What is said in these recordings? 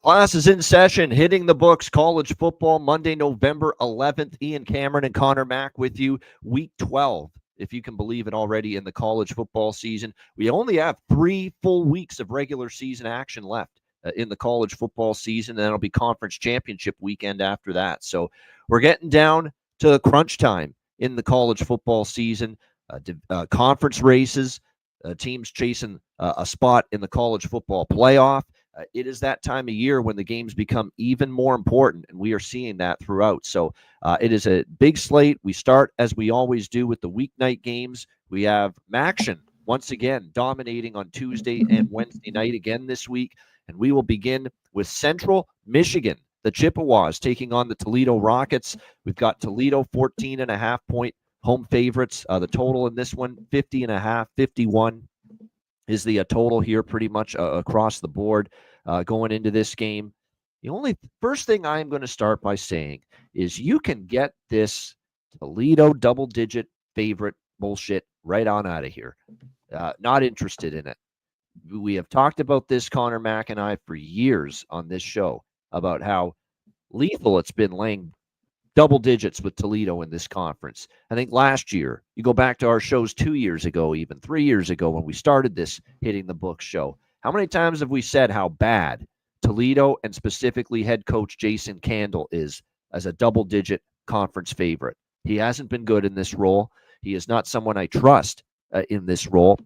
Class is in session, hitting the books, college football, Monday, November 11th. Ian Cameron and Connor Mack with you, week 12, if you can believe it already in the college football season. We only have 3 full weeks of regular season action left in the college football season, and it'll be conference championship weekend after that. So we're getting down to the crunch time in the college football season, conference races, teams chasing a spot in the college football playoff. It is that time of year when the games become even more important, and we are seeing that throughout. So it is a big slate. We start, as we always do, with the weeknight games. We have Maction once again dominating on Tuesday and Wednesday night again this week, and we will begin with Central Michigan, the Chippewas, taking on the Toledo Rockets. We've got Toledo 14.5-point home favorites. The total in this one, 50.5, 51 is the total here pretty much across the board going into this game. The only first thing I'm going to start by saying is you can get this Toledo double-digit favorite bullshit right on out of here. Not interested in it. We have talked about this, Connor Mack and I, for years on this show about how lethal it's been laying double digits with Toledo in this conference. I think last year, you go back to our shows 2 years ago, even 3 years ago when we started this Hitting the Books show. How many times have we said how bad Toledo and specifically head coach Jason Candle is as a double-digit conference favorite? He hasn't been good in this role. He is not someone I trust in this role.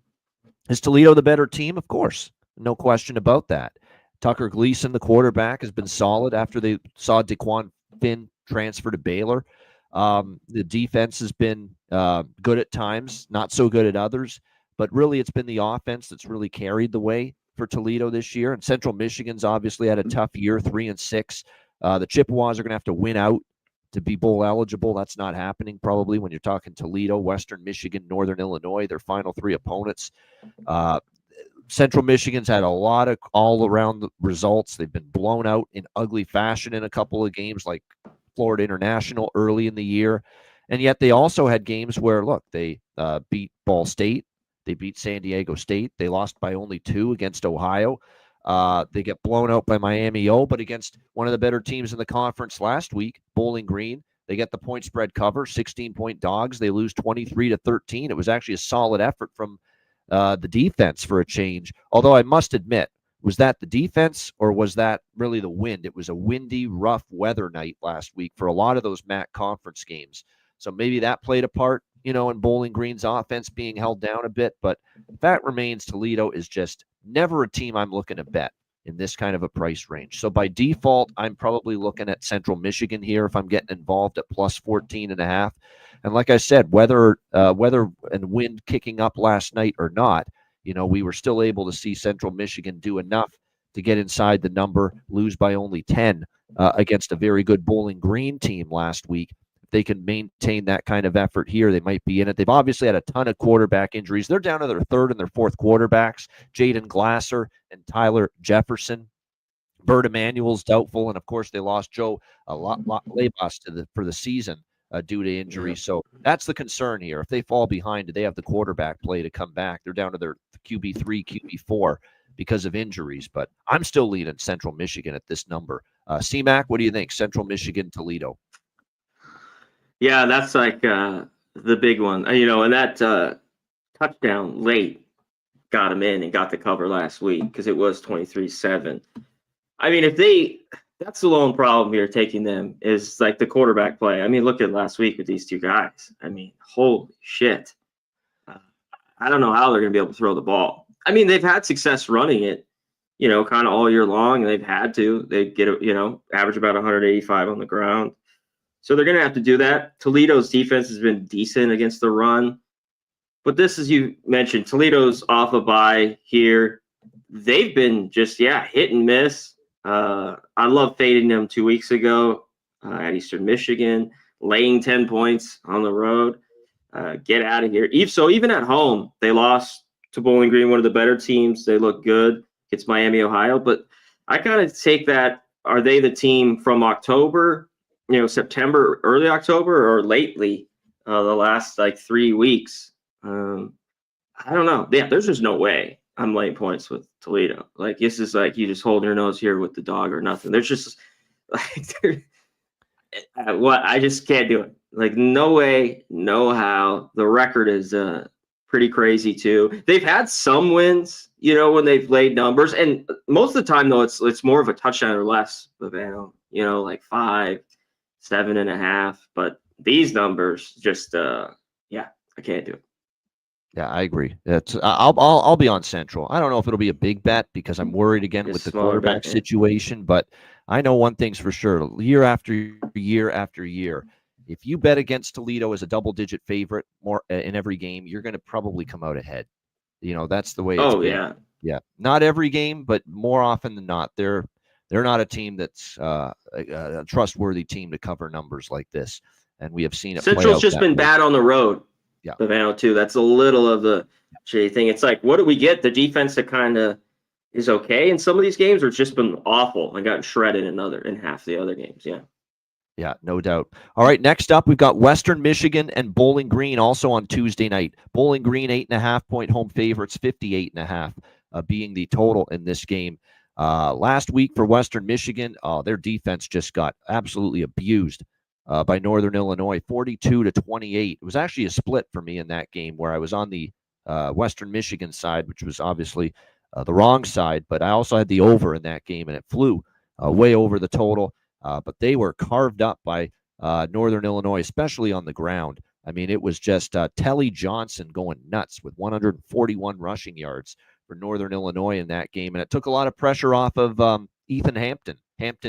Is Toledo the better team? Of course. No question about that. Tucker Gleason, the quarterback, has been solid after they saw DeQuan Finn transfer to Baylor. The defense has been good at times, not so good at others, but really it's been the offense that's really carried the way for Toledo this year. And Central Michigan's obviously had a tough year, 3-6. The Chippewas are going to have to win out to be bowl eligible. That's not happening probably when you're talking Toledo, Western Michigan, Northern Illinois, their final 3 opponents. Central Michigan's had a lot of all-around results. They've been blown out in ugly fashion in a couple of games like Florida International early in the year. And yet they also had games where, look, they beat Ball State. They beat San Diego State. They lost by only 2 against Ohio. They get blown out by Miami O, but against one of the better teams in the conference last week, Bowling Green, they get the point spread cover, 16-point dogs. They lose 23-13. It was actually a solid effort from the defense for a change. Although I must admit, was that the defense or was that really the wind? It was a windy, rough weather night last week for a lot of those MAC conference games. So maybe that played a part, in Bowling Green's offense being held down a bit. But the fact remains Toledo is just never a team I'm looking to bet in this kind of a price range. So by default, I'm probably looking at Central Michigan here if I'm getting involved at plus 14.5. And like I said, weather and wind kicking up last night or not, we were still able to see Central Michigan do enough to get inside the number, lose by only 10 against a very good Bowling Green team last week. If they can maintain that kind of effort here, they might be in it. They've obviously had a ton of quarterback injuries. They're down to their 3rd and their 4th quarterbacks, Jaden Glasser and Tyler Jefferson. Bert Emanuel's doubtful, and of course they lost Joe Labas for the season due to injury. So that's the concern here. If they fall behind, do they have the quarterback play to come back? They're down to their QB3, QB4 because of injuries. But I'm still leaning Central Michigan at this number. C-Mac, what do you think? Central Michigan, Toledo. Yeah, that's like the big one. And that touchdown late got him in and got the cover last week because it was 23-7. I mean, that's the lone problem here taking them is like the quarterback play. I mean, look at last week with these 2 guys. I mean, holy shit. I don't know how they're going to be able to throw the ball. I mean, they've had success running it, kind of all year long, and they've had to. They get, average about 185 on the ground. So they're going to have to do that. Toledo's defense has been decent against the run. But this, as you mentioned, Toledo's off a bye here. They've been just, hit and miss. I love fading them 2 weeks ago at Eastern Michigan, laying 10 points on the road. Get out of here. So even at home, they lost to Bowling Green, one of the better teams. They look good. It's Miami, Ohio. But I kind of take that, are they the team from October, September, early October, or lately, the last 3 weeks? I don't know. Yeah, there's just no way I'm laying points with Toledo. Like, this is like you just hold your nose here with the dog or nothing. There's just like what I just can't do it. Like, no way, no how. The record is pretty crazy too. They've had some wins, when they've laid numbers, and most of the time though, it's more of a touchdown or less. Like 5, 7.5. But these numbers just, I can't do it. Yeah, I agree. I'll be on Central. I don't know if it'll be a big bet because I'm worried again Just with the smaller quarterback bet, yeah. situation. But I know one thing's for sure: year after year after year, if you bet against Toledo as a double-digit favorite more in every game, you're going to probably come out ahead. That's the way it's been. Yeah. Yeah, not every game, but more often than not, they're not a team that's a trustworthy team to cover numbers like this, and we have seen it. Central's just been bad on the road. Yeah, Bavano too. That's a little of the shitty thing. It's like, what do we get? The defense that kind of is okay in some of these games, or it's just been awful and gotten shredded in half the other games. Yeah. Yeah, no doubt. All right, next up, we've got Western Michigan and Bowling Green also on Tuesday night. Bowling Green, 8.5-point home favorites, 58.5 being the total in this game. Last week for Western Michigan, their defense just got absolutely abused by Northern Illinois, 42-28. It was actually a split for me in that game where I was on the Western Michigan side, which was obviously the wrong side, but I also had the over in that game, and it flew way over the total. But they were carved up by Northern Illinois, especially on the ground. I mean, it was just Telly Johnson going nuts with 141 rushing yards for Northern Illinois in that game. And it took a lot of pressure off of Ethan Hampton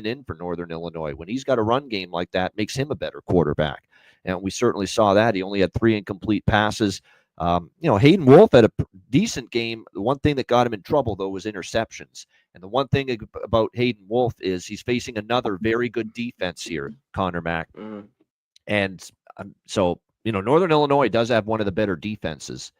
in for Northern Illinois. When he's got a run game like that, makes him a better quarterback. And we certainly saw that. He only had 3 incomplete passes. Hayden Wolf had a decent game. The one thing that got him in trouble, though, was interceptions. And the one thing about Hayden Wolf is he's facing another very good defense here, Connor Mack. And so, Northern Illinois does have one of the better defenses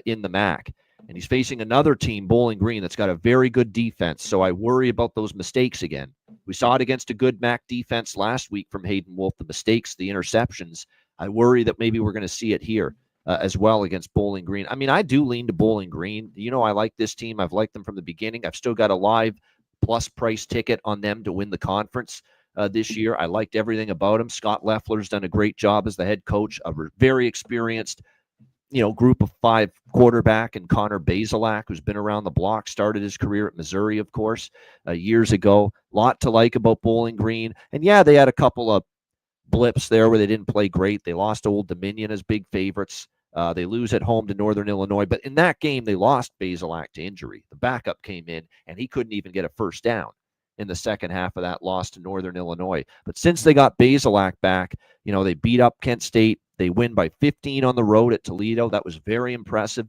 in the MAC. And he's facing another team, Bowling Green, that's got a very good defense. So I worry about those mistakes again. We saw it against a good MAC defense last week from Hayden Wolf, the mistakes, the interceptions. I worry that maybe we're going to see it here as well against Bowling Green. I mean, I do lean to Bowling Green. I like this team. I've liked them from the beginning. I've still got a live plus price ticket on them to win the conference this year. I liked everything about him. Scott Leffler's done a great job as the head coach, a very experienced group of 5 quarterback, and Connor Bazelak, who's been around the block, started his career at Missouri, of course, years ago. Lot to like about Bowling Green. And yeah, they had a couple of blips there where they didn't play great. They lost to Old Dominion as big favorites. They lose at home to Northern Illinois. But in that game, they lost Bazelak to injury. The backup came in, and he couldn't even get a first down in the second half of that loss to Northern Illinois. But since they got Bazelak back, they beat up Kent State. They win by 15 on the road at Toledo. That was very impressive,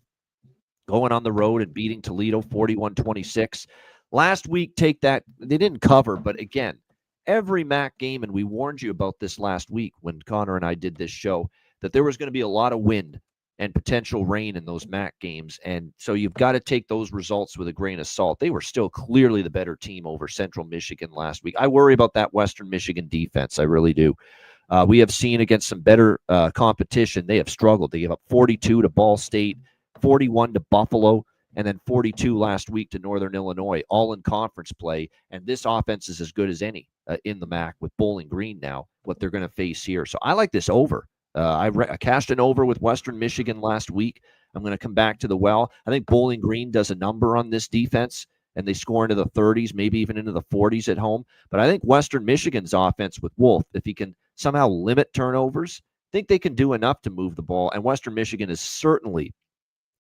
going on the road and beating Toledo 41-26. Last week, they didn't cover, but again, every MAC game, and we warned you about this last week when Connor and I did this show, that there was going to be a lot of wind and potential rain in those MAC games. And so you've got to take those results with a grain of salt. They were still clearly the better team over Central Michigan last week. I worry about that Western Michigan defense. I really do. We have seen against some better competition, they have struggled. They gave up 42 to Ball State, 41 to Buffalo, and then 42 last week to Northern Illinois, all in conference play. And this offense is as good as any in the MAC with Bowling Green now, what they're going to face here. So I like this over. I cashed an over with Western Michigan last week. I'm going to come back to the well. I think Bowling Green does a number on this defense, and they score into the 30s, maybe even into the 40s at home. But I think Western Michigan's offense with Wolf, if he can somehow limit turnovers, I think they can do enough to move the ball. And Western Michigan is certainly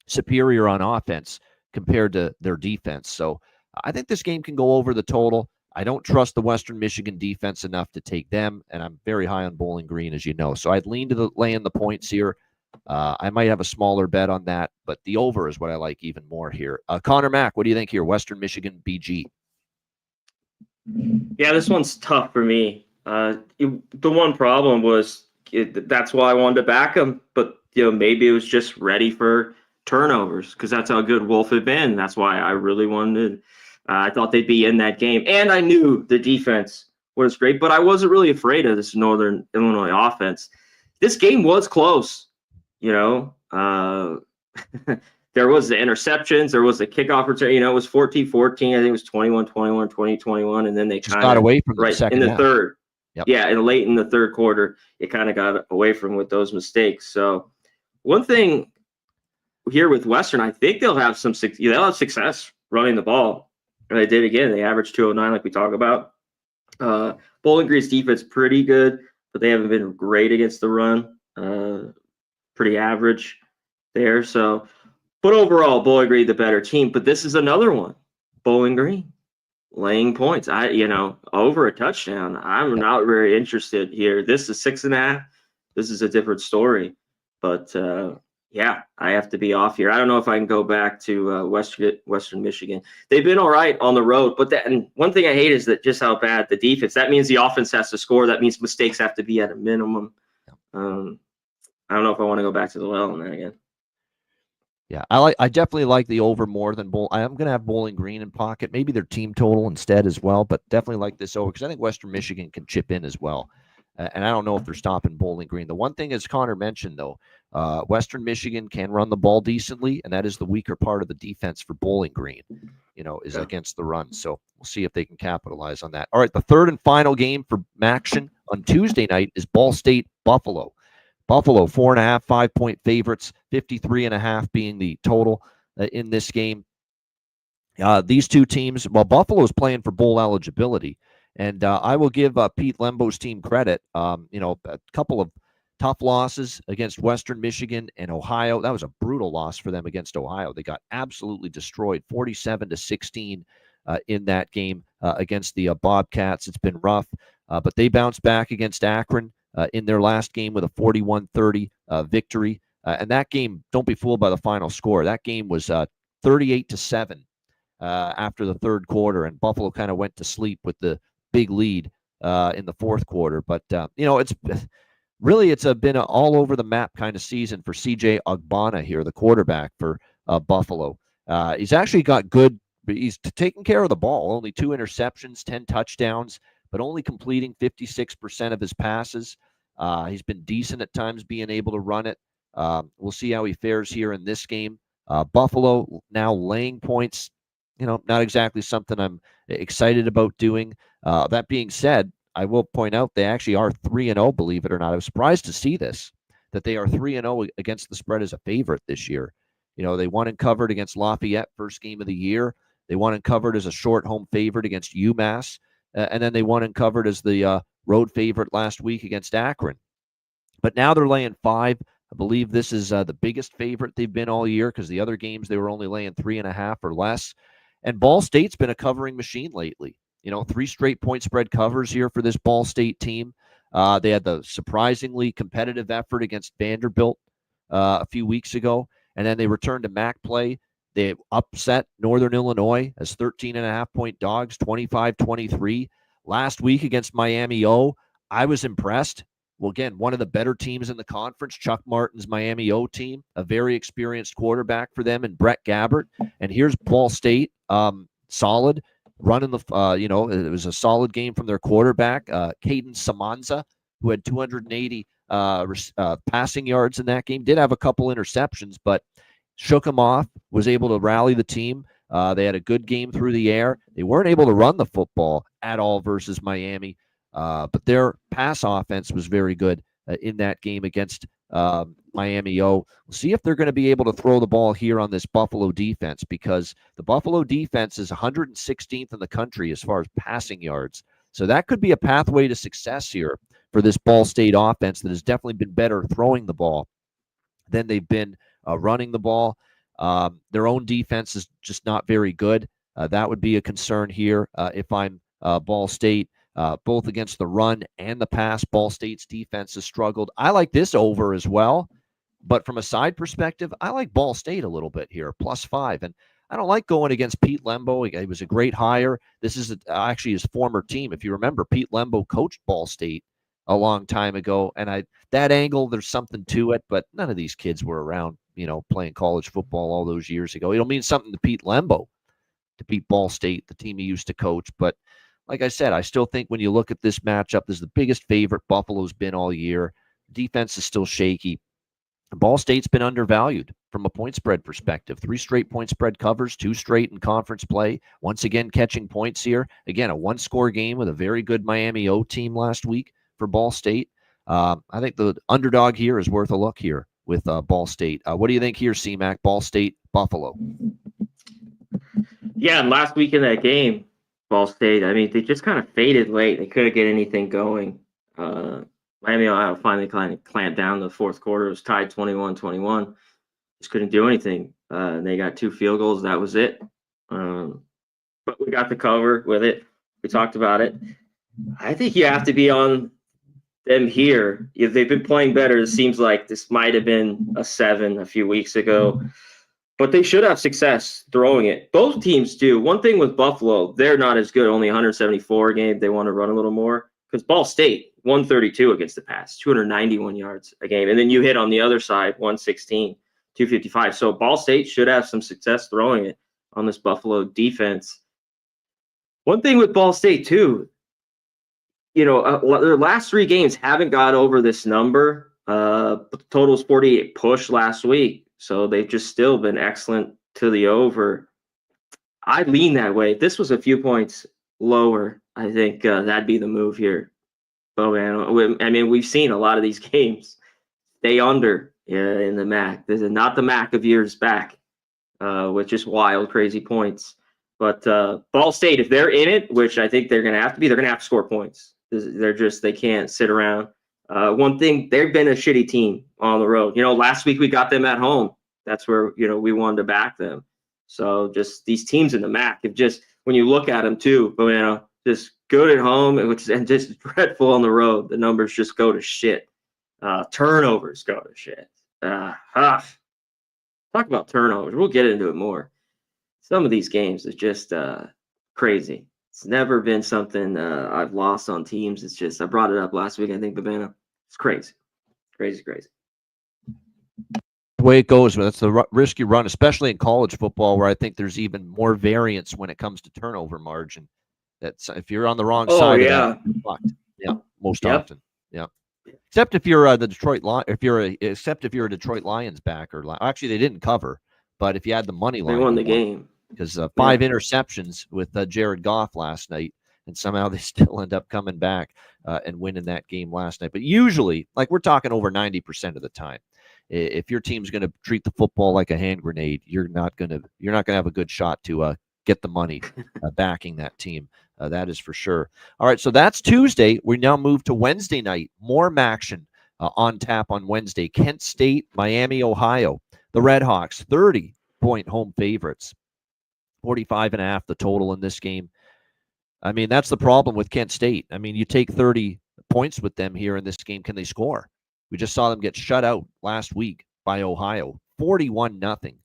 superior on offense compared to their defense. So I think this game can go over the total. I don't trust the Western Michigan defense enough to take them, and I'm very high on Bowling Green, as you know. So I'd lean to laying the points here. I might have a smaller bet on that, but the over is what I like even more here. Connor Mack, what do you think here? Western Michigan, BG. Yeah, this one's tough for me. The one problem was that's why I wanted to back him, but maybe it was just ready for turnovers because that's how good Wolf had been. That's why I really wanted. I thought they'd be in that game, and I knew the defense was great, but I wasn't really afraid of this Northern Illinois offense. This game was close, there was the interceptions, there was the kickoff return. It was 14-14. I think it was 21-21, 20-21, and then they just got away from the right second in the half. third. Yep. Yeah, and late in the third quarter, it kind of got away from with those mistakes. So one thing here with Western, I think they'll have success running the ball. And they did again. They averaged 209, like we talk about. Bowling Green's defense pretty good, but they haven't been great against the run. Pretty average there. So, but overall, Bowling Green the better team. But this is another one. Bowling Green laying points. Over a touchdown. I'm not very interested here. This is 6.5. This is a different story. But yeah, I have to be off here. I don't know if I can go back to Western Michigan. They've been all right on the road, but and one thing I hate is that just how bad the defense. That means the offense has to score. That means mistakes have to be at a minimum. I don't know if I want to go back to the well on that again. Yeah, I definitely like the over more than I'm going to have Bowling Green in pocket. Maybe their team total instead as well, but definitely like this over because I think Western Michigan can chip in as well. And I don't know if they're stopping Bowling Green. The one thing, as Connor mentioned, though, Western Michigan can run the ball decently, and that is the weaker part of the defense for Bowling Green, is against the run. So we'll see if they can capitalize on that. All right, the third and final game for Maction on Tuesday night is Ball State Buffalo. Buffalo, 4.5, 5-point favorites, 53.5 being the total in this game. These two teams, Buffalo's playing for bowl eligibility. And I will give Pete Lembo's team credit. A couple of tough losses against Western Michigan and Ohio. That was a brutal loss for them against Ohio. They got absolutely destroyed, 47-16 in that game against the Bobcats. It's been rough, but they bounced back against Akron in their last game with a 41-30 victory. And that game, don't be fooled by the final score. That game was 38-7 after the third quarter, and Buffalo kind of went to sleep with the big lead in the fourth quarter. But, it's been an all over the map kind of season for CJ Ogbonna here, the quarterback for Buffalo. He's actually got good, he's taking care of the ball, only 2 interceptions, 10 touchdowns, but only completing 56% of his passes. He's been decent at times being able to run it. We'll see how he fares here in this game. Buffalo now laying points, not exactly something I'm excited about doing. That being said, I will point out they actually are 3-0, believe it or not. I was surprised to see this, that they are 3-0 against the spread as a favorite this year. They won and covered against Lafayette first game of the year. They won and covered as a short home favorite against UMass. And then they won and covered as the road favorite last week against Akron. But now they're laying 5. I believe this is the biggest favorite they've been all year because the other games they were only laying 3.5 or less. And Ball State's been a covering machine lately. 3 straight point spread covers here for this Ball State team. They had the surprisingly competitive effort against Vanderbilt a few weeks ago, and then they returned to MAC play. They upset Northern Illinois as 13.5-point dogs, 25-23. Last week against Miami O, I was impressed. Well, again, one of the better teams in the conference, Chuck Martin's Miami O team, a very experienced quarterback for them, and Brett Gabbert. And here's Ball State, solid, running the, it was a solid game from their quarterback, Caden Samanza, who had 280 passing yards in that game. Did have a couple interceptions, but shook them off, was able to rally the team. They had a good game through the air. They weren't able to run the football at all versus Miami, but their pass offense was very good in that game against Miami O. We'll see if they're going to be able to throw the ball here on this Buffalo defense, because the Buffalo defense is 116th in the country as far as passing yards. So that could be a pathway to success here for this Ball State offense that has definitely been better throwing the ball than they've been running the ball. Their own defense is just not very good. That would be a concern here if I'm Ball State. Both against the run and the pass, Ball State's defense has struggled. I like this over as well, but from a side perspective, I like Ball State a little bit here, +5. And I don't like going against Pete Lembo. He was a great hire. This is actually his former team. If you remember, Pete Lembo coached Ball State a long time ago, and that angle, there's something to it, but none of these kids were around, playing college football all those years ago. It'll mean something to Pete Lembo to beat Ball State, the team he used to coach. But like I said, I still think when you look at this matchup, this is the biggest favorite Buffalo's been all year. Defense is still shaky. Ball State's been undervalued from a point spread perspective. 3 straight point spread covers, 2 straight in conference play. Once again, catching points here. Again, a one-score game with a very good Miami O team last week for Ball State. I think the underdog here is worth a look here with Ball State. What do you think here, C-Mac? Ball State, Buffalo. Yeah, and last week in that game, Ball State, I mean, they just kind of faded late. They couldn't get anything going. Miami, Ohio finally kind of clamped down in the fourth quarter. It was tied 21-21. Just couldn't do anything. They got 2 field goals. That was it. But we got the cover with it. We talked about it. I think you have to be on them here. If they've been playing better, it seems like this might have been a 7 a few weeks ago. But they should have success throwing it. Both teams do. One thing with Buffalo, they're not as good. Only 174 a game. They want to run a little more. Because Ball State, 132 against the pass, 291 yards a game. And then you hit on the other side, 116, 255. So Ball State should have some success throwing it on this Buffalo defense. One thing with Ball State, too, their last 3 games haven't got over this number. But the total is 48 push last week. So they've just still been excellent to the over. I lean that way. If this was a few points lower, I think that'd be the move here. Oh, man. I mean, we've seen a lot of these games stay under in the MAC. This is not the MAC of years back with just wild, crazy points. But Ball State, if they're in it, which I think they're going to have to be, they're going to have to score points. They can't sit around. One thing, they've been a shitty team on the road. Last week we got them at home. That's where, we wanted to back them. So just these teams in the MAC, when you look at them too, just good at home and just dreadful on the road. The numbers just go to shit. Turnovers go to shit. Talk about turnovers. We'll get into it more. Some of these games is just crazy. It's never been something I've lost on teams. It's just, I brought it up last week, I think, Babana. It's crazy. Crazy. The way it goes, that's the risk you run, especially in college football, where I think there's even more variance when it comes to turnover margin. That's if you're on the wrong side of that, you're fucked. Yeah, most often. Yeah. Except if you're the Detroit Lions, if you're a Detroit Lions backer. Actually, they didn't cover, but if you had the money line, they won the game. Because 5 interceptions with Jared Goff last night, and somehow they still end up coming back and winning that game last night. But usually, like we're talking over 90% of the time, if your team's going to treat the football like a hand grenade, you're not going to have a good shot to get the money backing that team. That is for sure. All right, so that's Tuesday. We now move to Wednesday night. More action on tap on Wednesday. Kent State, Miami, Ohio. The Redhawks, 30-point home favorites. 45.5 the total in this game. I mean, that's the problem with Kent State. I mean, you take 30 points with them here in this game. Can they score? We just saw them get shut out last week by Ohio. 41-0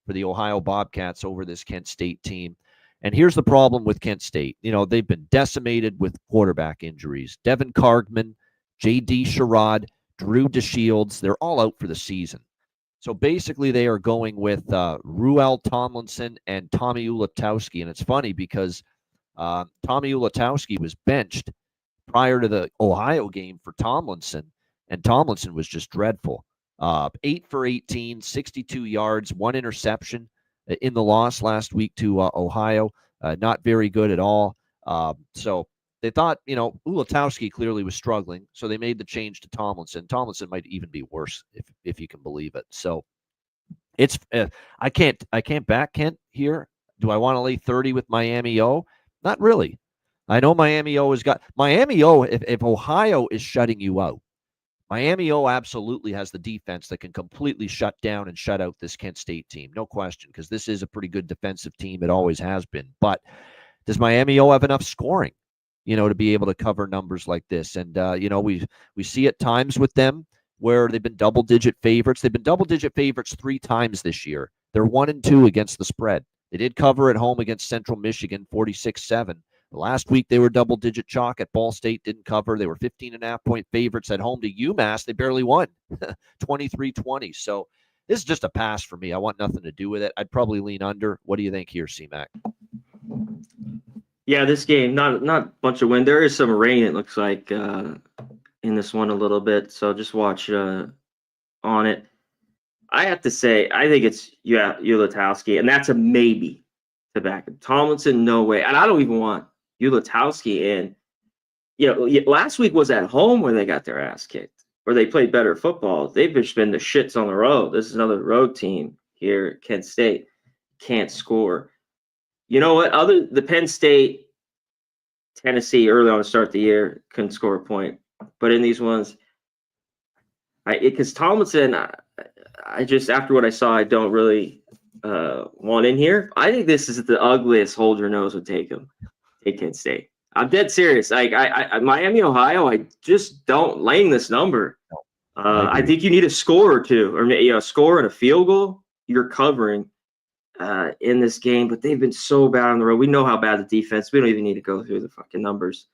for the Ohio Bobcats over this Kent State team. And here's the problem with Kent State. They've been decimated with quarterback injuries. Devin Cargman, J.D. Sherrod, Drew DeShields, they're all out for the season. So basically, they are going with Ruel Tomlinson and Tommy Ulatowski. And it's funny because Tommy Ulatowski was benched prior to the Ohio game for Tomlinson, and Tomlinson was just dreadful. 8 for 18, 62 yards, 1 interception in the loss last week to Ohio. Not very good at all. So they thought, Ulatowski clearly was struggling, so they made the change to Tomlinson. Tomlinson might even be worse, if you can believe it. So it's I can't back Kent here. Do I want to lay 30 with Miami O? Not really. I know Miami O has got Miami O. If Ohio is shutting you out, Miami O absolutely has the defense that can completely shut down and shut out this Kent State team. No question, because this is a pretty good defensive team. It always has been. But does Miami O have enough scoring, to be able to cover numbers like this? And, we see at times with them where they've been double-digit favorites. They've been double-digit favorites 3 times this year. They're 1-2 against the spread. They did cover at home against Central Michigan, 46-7. Last week, they were double-digit chalk at Ball State, didn't cover. They were 15.5-point favorites at home to UMass. They barely won, 23-20. So this is just a pass for me. I want nothing to do with it. I'd probably lean under. What do you think here, C-Mac? Yeah, this game, not a bunch of wind. There is some rain, it looks like, in this one a little bit. So just watch on it. I have to say, I think it's Ulatowski, and that's a maybe to back him. Tomlinson, no way. And I don't even want Ulatowski in. Last week was at home where they got their ass kicked, where they played better football. They've just been the shits on the road. This is another road team here at Kent State. Can't score. You know what? The Penn State, Tennessee, early on to start the year, couldn't score a point. But in these ones, because Tomlinson, I just, after what I saw, I don't really want in here. I think this is the ugliest hold your nose would take Kent State. I'm dead serious. Like Miami, Ohio, I just don't laying this number. I think you need a score or two, or a score and a field goal. You're covering in this game, but they've been so bad on the road. We know how bad the defense. We don't even need to go through the fucking numbers.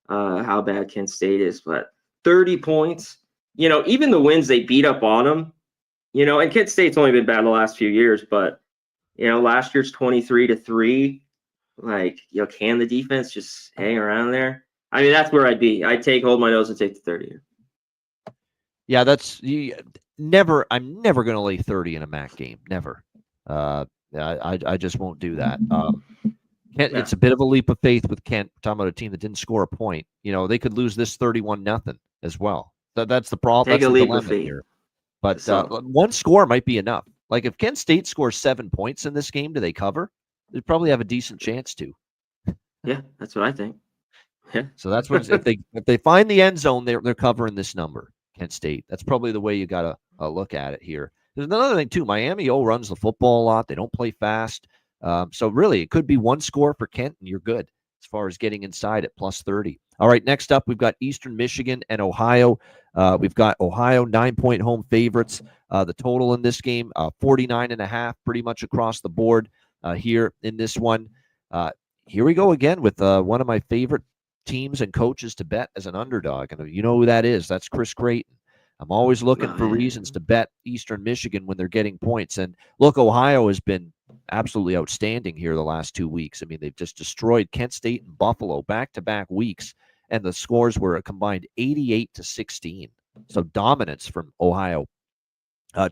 How bad Kent State is, but 30 points. Even the wins they beat up on them. And Kent State's only been bad the last few years, but last year's 23-3. Like, can the defense just hang around there? I mean, that's where I'd be. I'd hold my nose and take the 30 here. Yeah, that's never. I'm never going to lay 30 in a MAC game. Never. I just won't do that. Kent, it's a bit of a leap of faith with Kent. We're talking about a team that didn't score a point. They could lose this 31-0 as well. That's the problem. Take that's a the leap of faith here. But one score might be enough. Like if Kent State scores 7 points in this game, do they cover? They'd probably have a decent chance to. Yeah, that's what I think. Yeah. So that's what if they find the end zone, they're covering this number. Kent State. That's probably the way you got to look at it here. There's another thing too. Miami runs the football a lot. They don't play fast. So really, it could be one score for Kent, and you're good as far as getting inside at plus 30. All right, next up, we've got Eastern Michigan and Ohio. We've got Ohio 9-point home favorites. The total in this game, 49.5, pretty much across the board here in this one. Here we go again with one of my favorite teams and coaches to bet as an underdog. And you know who that is. That's Chris Creighton. I'm always looking for reasons to bet Eastern Michigan when they're getting points. And look, Ohio has been absolutely outstanding here the last 2 weeks. I mean, they've just destroyed Kent State and Buffalo back-to-back weeks, and the scores were a combined 88-16. So dominance from Ohio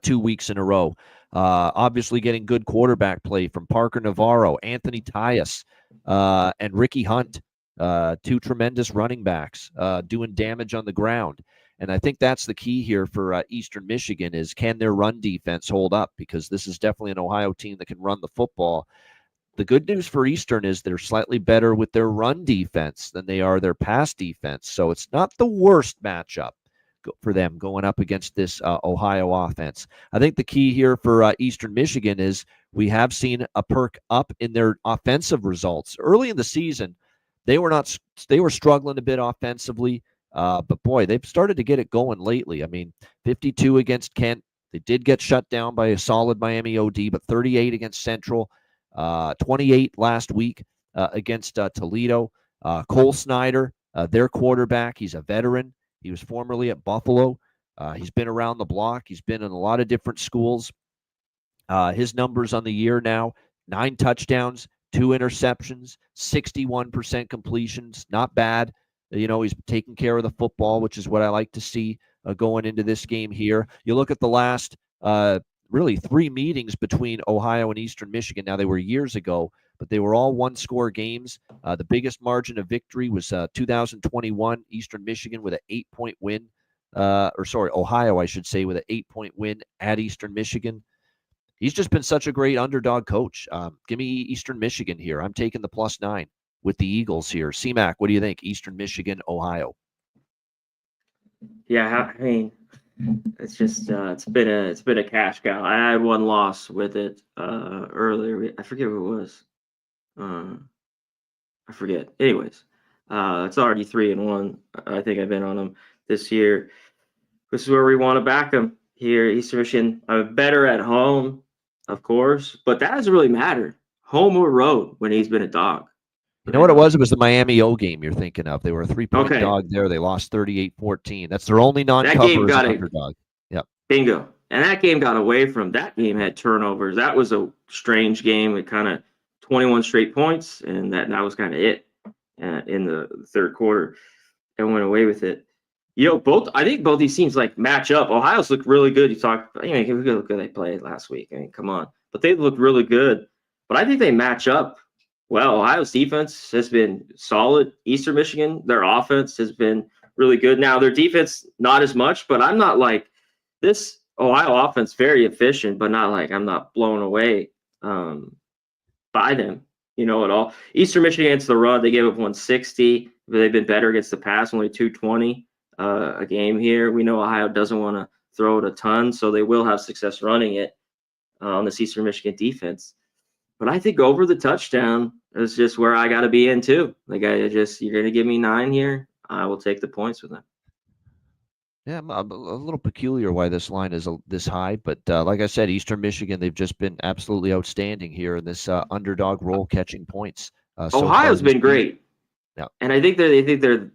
2 weeks in a row. Obviously getting good quarterback play from Parker Navarro, Anthony Tyus, and Ricky Hunt, two tremendous running backs doing damage on the ground. And I think that's the key here for Eastern Michigan is can their run defense hold up? Because this is definitely an Ohio team that can run the football. The good news for Eastern is they're slightly better with their run defense than they are their pass defense. So it's not the worst matchup for them going up against this Ohio offense. I think the key here for Eastern Michigan is we have seen a perk up in their offensive results. Early in the season, they were struggling a bit offensively. But boy, they've started to get it going lately. I mean, 52 against Kent. They did get shut down by a solid Miami OD, but 38 against Central, 28 last week against Toledo. Cole Snyder, their quarterback, he's a veteran. He was formerly at Buffalo. He's been around the block. He's been in a lot of different schools. His numbers on the year now, 9 touchdowns, 2 interceptions, 61% completions. Not bad. He's taking care of the football, which is what I like to see going into this game here. You look at the last really 3 meetings between Ohio and Eastern Michigan. Now, they were years ago, but they were all one-score games. The biggest margin of victory was 2021, Eastern Michigan with an 8-point win. Ohio, I should say, with an 8-point win at Eastern Michigan. He's just been such a great underdog coach. Give me Eastern Michigan here. I'm taking the +9 with the Eagles here. CMAC, what do you think? Eastern Michigan, Ohio. Yeah, I mean, it's just it's been a cash cow. I had one loss with it earlier. I forget who it was. I forget. Anyways, it's already 3-1. I think I've been on them this year. This is where we want to back them here. Eastern Michigan, I'm better at home, of course, but that doesn't really matter. Home or road when he's been a dog. You know what it was? It was the Miami O game you're thinking of. They were a 3-point dog there. They lost 38-14. That's their only non-cover as an underdog. Yep. Bingo. And that game got away from that game had turnovers. That was a strange game. It kind of 21 straight points, and that was kind of it in the third quarter. And went away with it. I think both these teams like match up. Ohio's looked really good. Look at they played last week. I mean, come on. But they look really good. But I think they match up well. Ohio's defense has been solid. Eastern Michigan, their offense has been really good. Now their defense, not as much, but I'm not like this Ohio offense very efficient, but not like I'm not blown away by them, at all. Eastern Michigan against the run, they gave up 160, but they've been better against the pass, only 220 a game here. We know Ohio doesn't want to throw it a ton, so they will have success running it on this Eastern Michigan defense. But I think over the touchdown is just where I got to be in too. Like you're going to give me 9 here. I will take the points with them. Yeah, I'm a little peculiar why this line is this high, but like I said, Eastern Michigan, they've just been absolutely outstanding here in this underdog role, catching points. Ohio's been great. Yeah, and I think they're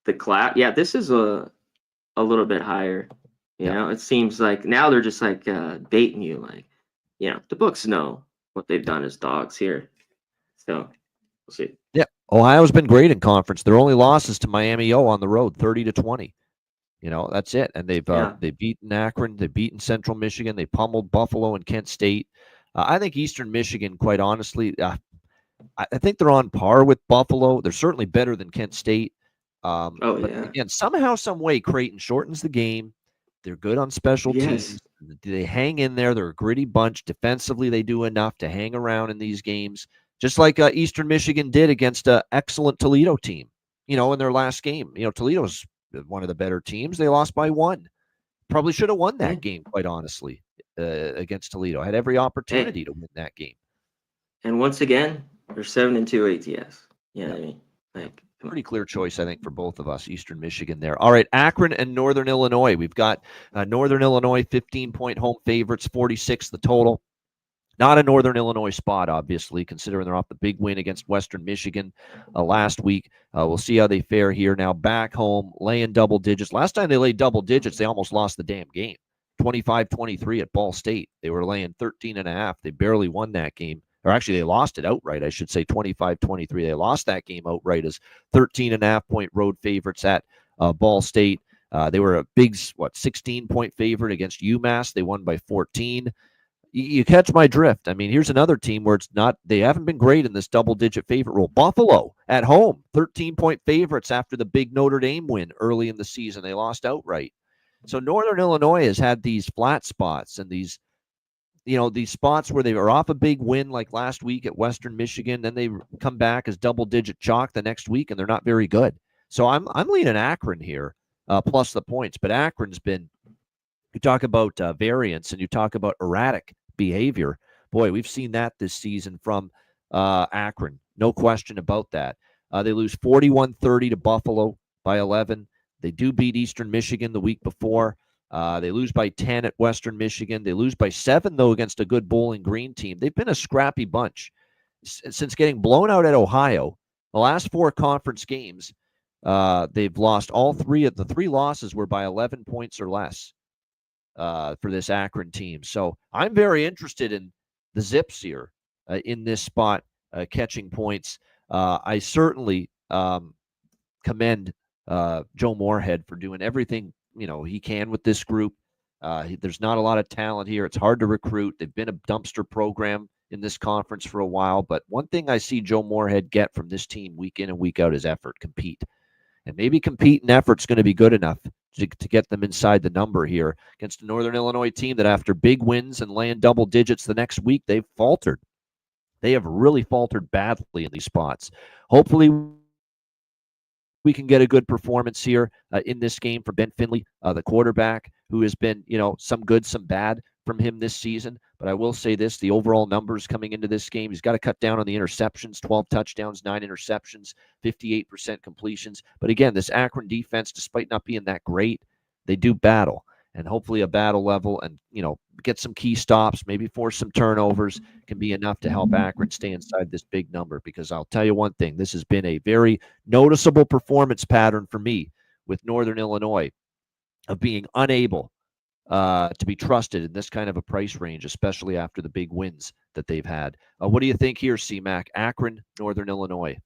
the class. Yeah, this is a little bit higher. You know, it seems like now they're just like baiting you. Like, the books know what they've done as dogs here. So we'll see. Yeah, Ohio's been great in conference. Their only losses to Miami O on the road, 30-20. That's it. And they've beaten Akron, they've beaten Central Michigan, they pummeled Buffalo and Kent State. I think Eastern Michigan, quite honestly, I think they're on par with Buffalo. They're certainly better than Kent State. But again, somehow, some way, Creighton shortens the game. They're good on special teams. They hang in there. They're a gritty bunch. Defensively, they do enough to hang around in these games, just like Eastern Michigan did against an excellent Toledo team, in their last game. Toledo's one of the better teams. They lost by 1. Probably should have won that game, quite honestly, against Toledo. Had every opportunity to win that game. And once again, they're 7-2 ATS. I mean, pretty clear choice, I think, for both of us. Eastern Michigan there. All right, Akron and Northern Illinois. We've got Northern Illinois 15-point home favorites, 46 the total. Not a Northern Illinois spot, obviously, considering they're off the big win against Western Michigan last week. We'll see how they fare here. Now back home, laying double digits. Last time they laid double digits, they almost lost the damn game. 25-23 at Ball State. They were laying 13.5. They barely won that game. Or actually, they lost it outright, I should say, 25-23. They lost that game outright as 13.5-point road favorites at Ball State. They were a big, 16-point favorite against UMass. They won by 14. You catch my drift. I mean, here's another team where they haven't been great in this double-digit favorite role. Buffalo at home, 13-point favorites after the big Notre Dame win early in the season. They lost outright. So Northern Illinois has had these flat spots and these spots where they were off a big win like last week at Western Michigan. Then they come back as double-digit chalk the next week, and they're not very good. So I'm leaning Akron here, plus the points. But Akron's been, you talk about variance and you talk about erratic behavior. Boy, we've seen that this season from Akron. No question about that. They lose 41-30 to Buffalo by 11. They do beat Eastern Michigan the week before. They lose by 10 at Western Michigan. They lose by 7, though, against a good Bowling Green team. They've been a scrappy bunch. Since getting blown out at Ohio, the last 4 conference games, they've lost all 3. The 3 losses were by 11 points or less for this Akron team. So I'm very interested in the Zips here in this spot, catching points. I certainly commend Joe Moorhead for doing everything he can with this group. There's not a lot of talent here. It's hard to recruit. They've been a dumpster program in this conference for a while. But one thing I see Joe Moorhead get from this team week in and week out is effort, compete. And maybe compete and effort's going to be good enough to get them inside the number here against a Northern Illinois team that after big wins and laying double digits the next week, they've faltered. They have really faltered badly in these spots. Hopefully, we can get a good performance here in this game for Ben Finley, the quarterback, who has been, some good, some bad from him this season. But I will say this, the overall numbers coming into this game, he's got to cut down on the interceptions, 12 touchdowns, 9 interceptions, 58% completions. But again, this Akron defense, despite not being that great, they do battle. And hopefully a battle level and, get some key stops, maybe force some turnovers can be enough to help Akron stay inside this big number. Because I'll tell you one thing, this has been a very noticeable performance pattern for me with Northern Illinois of being unable to be trusted in this kind of a price range, especially after the big wins that they've had. What do you think here, C-Mac? Akron, Northern Illinois.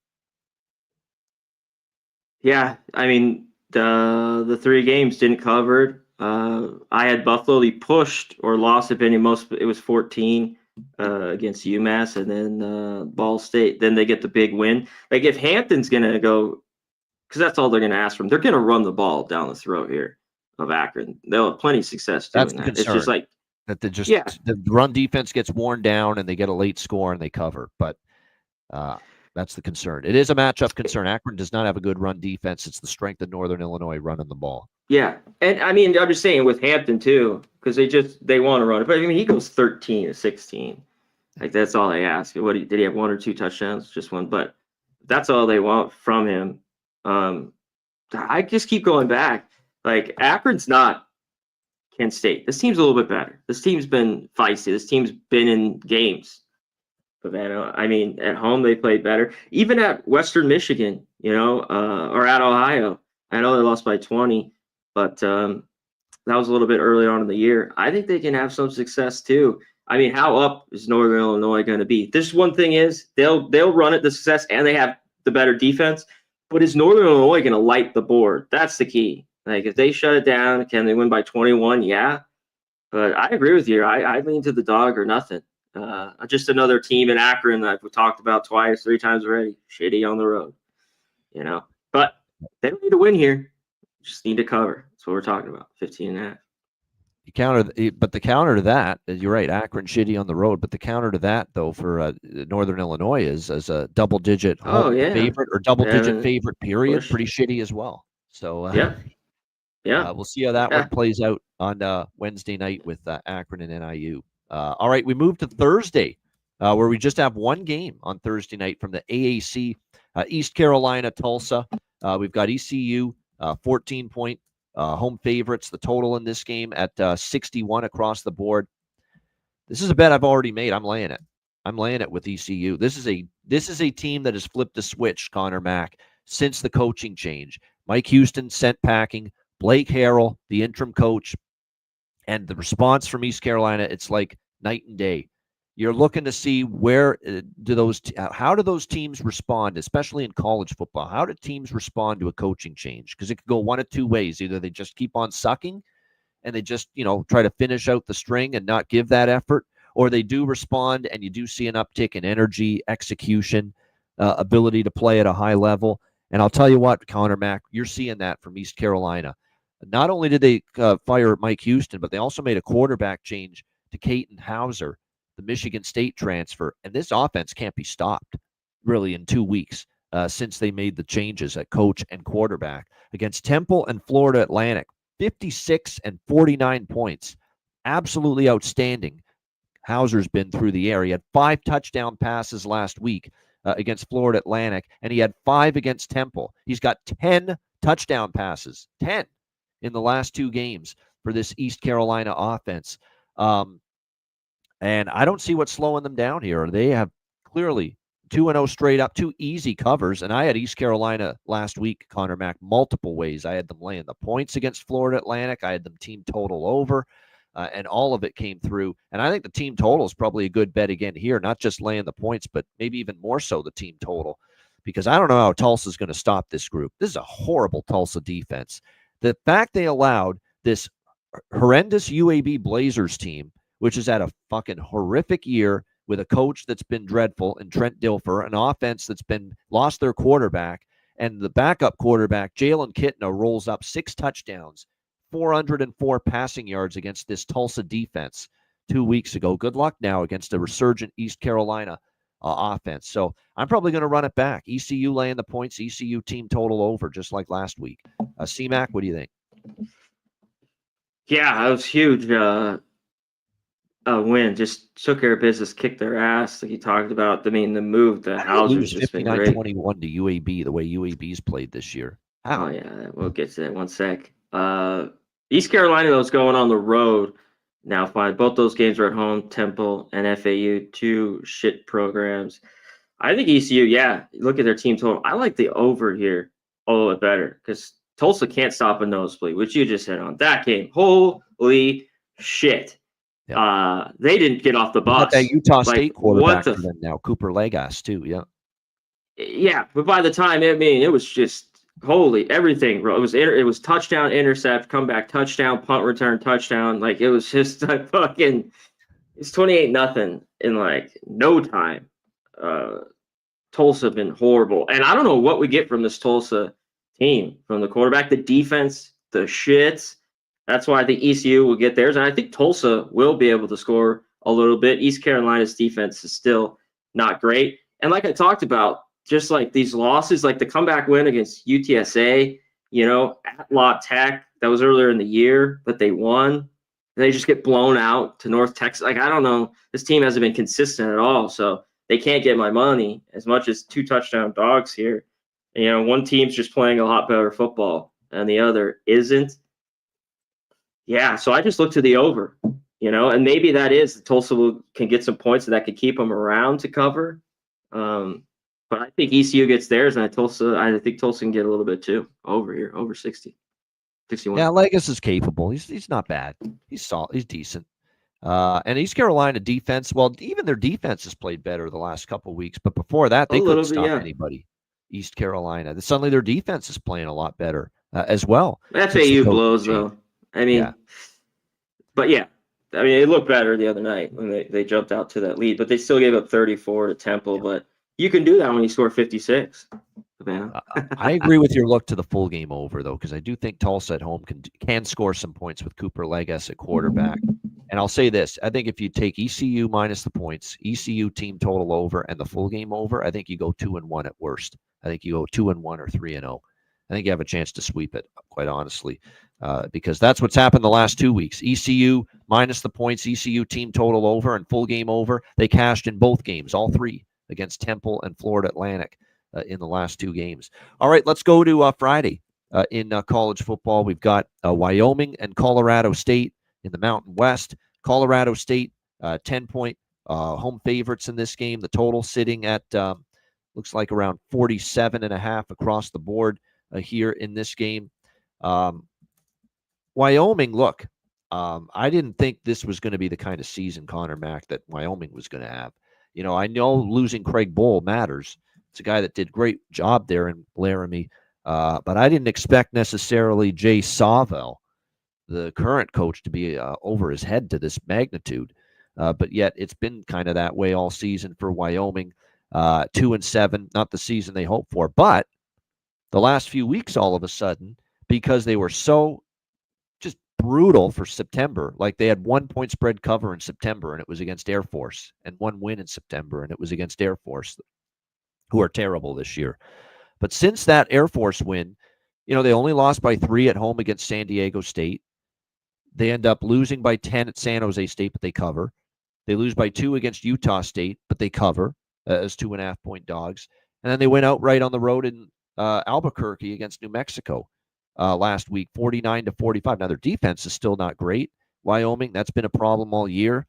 Yeah, I mean, the 3 games didn't cover. I had Buffalo. He pushed or lost, depending most. It was 14 against UMass, and then Ball State. Then they get the big win. Like if Hampton's gonna go, because that's all they're gonna ask from. They're gonna run the ball down the throat here of Akron. They'll have plenty of success doing That's the that. concern. It's just like that yeah. the run defense gets worn down and they get a late score and they cover. But that's the concern. It is a matchup concern. Akron does not have a good run defense. It's the strength of Northern Illinois running the ball. Yeah, and I mean, I'm just saying with Hampton too, because they want to run it. But I mean, he goes 13-16. Like that's all they ask. Did he have 1 or 2 touchdowns? Just one, but that's all they want from him. I just keep going back. Like Akron's not Kent State. This team's a little bit better. This team's been feisty. This team's been in games. But I mean, at home they played better. Even at Western Michigan, or at Ohio. I know they lost by 20, but that was a little bit early on in the year. I think they can have some success too. I mean, how up is Northern Illinois going to be? This one thing is they'll run at the success and they have the better defense. But is Northern Illinois going to light the board? That's the key. Like if they shut it down, can they win by 21? Yeah. But I agree with you. I lean to the dog or nothing. Just another team in Akron that we've talked about 3 times already. Shitty on the road, But they don't need to win here. Just need to cover. That's what we're talking about. 15.5. But the counter to that, you're right, Akron shitty on the road. But the counter to that, though, for Northern Illinois is as a double-digit favorite or double-digit favorite period, pretty shitty as well. So we'll see how that one plays out on Wednesday night with Akron and NIU. All right, we move to Thursday, where we just have one game on Thursday night from the AAC, East Carolina, Tulsa. We've got ECU, 14-point home favorites. The total in this game at 61 across the board. This is a bet I've already made. I'm laying it with ECU. This is a team that has flipped a switch, Connor Mack, since the coaching change. Mike Houston sent packing. Blake Harrell, the interim coach, and the response from East Carolina, it's like night and day. You're looking to see how do those teams respond, especially in college football? How do teams respond to a coaching change? Because it could go one of 2 ways. Either they just keep on sucking and they just, try to finish out the string and not give that effort, or they do respond and you do see an uptick in energy, execution, ability to play at a high level. And I'll tell you what, Connor Mack, you're seeing that from East Carolina. Not only did they fire Mike Houston, but they also made a quarterback change to Caton Hauser, the Michigan State transfer. And this offense can't be stopped, really, in 2 weeks since they made the changes at coach and quarterback. Against Temple and Florida Atlantic, 56 and 49 points. Absolutely outstanding. Hauser's been through the air. He had 5 touchdown passes last week against Florida Atlantic, and he had 5 against Temple. He's got 10 touchdown passes. 10. In the last 2 games for this East Carolina offense. And I don't see what's slowing them down here. They have clearly 2-0 straight up, 2 easy covers. And I had East Carolina last week, Connor Mack, multiple ways. I had them laying the points against Florida Atlantic. I had them team total over, and all of it came through. And I think the team total is probably a good bet again here, not just laying the points, but maybe even more so the team total, because I don't know how Tulsa's going to stop this group. This is a horrible Tulsa defense. The fact they allowed this horrendous UAB Blazers team, which has had a fucking horrific year with a coach that's been dreadful in Trent Dilfer, an offense that's been lost their quarterback, and the backup quarterback, Jalen Kitna, rolls up 6 touchdowns, 404 passing yards against this Tulsa defense 2 weeks ago. Good luck now against a resurgent East Carolina offense. So I'm probably going to run it back. ECU laying the points, ECU team total over, just like last week. C-Mac, what do you think? Yeah, that was huge. Win. Just took care of business, kicked their ass, like you talked about. I mean, the move, the Hauser's just been great. 59-21 to UAB, the way UAB's played this year. How? Oh, yeah, we'll get to that in 1 sec. East Carolina, though, is going on the road. Now, fine. Both those games are at home, Temple and FAU, 2 shit programs. I think ECU, look at their team total. I like the over here a little bit better because Tulsa can't stop a nosebleed, which you just hit on. That game, holy shit. Yep. They didn't get off the bus. That Utah State quarterback for them now, Cooper Legas, too, yeah. Yeah, but by the time, I mean, it was just Holy everything, bro. It was touchdown, intercept, comeback, touchdown, punt return, touchdown. Like it was just like fucking. It's 28-0 in like no time. Uh, Tulsa been horrible, and I don't know what we get from this Tulsa team, from the quarterback, the defense, the shits. That's why I think ECU will get theirs, and I think Tulsa will be able to score a little bit. East Carolina's defense is still not great, and like I talked about, just like these losses, like the comeback win against UTSA, at La Tech, that was earlier in the year, but they won. They just get blown out to North Texas. Like, I don't know. This team hasn't been consistent at all, so they can't get my money as much as 2 touchdown dogs here. One team's just playing a lot better football and the other isn't. Yeah, so I just look to the over, and maybe that is Tulsa can get some points that could keep them around to cover. But I think ECU gets theirs, and I think Tulsa can get a little bit too over here, over 60, 61. Yeah, Legas is capable. He's not bad. He's solid. He's decent. And East Carolina defense, well, even their defense has played better the last couple of weeks, but before that, they couldn't stop anybody. East Carolina. Suddenly their defense is playing a lot better as well. FAU blows, though. I mean, but yeah. I mean, it looked better the other night when they jumped out to that lead, but they still gave up 34 to Temple. But you can do that when you score 56. I agree with your look to the full game over, though, because I do think Tulsa at home can score some points with Cooper Legas at quarterback. And I'll say this. I think if you take ECU minus the points, ECU team total over, and the full game over, I think you go 2-1 at worst. I think you go 2-1 or 3-0. I think you have a chance to sweep it, quite honestly, because that's what's happened the last 2 weeks. ECU minus the points, ECU team total over, and full game over. They cashed in both games, all 3, against Temple and Florida Atlantic in the last 2 games. All right, let's go to Friday in college football. We've got Wyoming and Colorado State in the Mountain West. Colorado State, 10-point home favorites in this game. The total sitting at looks like around 47.5 across the board here in this game. Wyoming, look, I didn't think this was going to be the kind of season, Connor Mack, that Wyoming was going to have. I know losing Craig Bohl matters. It's a guy that did a great job there in Laramie, but I didn't expect necessarily Jay Sawvell, the current coach, to be over his head to this magnitude. But yet it's been kind of that way all season for Wyoming. 2-7, not the season they hoped for. But the last few weeks, all of a sudden, because they were so just brutal for September, like they had 1 point spread cover in September, and it was against Air Force, and 1 win in September, and it was against Air Force, who are terrible this year. But since that Air Force win, they only lost by 3 at home against San Diego State. They end up losing by 10 at San Jose State, but they cover. They lose by 2 against Utah State, but they cover as 2.5-point dogs. And then they went outright on the road in Albuquerque against New Mexico last week, 49-45. Now, their defense is still not great. Wyoming, that's been a problem all year.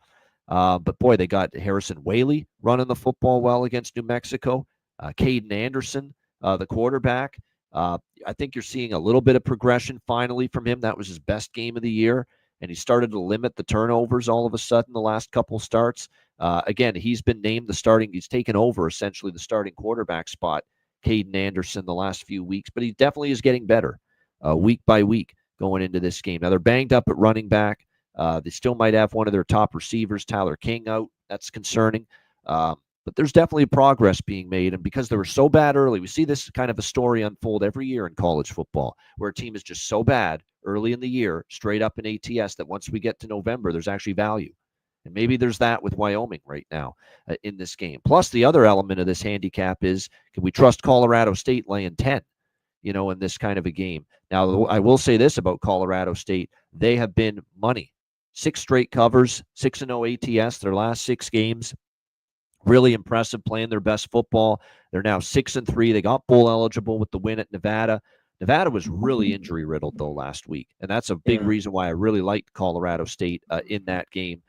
But, boy, they got Harrison Whaley running the football well against New Mexico. Caden Anderson, the quarterback. I think you're seeing a little bit of progression finally from him. That was his best game of the year, and he started to limit the turnovers all of a sudden the last couple starts. Again, he's been named he's taken over essentially the starting quarterback spot, Caden Anderson, the last few weeks, but he definitely is getting better week by week going into this game. Now, they're banged up at running back. They still might have one of their top receivers, Tyler King, out. That's concerning. But there's definitely progress being made. And because they were so bad early, we see this kind of a story unfold every year in college football, where a team is just so bad early in the year, straight up in ATS, that once we get to November, there's actually value. And maybe there's that with Wyoming right now in this game. Plus, the other element of this handicap is, can we trust Colorado State laying 10, in this kind of a game? Now, I will say this about Colorado State. They have been money. 6 straight covers, 6-0 ATS, their last 6 games. Really impressive, playing their best football. They're now 6-3. They got bowl eligible with the win at Nevada. Nevada was really injury riddled though last week, and that's a big reason why I really liked Colorado State in that game.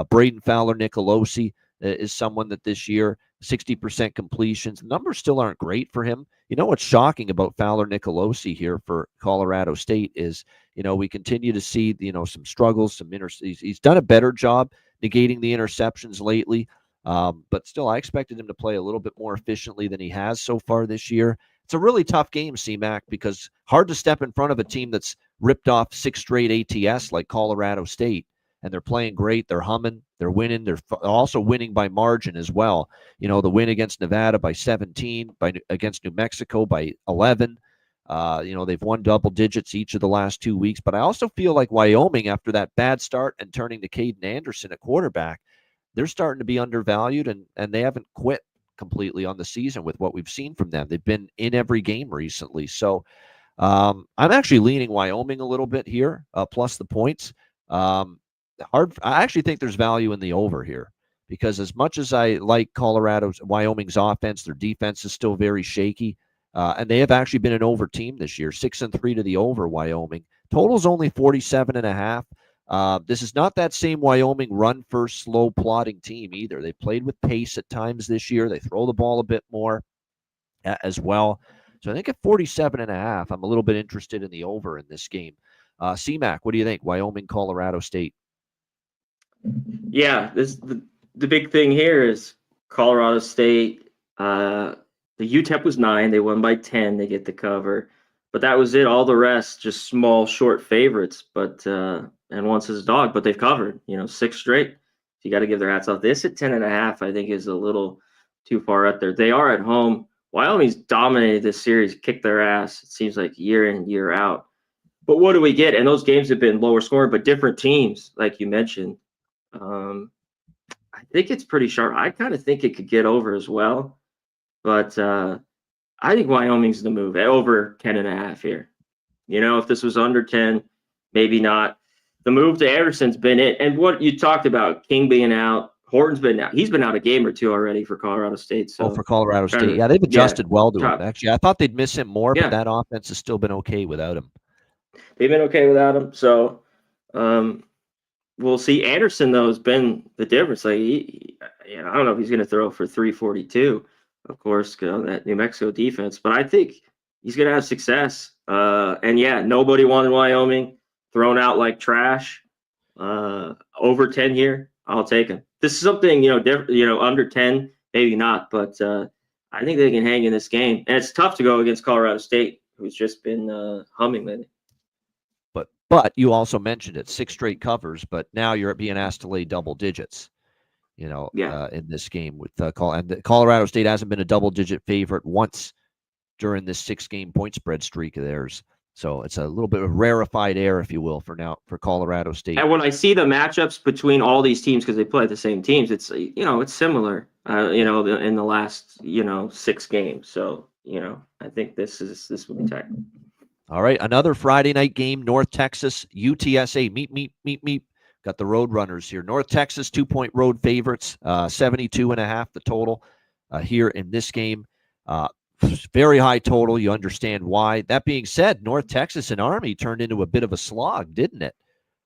Braden Fowler Nicolosi is someone that this year 60% completions. The numbers still aren't great for him. What's shocking about Fowler Nicolosi here for Colorado State is we continue to see some struggles, he's done a better job negating the interceptions lately. But still, I expected him to play a little bit more efficiently than he has so far this year. it's a really tough game, CMAC, because hard to step in front of a team that's ripped off 6 straight ATS like Colorado State. And they're playing great. They're humming. They're winning. They're also winning by margin as well. The win against Nevada by 17, against New Mexico by 11. They've won double digits each of the last 2 weeks. But I also feel like Wyoming, after that bad start and turning to Caden Anderson at quarterback, they're starting to be undervalued, and they haven't quit completely on the season with what we've seen from them. They've been in every game recently. So I'm actually leaning Wyoming a little bit here, plus the points. I actually think there's value in the over here, because as much as I like Wyoming's offense, their defense is still very shaky. And they have actually been an over team this year, 6-3 to the over. Wyoming total's only 47.5. This is not that same Wyoming run first, slow plodding team either. They played with pace at times this year. They throw the ball a bit more as well. So I think at 47.5, I'm a little bit interested in the over in this game. CMAC, what do you think? Wyoming, Colorado State. Yeah, the big thing here is Colorado State. The UTEP was 9. They won by 10. They get the cover, but that was it. All the rest just small, short favorites. But and once is a dog, but they've covered. 6 straight. So you got to give their hats off. This at 10.5, I think, is a little too far out there. They are at home. Wyoming's dominated this series, kicked their ass. It seems like year in, year out. But what do we get? And those games have been lower scoring, but different teams, like you mentioned. I think it's pretty sharp. I kind of think it could get over as well, but I think Wyoming's the move at over 10.5 here. If this was under 10, maybe not. The move to Anderson's been it. And what you talked about, King being out, Horton's been out. He's been out a game or two already for Colorado State. So for Colorado State. Yeah, they've adjusted well to him, actually. I thought they'd miss him more, but that offense has still been okay without him. They've been okay without him. So we'll see. Anderson, though, has been the difference. Like, I don't know if he's going to throw for 342, of course, on that New Mexico defense, but I think he's going to have success. And nobody wanted Wyoming, thrown out like trash. Over 10 here, I'll take him. This is something, under 10, maybe not, but I think they can hang in this game. And it's tough to go against Colorado State, who's just been humming lately. But you also mentioned it, 6 straight covers, but now you're being asked to lay double digits, in this game with and Colorado State hasn't been a double-digit favorite once during this 6-game point spread streak of theirs. So it's a little bit of rarefied air, if you will, for Colorado State. And when I see the matchups between all these teams, because they play the same teams, it's it's similar. In the last 6 games. So I think this will be tight. All right, another Friday night game, North Texas, UTSA. Meet. Got the Road Runners here. North Texas, 2-point road favorites, 72.5 the total here in this game. Very high total. You understand why. That being said, North Texas and Army turned into a bit of a slog, didn't it,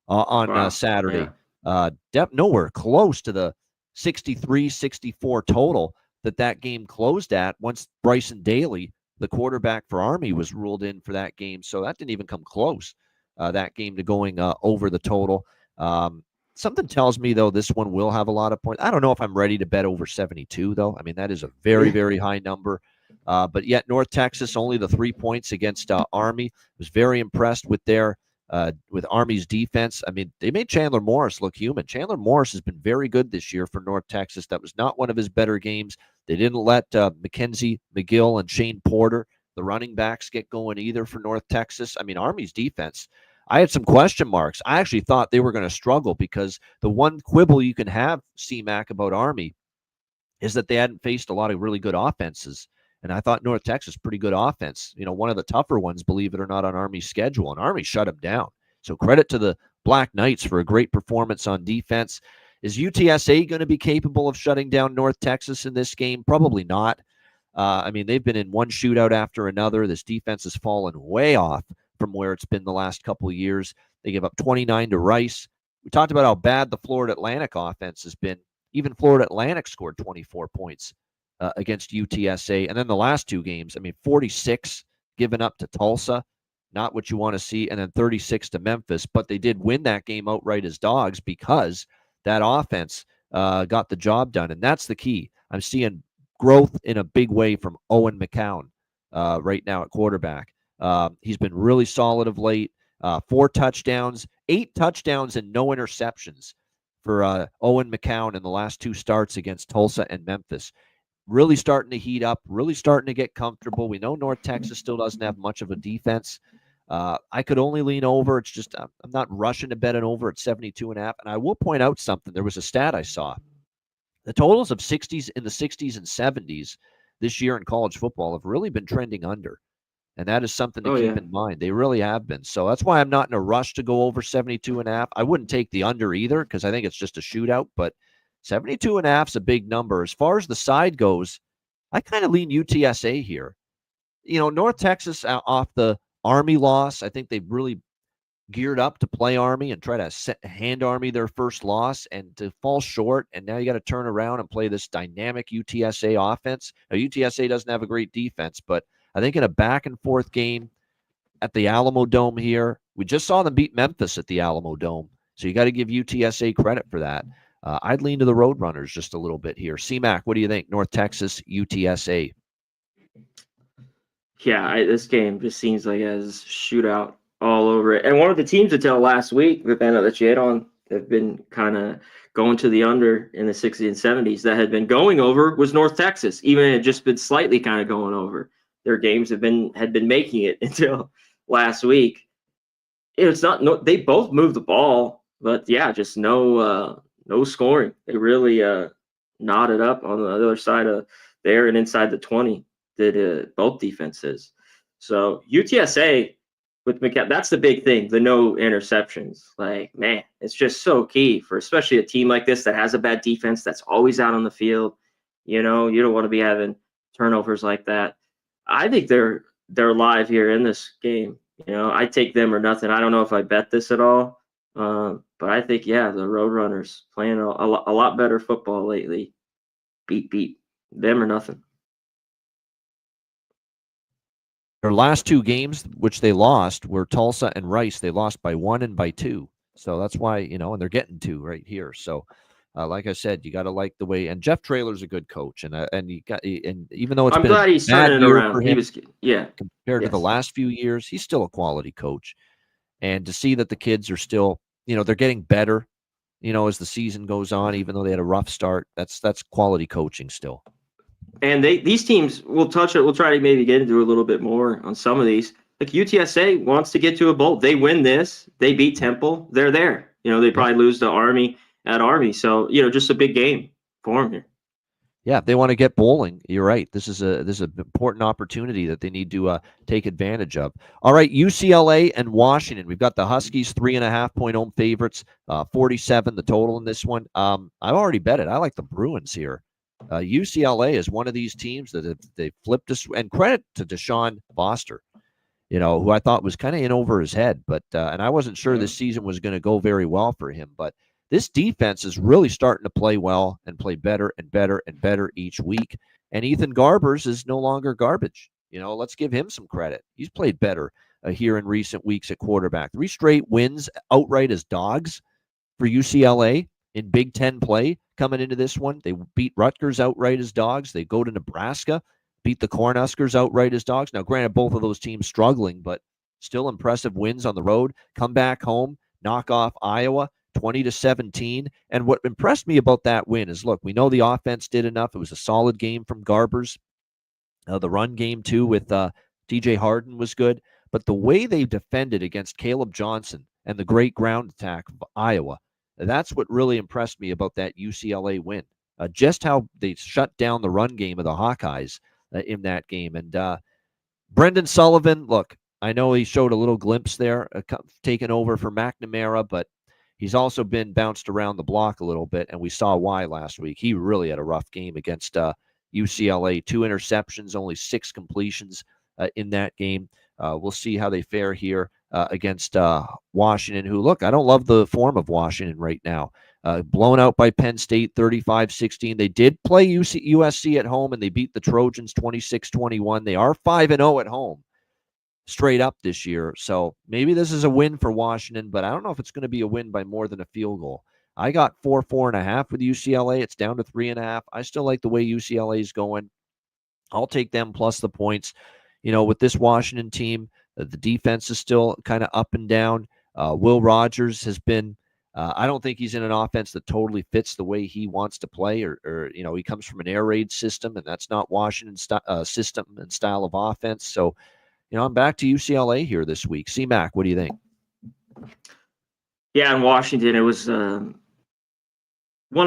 on Saturday? Yeah. Nowhere close to the 63-64 total that game closed at once Bryson Daly, the quarterback for Army, was ruled in for that game. So that didn't even come close, that game, to going over the total. Something tells me, though, this one will have a lot of points. I don't know if I'm ready to bet over 72, though. I mean, that is a very, very high number. But yet North Texas, only the 3 points against Army. Was very impressed with with Army's defense. I mean, they made Chandler Morris look human. Chandler Morris has been very good this year for North Texas. That was not one of his better games. They didn't let Mackenzie McGill and Shane Porter, the running backs, get going either for North Texas. I mean, Army's defense, I had some question marks. I actually thought they were going to struggle, because the one quibble you can have, CMAC, about Army is that they hadn't faced a lot of really good offenses. And I thought North Texas, pretty good offense. One of the tougher ones, believe it or not, on Army's schedule. And Army shut them down. So credit to the Black Knights for a great performance on defense. Is UTSA going to be capable of shutting down North Texas in this game? Probably not. I mean, they've been in one shootout after another. This defense has fallen way off from where it's been the last couple of years. They give up 29 to Rice. We talked about how bad the Florida Atlantic offense has been. Even Florida Atlantic scored 24 points against UTSA. And then the last 2 games, I mean, 46 given up to Tulsa, not what you want to see, and then 36 to Memphis. But they did win that game outright as dogs, because that offense got the job done. And that's the key. I'm seeing growth in a big way from Owen McCown right now at quarterback. He's been really solid of late. 4 touchdowns, 8 touchdowns, and no interceptions for Owen McCown in the last 2 starts against Tulsa and Memphis. Really starting to heat up, really starting to get comfortable. We know North Texas still doesn't have much of a defense. I could only lean over. It's just I'm not rushing to bet an over at 72.5. And I will point out something. There was a stat I saw. The totals of 60s in the 60s and 70s this year in college football have really been trending under. And that is something to keep in mind. They really have been. So that's why I'm not in a rush to go over 72.5. I wouldn't take the under either because I think it's just a shootout. But 72.5 is a big number. As far as the side goes, I kind of lean UTSA here. North Texas off the Army loss, I think they've really geared up to play Army and try to hand Army their first loss and to fall short. And now you got to turn around and play this dynamic UTSA offense. Now, UTSA doesn't have a great defense, but I think in a back and forth game at the Alamo Dome here, we just saw them beat Memphis at the Alamo Dome. So you got to give UTSA credit for that. I'd lean to the Roadrunners just a little bit here. CMAC, what do you think? North Texas, UTSA. Yeah, this game just seems like it has shootout all over it. And one of the teams until last week, the banner that you hit on, have been kind of going to the under in the 60s and 70s that had been going over was North Texas. Even it had just been slightly kind of going over. Their games had been making it until last week. It's not they both moved the ball, but yeah, just no scoring. They really knotted up on the other side of there and inside the 20. Did both defenses. So UTSA with McCown, that's the big thing, the no interceptions. Like, man, it's just so key for especially a team like this that has a bad defense that's always out on the field. You don't want to be having turnovers like that. I think they're live here in this game. I take them or nothing. I don't know if I bet this at all, but I think, the Roadrunners playing a lot better football lately. Beat them or nothing. Their last 2 games, which they lost, were Tulsa and Rice. They lost by 1 and by 2. So that's why, and they're getting 2 right here. So, like I said, you got to like the way. And Jeff Traylor's a good coach, and even though it's been glad he's turning it around. He was compared to the last few years, he's still a quality coach. And to see that the kids are still, they're getting better, as the season goes on, even though they had a rough start, that's quality coaching still. And these teams, we'll touch it. We'll try to maybe get into a little bit more on some of these. Like UTSA wants to get to a bowl. They win this. They beat Temple. They're there. They probably lose to Army at Army. So, just a big game for them here. Yeah, if they want to get bowling, you're right. This is an important opportunity that they need to take advantage of. All right, UCLA and Washington. We've got the Huskies 3.5-point home favorites, 47 the total in this one. I've already bet it. I like the Bruins here. UCLA is one of these teams that they flipped us, and credit to Deshaun Foster, who I thought was kind of in over his head, but and I wasn't sure this season was going to go very well for him, but this defense is really starting to play well and play better and better and better each week. And Ethan Garbers is no longer garbage. Let's give him some credit. He's played better here in recent weeks at quarterback. 3 straight wins outright as dogs for UCLA in Big Ten play coming into this one. They beat Rutgers outright as dogs. They go to Nebraska, beat the Cornhuskers outright as dogs. Now, granted, both of those teams struggling, but still impressive wins on the road. Come back home, knock off Iowa 20-17. And what impressed me about that win is, look, we know the offense did enough. It was a solid game from Garbers. The run game, too, with TJ Harden was good. But the way they defended against Caleb Johnson and the great ground attack of Iowa, that's what really impressed me about that UCLA win. Just how they shut down the run game of the Hawkeyes in that game. And Brendan Sullivan, look, I know he showed a little glimpse there, taking over for McNamara, but he's also been bounced around the block a little bit, and we saw why last week. He really had a rough game against UCLA. 2 interceptions, only 6 completions in that game. We'll see how they fare here against Washington, who, look, I don't love the form of Washington right now. Blown out by Penn State 35-16. They did play USC at home, and they beat the Trojans 26-21. They are 5-0 at home straight up this year. So maybe this is a win for Washington, but I don't know if it's going to be a win by more than a field goal. I got 4.5 with UCLA. It's down to 3.5. I still like the way UCLA is going. I'll take them plus the points. with this Washington team, the defense is still kind of up and down. Will Rogers has been. I don't think he's in an offense that totally fits the way he wants to play, or he comes from an air raid system, and that's not Washington's system and style of offense. So, I'm back to UCLA here this week. C-Mac, what do you think? Yeah, in Washington, it was one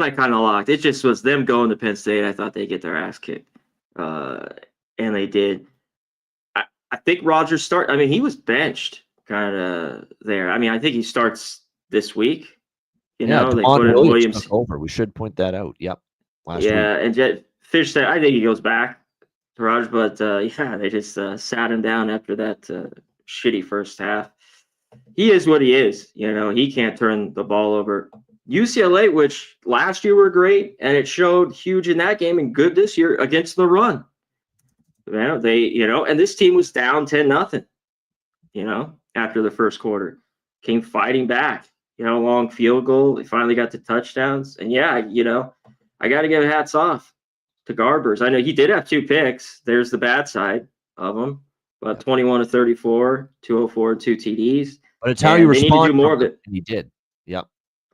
I kind of locked. It just was them going to Penn State. I thought they'd get their ass kicked, and they did. I think Rogers start. I mean, he was benched kind of there. I mean, I think he starts this week. They put in Williams took over. We should point that out. Yep. Last week. And Fish said, I think he goes back to Rogers, but they just sat him down after that shitty first half. He is what he is. He can't turn the ball over. UCLA, which last year were great, and it showed huge in that game and good this year against the run. And this team was down 10-0, after the first quarter. Came fighting back. Long field goal. They finally got to touchdowns. And I got to give hats off to Garbers. I know he did have 2 picks. There's the bad side of him. But 21 of 34, 204, 2 TDs. But it's how you respond. They need to do more of it. And he did. Yep.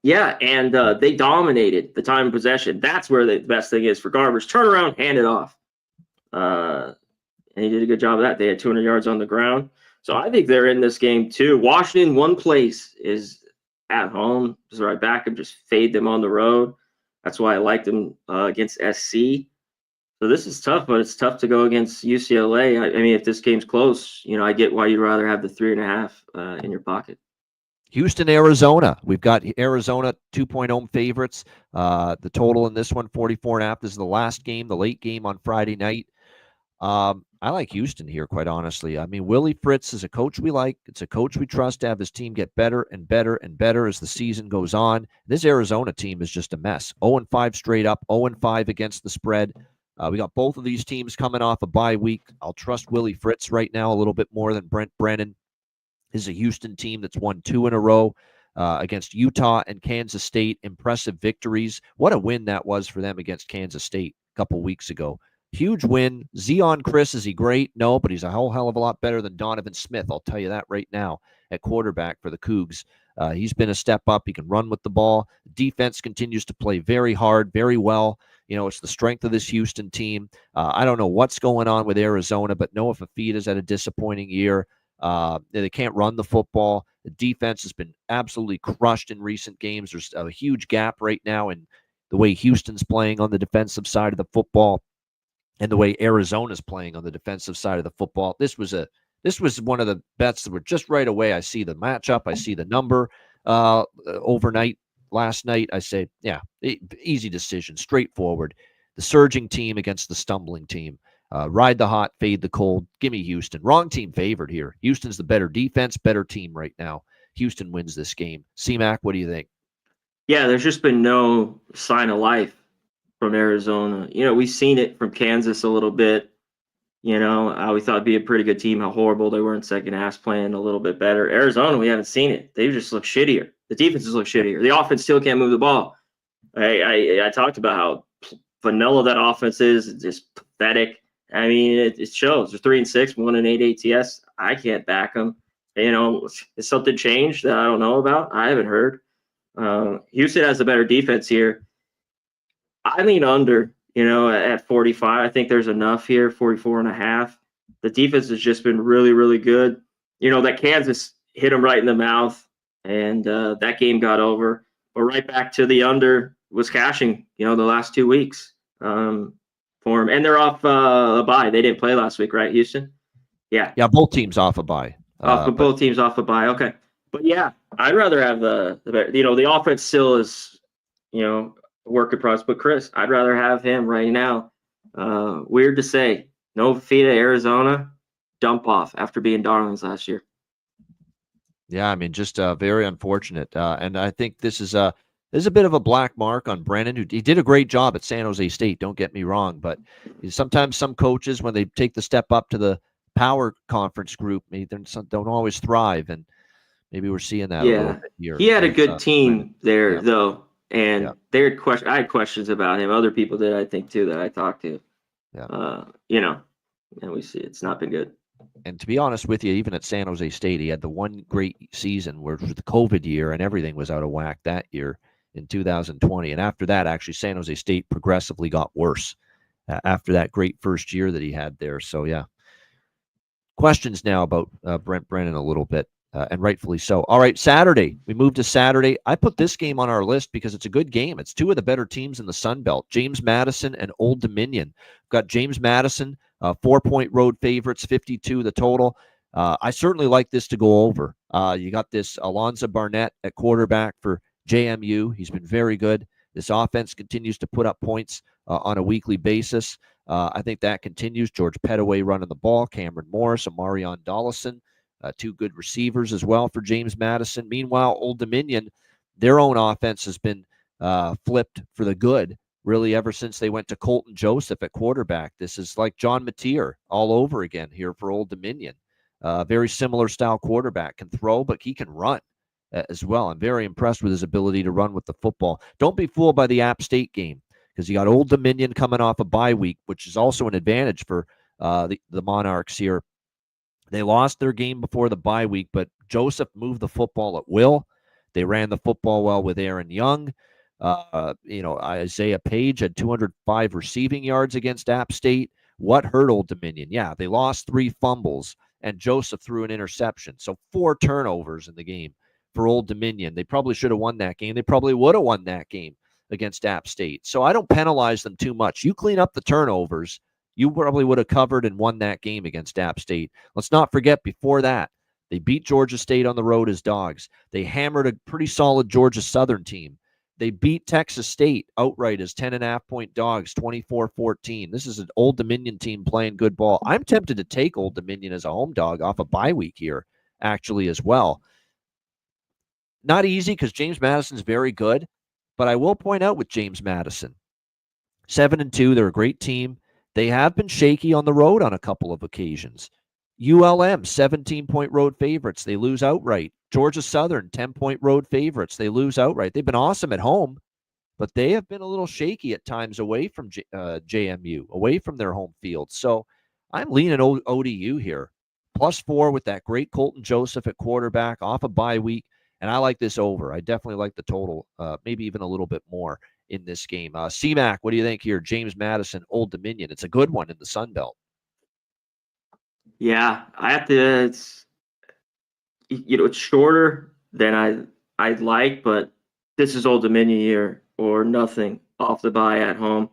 Yeah, and they dominated the time of possession. That's where the best thing is for Garbers. Turn around, hand it off. And he did a good job of that. They had 200 yards on the ground. So I think they're in this game too. Washington, one place is at home. Just right back and just fade them on the road. That's why I liked them against SC. So this is tough, but it's tough to go against UCLA. I mean, if this game's close, I get why you'd rather have the 3.5 in your pocket. Houston, Arizona. We've got Arizona 2-point home favorites. The total in this one, 44.5. This is the last game, the late game on Friday night. I like Houston here, quite honestly. I mean, Willie Fritz is a coach we like. It's a coach we trust to have his team get better and better and better as the season goes on. This Arizona team is just a mess. 0-5 straight up, 0-5 against the spread. We got both of these teams coming off a bye week. I'll trust Willie Fritz right now a little bit more than Brent Brennan. This is a Houston team that's won 2 in a row against Utah and Kansas State. Impressive victories. What a win that was for them against Kansas State a couple weeks ago. Huge win. Zion Chris, is he great? No, but he's a whole hell of a lot better than Donovan Smith. I'll tell you that right now at quarterback for the Cougs. He's been a step up. He can run with the ball. Defense continues to play very hard, very well. It's the strength of this Houston team. I don't know what's going on with Arizona, but Noah Fafita's had a disappointing year. They can't run the football. The defense has been absolutely crushed in recent games. There's a huge gap right now in the way Houston's playing on the defensive side of the football and the way Arizona's playing on the defensive side of the football. This was one of the bets that were just right away. I see the matchup. I see the number overnight last night. I say, yeah, easy decision, straightforward. The surging team against the stumbling team. Ride the hot, fade the cold. Give me Houston. Wrong team favored here. Houston's the better defense, better team right now. Houston wins this game. C-Mac, what do you think? Yeah, there's just been no sign of life from Arizona. We've seen it from Kansas a little bit. We thought it'd be a pretty good team, how horrible they were in second half, playing a little bit better. Arizona, we haven't seen it. They just look shittier. The defenses look shittier. The offense still can't move the ball. I talked about how vanilla that offense is. It's just pathetic. I mean, it shows. They're 3-6, 1-8 ATS. I can't back them. Has something changed that I don't know about? I haven't heard. Houston has a better defense here. I lean under, at 45. I think there's enough here, 44.5. The defense has just been really, really good. That Kansas hit them right in the mouth, and that game got over. But right back to the under was cashing, the last 2 weeks for them. And they're off a bye. They didn't play last week, right, Houston? Yeah. Yeah, both teams off a bye. Both teams off a bye. Okay. But, yeah, I'd rather have the offense still is, work in progress. But Chris, I'd rather have him right now. Weird to say, no Fafita, Arizona, dump off after being darlings last year. Yeah, I mean, just very unfortunate. And I think this is a bit of a black mark on Brennan, who he did a great job at San Jose State. Don't get me wrong, but sometimes some coaches, when they take the step up to the power conference group, maybe they don't always thrive, and maybe we're seeing that a little bit here. He had a good team there, yeah. though. And I had questions about him. Other people did, I think, too, that I talked to. Yeah. And we see it's not been good. And to be honest with you, even at San Jose State, he had the one great season where it was the COVID year and everything was out of whack that year in 2020. And after that, actually, San Jose State progressively got worse after that great first year that he had there. So, yeah. Questions now about Brent Brennan a little bit, and rightfully so. All right, Saturday. We moved to Saturday. I put this game on our list because it's a good game. It's two of the better teams in the Sun Belt, James Madison and Old Dominion. We've got James Madison, 4-point road favorites, 52 the total. I certainly like this to go over. You got this Alonzo Barnett at quarterback for JMU. He's been very good. This offense continues to put up points on a weekly basis. I think that continues. George Pettaway running the ball, Cameron Morris, Amarion Dollison, two good receivers as well for James Madison. Meanwhile, Old Dominion, their own offense has been flipped for the good, really, ever since they went to Colton Joseph at quarterback. This is like John Mateer all over again here for Old Dominion. Very similar style quarterback, can throw, but he can run as well. I'm very impressed with his ability to run with the football. Don't be fooled by the App State game, because you got Old Dominion coming off a bye week, which is also an advantage for the Monarchs here. They lost their game before the bye week, but Joseph moved the football at will. They ran the football well with Aaron Young. Isaiah Page had 205 receiving yards against App State. What hurt Old Dominion? Yeah, they lost 3 fumbles, and Joseph threw an interception. So 4 turnovers in the game for Old Dominion. They probably should have won that game. They probably would have won that game against App State. So I don't penalize them too much. You clean up the turnovers, you probably would have covered and won that game against App State. Let's not forget, before that, they beat Georgia State on the road as dogs. They hammered a pretty solid Georgia Southern team. They beat Texas State outright as 10.5-point dogs, 24-14. This is an Old Dominion team playing good ball. I'm tempted to take Old Dominion as a home dog off a bye week here, actually, as well. Not easy because James Madison's very good, but I will point out with James Madison, 7-2, they're a great team. They have been shaky on the road on a couple of occasions. ULM, 17-point road favorites. They lose outright. Georgia Southern, 10-point road favorites. They lose outright. They've been awesome at home, but they have been a little shaky at times away from JMU, away from their home field. So I'm leaning ODU here. +4 with that great Colton Joseph at quarterback off a bye week. And I like this over. I definitely like the total, maybe even a little bit more in this game. CMAC, what do you think here? James Madison, Old Dominion. It's a good one in the Sun Belt. Yeah, I have to. It's shorter than I'd like, but this is Old Dominion year or nothing off the bye at home.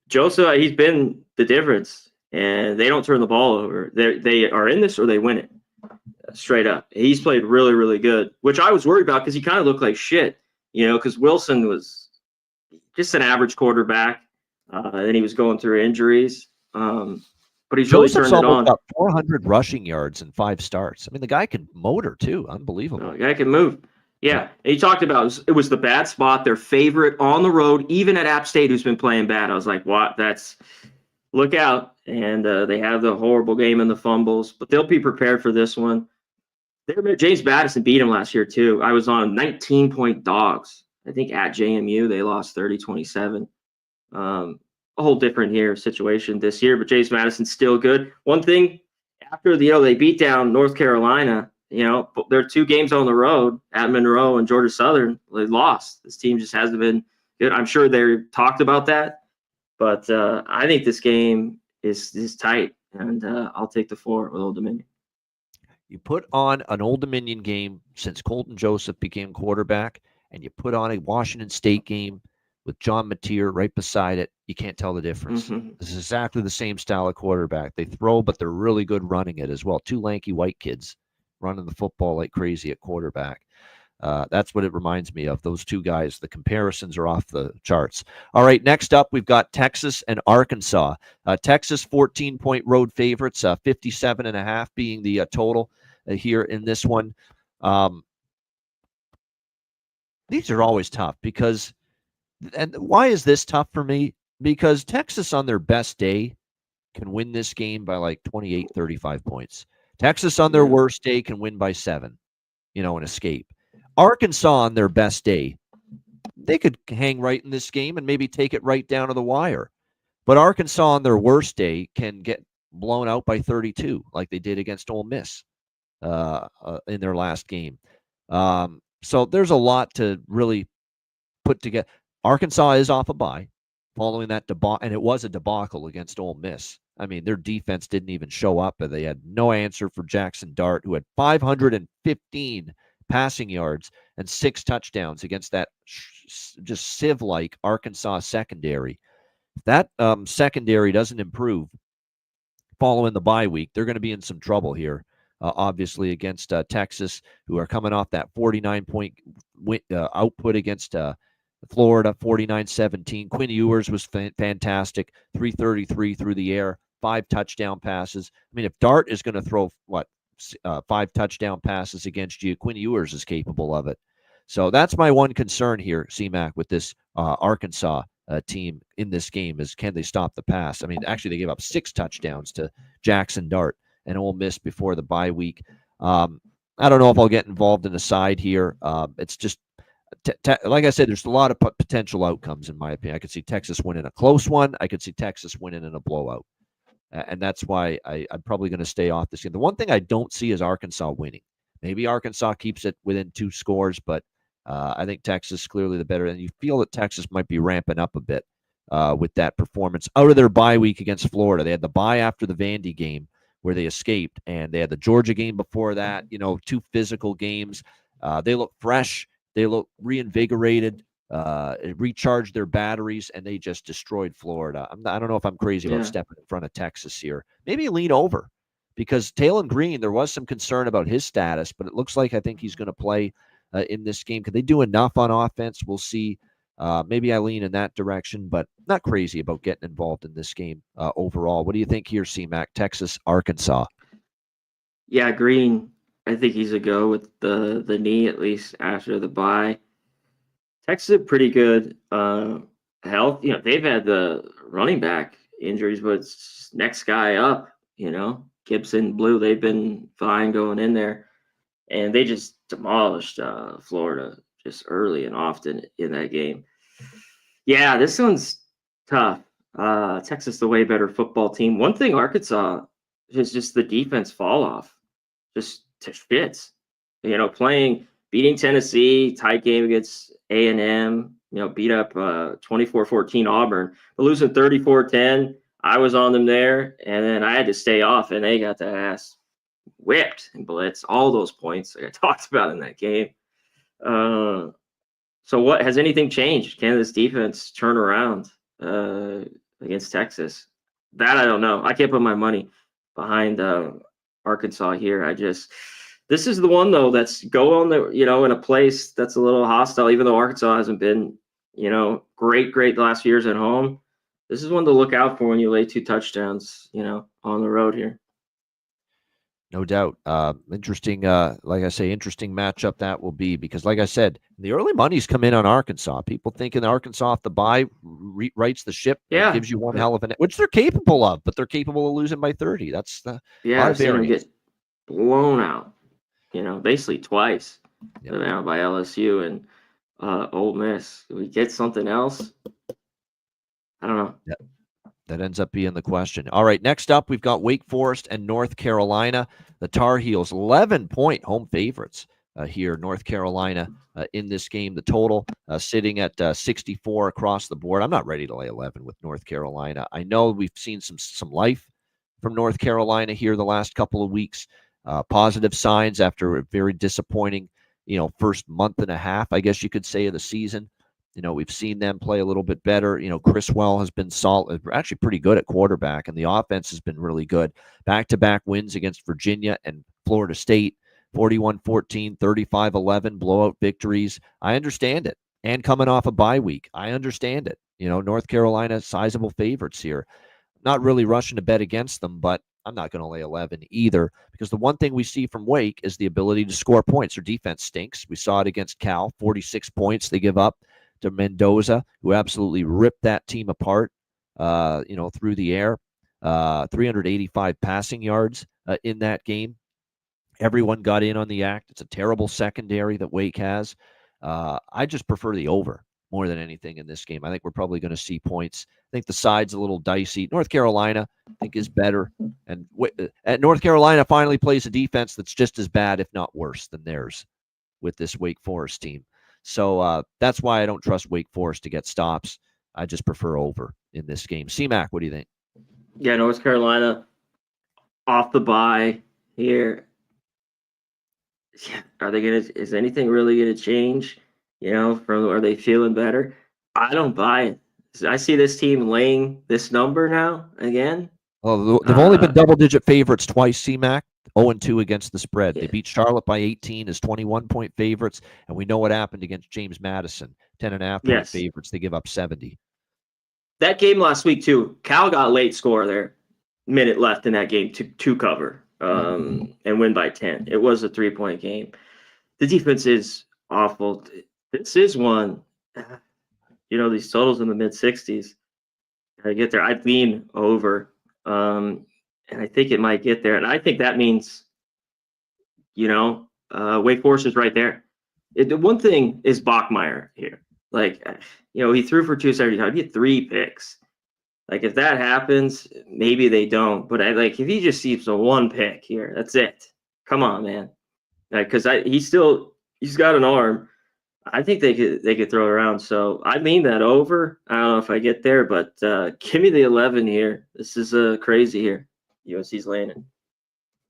Joseph, he's been the difference, and they don't turn the ball over. They are in this or they win it. Straight up. He's played really, really good, which I was worried about because he kind of looked like shit, because Wilson was just an average quarterback. Then he was going through injuries. But he's really turned it on. Got 400 rushing yards and 5 starts. I mean, the guy can motor too. Unbelievable. The guy can move. Yeah. And he talked about it was the bad spot, their favorite on the road, even at App State, who's been playing bad. I was like, what? Look out. And they have the horrible game and the fumbles, but they'll be prepared for this one. James Madison beat him last year, too. I was on 19-point dogs. I think at JMU, they lost 30-27. A whole different situation this year, but James Madison's still good. One thing, after they beat down North Carolina, there are 2 games on the road at Monroe and Georgia Southern. They lost. This team just hasn't been good. I'm sure they talked about that, but I think this game is tight, and I'll take the 4 with Old Dominion. You put on an Old Dominion game since Colton Joseph became quarterback, and you put on a Washington State game with John Mateer right beside it, you can't tell the difference. Mm-hmm. This is exactly the same style of quarterback. They throw, but they're really good running it as well. 2 lanky white kids running the football like crazy at quarterback. That's what it reminds me of, those 2 guys. The comparisons are off the charts. All right, next up, we've got Texas and Arkansas. Texas, 14-point road favorites, 57.5 being the total here in this one. These are always tough because, and why is this tough for me? Because Texas on their best day can win this game by like 28, 35 points. Texas on their worst day can win by 7, and escape. Arkansas on their best day, they could hang right in this game and maybe take it right down to the wire. But Arkansas on their worst day can get blown out by 32 like they did against Ole Miss in their last game. So there's a lot to really put together. Arkansas is off a bye following that debacle, and it was a debacle against Ole Miss. I mean, their defense didn't even show up, and they had no answer for Jackson Dart, who had 515 passing yards and 6 touchdowns against that just sieve-like Arkansas secondary. If that secondary doesn't improve following the bye week, they're going to be in some trouble here. Obviously, against Texas, who are coming off that 49-point output against Florida, 49-17. Quinn Ewers was fantastic, 333 through the air, 5 touchdown passes. I mean, if Dart is going to throw, 5 touchdown passes against you, Quinn Ewers is capable of it. So that's my one concern here, CMAC, with this Arkansas team in this game is, can they stop the pass? I mean, actually, they gave up 6 touchdowns to Jackson Dart and Ole Miss before the bye week. I don't know if I'll get involved in a side here. It's just, like I said, there's a lot of potential outcomes, in my opinion. I could see Texas winning a close one. I could see Texas winning in a blowout. And that's why I'm probably going to stay off this game. The one thing I don't see is Arkansas winning. Maybe Arkansas keeps it within 2 scores, but I think Texas clearly the better. And you feel that Texas might be ramping up a bit with that performance out of their bye week against Florida. They had the bye after the Vandy game where they escaped, and they had the Georgia game before that. 2 physical games. They look fresh. They look reinvigorated, recharged their batteries, and they just destroyed Florida. I don't know if I'm crazy about stepping in front of Texas here. Maybe lean over, because Talon Green, there was some concern about his status, but it looks like I think he's going to play in this game. Could they do enough on offense? We'll see. Maybe I lean in that direction, but not crazy about getting involved in this game overall. What do you think here, CMAC? Texas, Arkansas. Yeah, Green, I think he's a go with the knee, at least after the bye. Texas is pretty good health. They've had the running back injuries, but it's next guy up, Gibson, Blue, they've been fine going in there. And they just demolished Florida just early and often in that game. Yeah, this one's tough. Texas, the way better football team. One thing, Arkansas is just the defense fall off. Just to fits. Beating Tennessee, tight game against A&M, beat up 24-14 Auburn, but losing 34-10. I was on them there, and then I had to stay off, and they got that ass whipped and blitz, all those points like I talked about in that game. So what has anything changed? Can this defense turn around against Texas? That I don't know. I can't put my money behind Arkansas here. This is the one though that's go on the in a place that's a little hostile, even though Arkansas hasn't been great the last few years at home. This is one to look out for when you lay 2 touchdowns on the road here. No doubt. Interesting, like I say, interesting matchup that will be, because, like I said, the early money's come in on Arkansas. People thinking Arkansas off the bye rights the ship. Yeah. Gives you one hell of which they're capable of, but they're capable of losing by 30. That's the I've seen them get blown out, basically twice. Yep. Out by LSU and Ole Miss. Do we get something else? I don't know. Yep. That ends up being the question. All right, next up, we've got Wake Forest and North Carolina. The Tar Heels, 11-point home favorites here, North Carolina, in this game. The total sitting at 64 across the board. I'm not ready to lay 11 with North Carolina. I know we've seen some life from North Carolina here the last couple of weeks. Positive signs after a very disappointing, first month and a half, I guess you could say, of the season. We've seen them play a little bit better. Criswell has been solid, actually pretty good at quarterback, and the offense has been really good. Back-to-back wins against Virginia and Florida State, 41-14, 35-11, blowout victories. I understand it. And coming off a bye week, I understand it. North Carolina, sizable favorites here. Not really rushing to bet against them, but I'm not going to lay 11 either, because the one thing we see from Wake is the ability to score points. Their defense stinks. We saw it against Cal, 46 points they give up to Mendoza, who absolutely ripped that team apart, through the air. 385 passing yards in that game. Everyone got in on the act. It's a terrible secondary that Wake has. I just prefer the over more than anything in this game. I think we're probably going to see points. I think the side's a little dicey. North Carolina, I think, is better. And North Carolina finally plays a defense that's just as bad, if not worse, than theirs with this Wake Forest team. So that's why I don't trust Wake Forest to get stops. I just prefer over in this game. C-Mac, what do you think? Yeah, North Carolina off the bye here. Yeah, is anything really gonna change? Are they feeling better? I don't buy it. I see this team laying this number now again. Well, they've only been double-digit favorites twice, C-Mac. 0-2 against the spread. Yeah. They beat Charlotte by 18 as 21-point favorites, and we know what happened against James Madison. 10.5-point favorites. They give up 70. That game last week, too, Cal got late score there. Minute left in that game to cover and win by 10. It was a 3-point game. The defense is awful. This is one, these totals in the mid-60s. I get there. I'd lean over. And I think it might get there. And I think that means, Wake Forest is right there. The one thing is Bachmeier here. He threw for 275. He had 3 picks. If that happens, maybe they don't. But if he just sees a 1 pick here, that's it. Come on, man. Because he's got an arm. I think they could throw it around. So I lean that over. I don't know if I get there, but give me the 11 here. This is crazy here. UNC's laying it.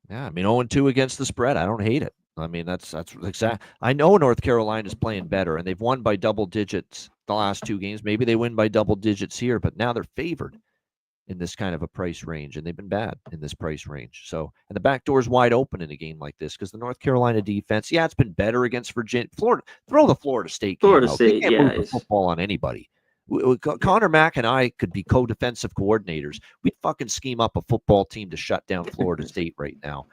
Yeah, 0-2 against the spread. I don't hate it. That's exact. I know North Carolina's playing better, and they've won by double digits the last 2 games. Maybe they win by double digits here, but now they're favored in this kind of a price range, and they've been bad in this price range. So, and the back door is wide open in a game like this because the North Carolina defense, it's been better against Virginia. Florida, throw the Florida State game out. They can't move the football on anybody. Connor Mack and I could be co-defensive coordinators. We'd fucking scheme up a football team to shut down Florida State right now.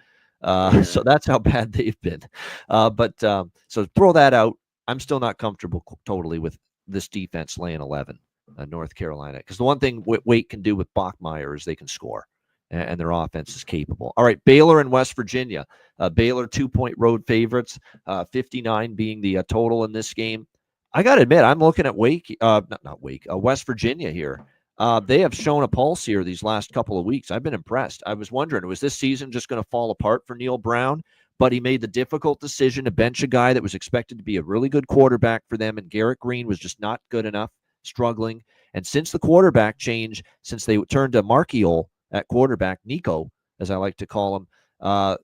So that's how bad they've been. So throw that out. I'm still not comfortable totally with this defense laying 11, North Carolina. Because the one thing Wake can do with Bachmeier is they can score, and their offense is capable. All right, Baylor and West Virginia. Baylor 2-point road favorites, 59 being the total in this game. I got to admit, I'm looking at West Virginia here. They have shown a pulse here these last couple of weeks. I've been impressed. I was wondering, was this season just going to fall apart for Neil Brown? But he made the difficult decision to bench a guy that was expected to be a really good quarterback for them, and Garrett Green was just not good enough, struggling. And since the quarterback change, since they turned to Marchiol at quarterback, Nico, as I like to call him,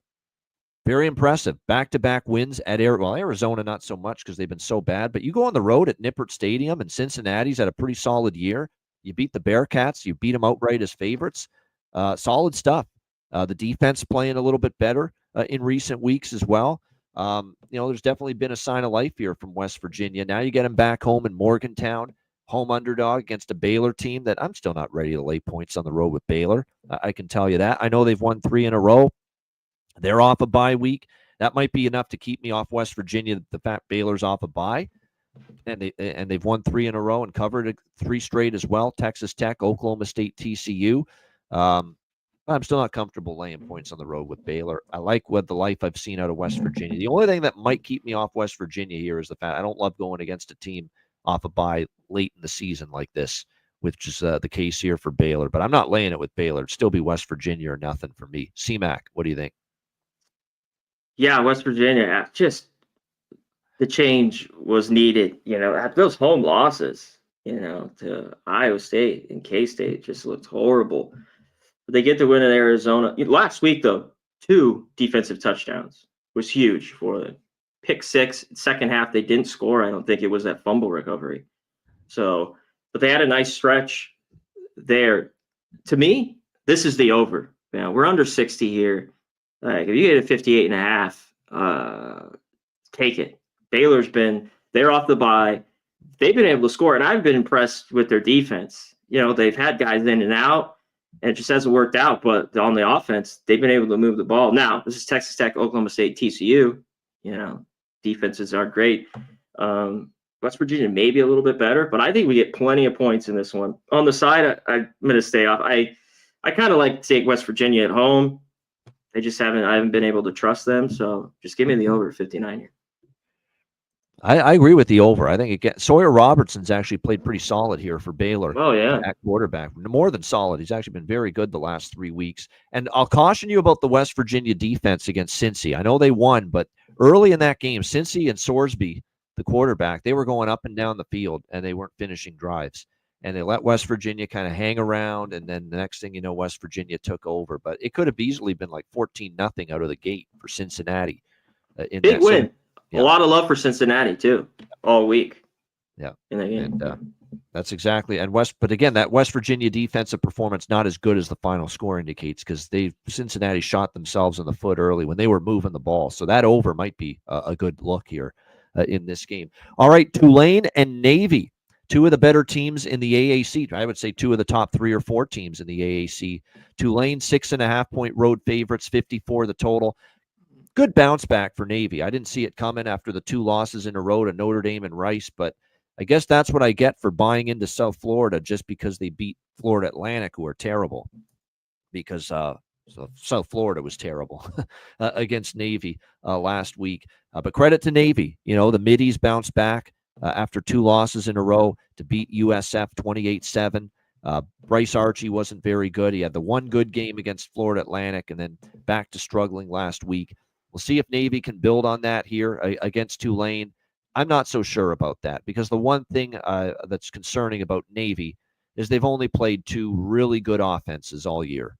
very impressive. Back-to-back wins at Arizona, not so much because they've been so bad. But you go on the road at Nippert Stadium, and Cincinnati's had a pretty solid year. You beat the Bearcats. You beat them outright as favorites. Solid stuff. The defense playing a little bit better in recent weeks as well. There's definitely been a sign of life here from West Virginia. Now you get them back home in Morgantown, home underdog against a Baylor team that I'm still not ready to lay points on the road with Baylor. I can tell you that. I know they've won 3 in a row. They're off a bye week. That might be enough to keep me off West Virginia. The fact Baylor's off a bye, and they've won 3 in a row and covered 3 straight as well. Texas Tech, Oklahoma State, TCU. I'm still not comfortable laying points on the road with Baylor. I like the life I've seen out of West Virginia. The only thing that might keep me off West Virginia here is the fact I don't love going against a team off a bye late in the season like this, which is the case here for Baylor. But I'm not laying it with Baylor. It'd still be West Virginia or nothing for me. C-Mac, what do you think? Yeah, West Virginia, just the change was needed. Those home losses, to Iowa State and K-State just looked horrible. But they get the win in Arizona. Last week, though, 2 defensive touchdowns was huge for them. Pick 6, second half, they didn't score. I don't think it was that fumble recovery. So, but they had a nice stretch there. To me, this is the over. We're under 60 here. If you get a 58.5, take it. They're off the bye. They've been able to score, and I've been impressed with their defense. They've had guys in and out, and it just hasn't worked out. But on the offense, they've been able to move the ball. Now, this is Texas Tech, Oklahoma State, TCU. Defenses aren't great. West Virginia may be a little bit better, but I think we get plenty of points in this one. On the side, I'm going to stay off. I kind of like to take West Virginia at home. I haven't been able to trust them. So just give me the over 59 here. I agree with the over. I think again, Sawyer Robertson's actually played pretty solid here for Baylor Oh yeah. at quarterback. More than solid. He's actually been very good the last 3 weeks. And I'll caution you about the West Virginia defense against Cincy. I know they won, but early in that game, Cincy and Sorsby, the quarterback, they were going up and down the field, and they weren't finishing drives. And they let West Virginia kind of hang around, and then the next thing you know, West Virginia took over. But it could have easily been like 14-0 out of the gate for Cincinnati in Big that. win. So, yeah. A lot of love for Cincinnati too, all week. Yeah. In that game. And that's exactly. And but again, that West Virginia defensive performance not as good as the final score indicates, because Cincinnati shot themselves in the foot early when they were moving the ball. So that over might be a good look here in this game. All right, Tulane and Navy, two of the better teams in the AAC. I would say two of the top 3 or 4 teams in the AAC. Tulane 6.5-point road favorites, 54 the total. Good bounce back for Navy. I didn't see it coming after the 2 losses in a row to Notre Dame and Rice, but I guess that's what I get for buying into South Florida just because they beat Florida Atlantic, who are terrible, because so South Florida was terrible against Navy last week. But credit to Navy. The Middies bounced back after 2 losses in a row to beat USF 28-7. Bryce Archie wasn't very good. He had the one good game against Florida Atlantic and then back to struggling last week. We'll see if Navy can build on that here against Tulane. I'm not so sure about that, because the one thing that's concerning about Navy is they've only played 2 really good offenses all year,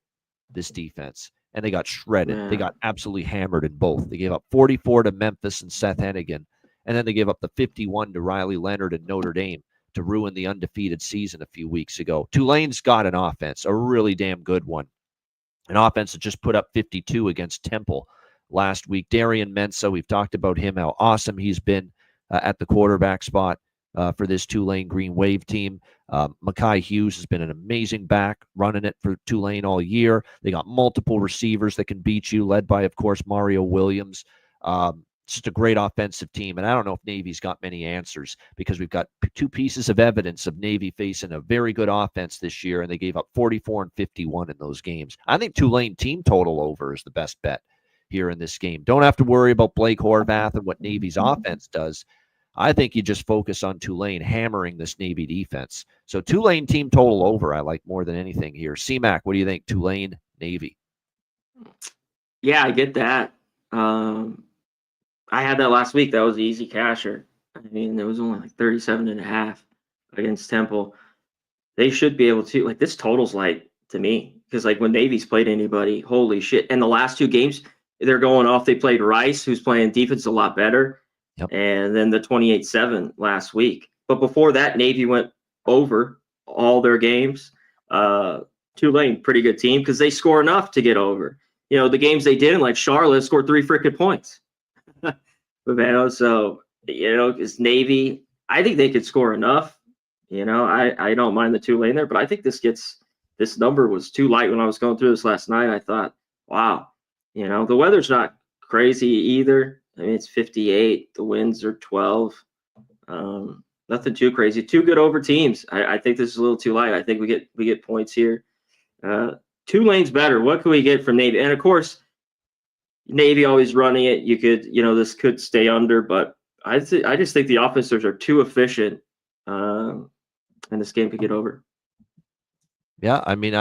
this defense, and they got shredded. Yeah. They got absolutely hammered in both. They gave up 44 to Memphis and Seth Hennigan, and then they gave up the 51 to Riley Leonard and Notre Dame to ruin the undefeated season a few weeks ago. Tulane's got an offense, a really damn good one. An offense that just put up 52 against Temple last week. Darian Mensah, we've talked about him, how awesome he's been at the quarterback spot for this Tulane Green Wave team. Mekhi Hughes has been an amazing back, running it for Tulane all year. They got multiple receivers that can beat you, led by, of course, Mario Williams. Just a great offensive team. And I don't know if Navy's got many answers, because we've got 2 pieces of evidence of Navy facing a very good offense this year, and they gave up 44 and 51 in those games. I think Tulane team total over is the best bet here in this game. Don't have to worry about Blake Horvath and what Navy's offense does. I think you just focus on Tulane hammering this Navy defense. So Tulane team total over, I like more than anything here. CMAC, what do you think? Tulane, Navy. Yeah, I get that. I had that last week. That was the easy casher. I mean, there was only like 37.5 against Temple. They should be able to, like, this total's like, to me, because like when Navy's played anybody, holy shit. And the last 2 games, they're going off. They played Rice, who's playing defense a lot better. Yep. And then the 28-7 last week. But before that, Navy went over all their games. Tulane, pretty good team, because they score enough to get over. The games they did, like Charlotte, scored 3 freaking points. So, it's Navy. I think they could score enough. I don't mind the Tulane there, but I think this number was too light when I was going through this last night. I thought, wow, the weather's not crazy either. I mean, it's 58. The winds are 12. Nothing too crazy. 2 good over teams. I think this is a little too light. I think we get points here. Tulane's better. What can we get from Navy? And of course, Navy always running it. You could, this could stay under, but I just think the offenses are too efficient, and this game could get over. Yeah, I mean,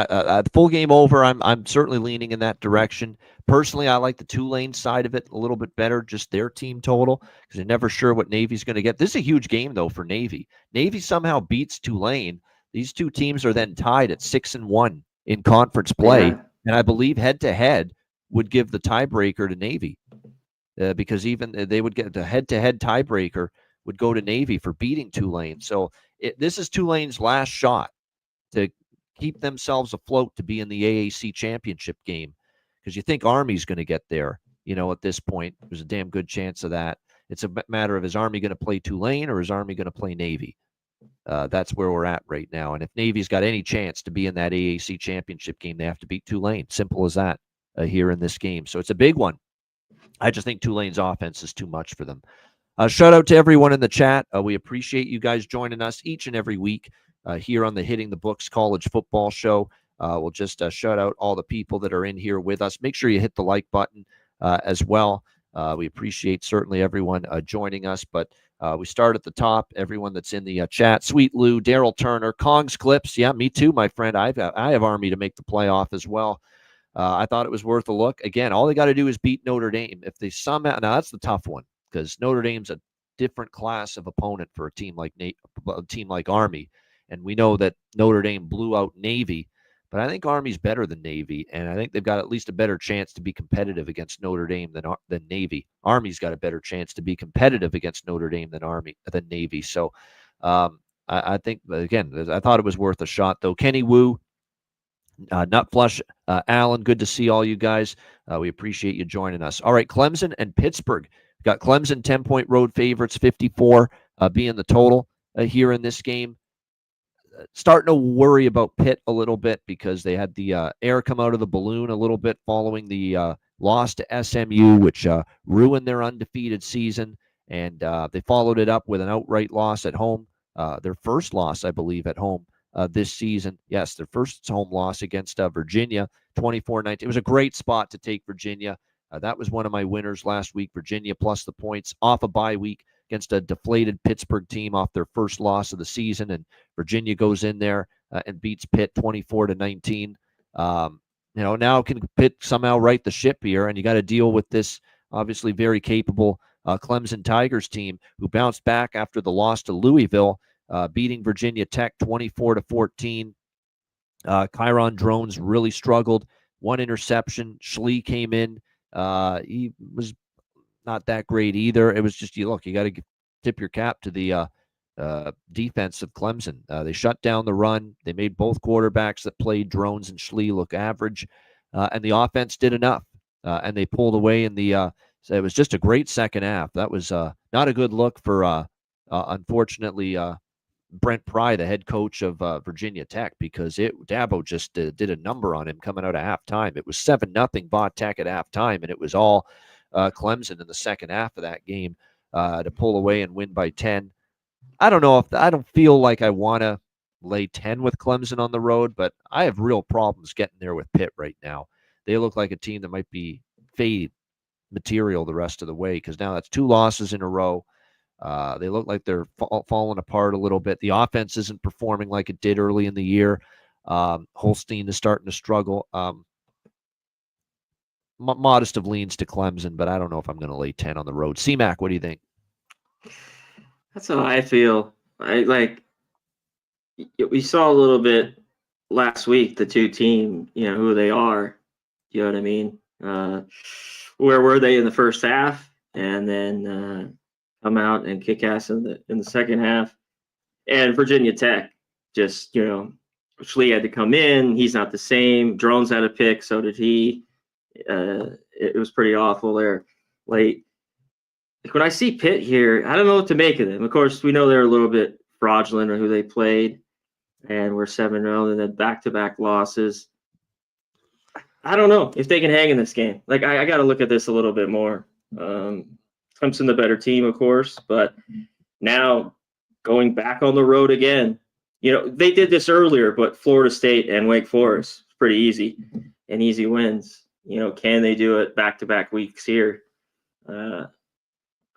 full game over. I'm certainly leaning in that direction. Personally, I like the Tulane side of it a little bit better, just their team total, because you're never sure what Navy's going to get. This is a huge game though for Navy. Navy somehow beats Tulane. These 2 teams are then tied at 6-1 in conference play, and I believe head-to-head would give the tiebreaker to Navy, because even they would get the head-to-head tiebreaker would go to Navy for beating Tulane. So this is Tulane's last shot to keep themselves afloat to be in the AAC championship game, because you think Army's going to get there. At this point, there's a damn good chance of that. It's a matter of, is Army going to play Tulane or is Army going to play Navy? That's where we're at right now. And if Navy's got any chance to be in that AAC championship game, they have to beat Tulane. Simple as that here in this game. So it's a big one. I just think Tulane's offense is too much for them. Shout out to everyone in the chat. We appreciate you guys joining us each and every week here on the Hitting the Books College Football Show. We'll just shout out all the people that are in here with us. Make sure you hit the like button as well. We appreciate certainly everyone joining us, but We start at the top. Everyone that's in the chat: Sweet Lou, Daryl Turner, Kongs Clips. Yeah, me too, my friend. I have Army to make the playoff as well. I thought it was worth a look. Again, all they got to do is beat Notre Dame. If they somehow, now that's the tough one because Notre Dame's a different class of opponent for a team like Army, and we know that Notre Dame blew out Navy. But I think Army's better than Navy, and I think they've got at least a better chance to be competitive against Notre Dame than Navy. Army's got a better chance to be competitive against Notre Dame than Navy. So I think, again, I thought it was worth a shot, though. Kenny Wu, Nut Flush, Alan, good to see all you guys. We appreciate you joining us. All right, Clemson and Pittsburgh. Got Clemson 10-point road favorites, 54 being the total here in this game. Starting to worry about Pitt a little bit because they had the air come out of the balloon a little bit following the loss to SMU, which ruined their undefeated season. And they followed it up with an outright loss at home, their first loss, I believe, at home this season. Yes, their first home loss against Virginia, 24-19. It was a great spot to take Virginia. That was one of my winners last week, Virginia plus the points off a bye week against a deflated Pittsburgh team off their first loss of the season, and Virginia goes in there and beats Pitt 24-19. Now can Pitt somehow right the ship here, and you got to deal with this obviously very capable Clemson Tigers team who bounced back after the loss to Louisville, beating Virginia Tech 24-14. Kyron Drones really struggled. One interception. Schlee came in. He was not that great either. It was just, you got to tip your cap to the defense of Clemson. They shut down the run. They made both quarterbacks that played, Drones and Schlee, look average. And the offense did enough. And they pulled away in the so it was just a great second half. That was not a good look for, unfortunately, Brent Pry, the head coach of Virginia Tech, because Dabo just did a number on him coming out of halftime. It was 7-0 Va Tech at halftime, and it was all Clemson in the second half of that game to pull away and win by 10. I don't know I don't feel like I want to lay 10 with Clemson on the road, but I have real problems getting there with Pitt right now. They look like a team that might be fade material the rest of the way because now that's 2 losses in a row. They look like they're falling apart a little bit. The offense isn't performing like it did early in the year. Holstein is starting to struggle. Modest of leans to Clemson, but I don't know if I'm going to lay 10 on the road. C-Mac, what do you think? That's how I feel. We saw a little bit last week, the two team, who they are. You know what I mean? Where were they in the first half? And then come out and kick ass in the second half. And Virginia Tech just, Schlee had to come in. He's not the same. Drones had a pick, so did he. It was pretty awful there late. When I see Pitt here, I don't know what to make of them. Of course, we know they're a little bit fraudulent on who they played, and we're 7-0 and then back-to-back losses. I don't know if they can hang in this game. I got to look at this a little bit more. Clemson the better team, of course, but now going back on the road again. They did this earlier, but Florida State and Wake Forest, pretty easy and easy wins. Can they do it back-to-back weeks here?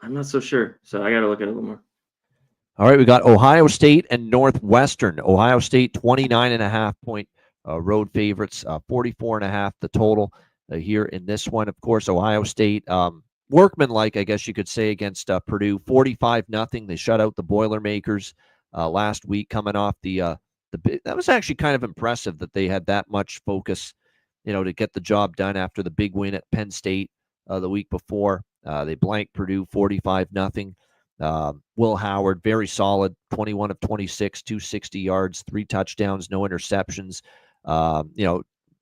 I'm not so sure, so I got to look at it a little more. All right, we got Ohio State and Northwestern. Ohio State 29.5-point road favorites, 44.5 the total here in this one. Of course, Ohio State workmanlike, I guess you could say, against Purdue, 45-0. They shut out the Boilermakers last week, coming off the that was actually kind of impressive that they had that much focus, to get the job done after the big win at Penn State the week before. They blanked Purdue 45-0. Will Howard, very solid, 21 of 26, 260 yards, 3 touchdowns, no interceptions.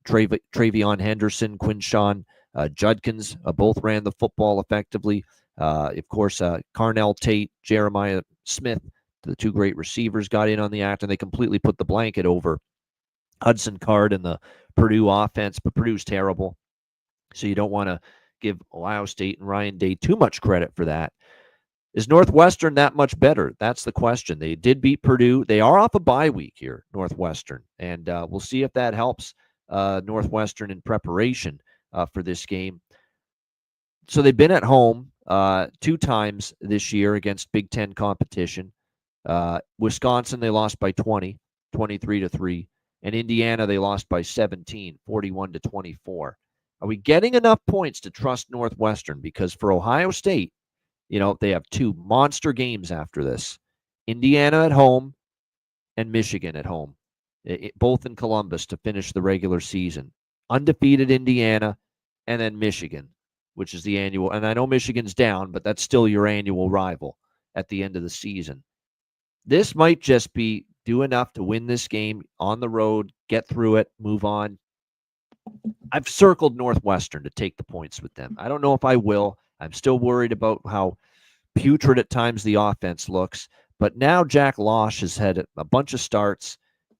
Travion Henderson, Quinshawn Judkins both ran the football effectively. Of course, Carnell Tate, Jeremiah Smith, the 2 great receivers, got in on the act, and they completely put the blanket over Hudson Card and the Purdue offense, but Purdue's terrible. So you don't want to give Ohio State and Ryan Day too much credit for that. Is Northwestern that much better? That's the question. They did beat Purdue. They are off a bye week here, Northwestern, and we'll see if that helps Northwestern in preparation for this game. So they've been at home. 2 times this year against Big Ten competition. Wisconsin, they lost by 20, 23-3. And Indiana, they lost by 17, 41-24. Are we getting enough points to trust Northwestern? Because for Ohio State, they have 2 monster games after this. Indiana at home and Michigan at home, both in Columbus to finish the regular season. Undefeated Indiana and then Michigan, which is the annual. And I know Michigan's down, but that's still your annual rival at the end of the season. This might just be do enough to win this game on the road, get through it, move on. I've circled Northwestern to take the points with them. I don't know if I will. I'm still worried about how putrid at times the offense looks. But now Jack Losh has had a bunch of starts.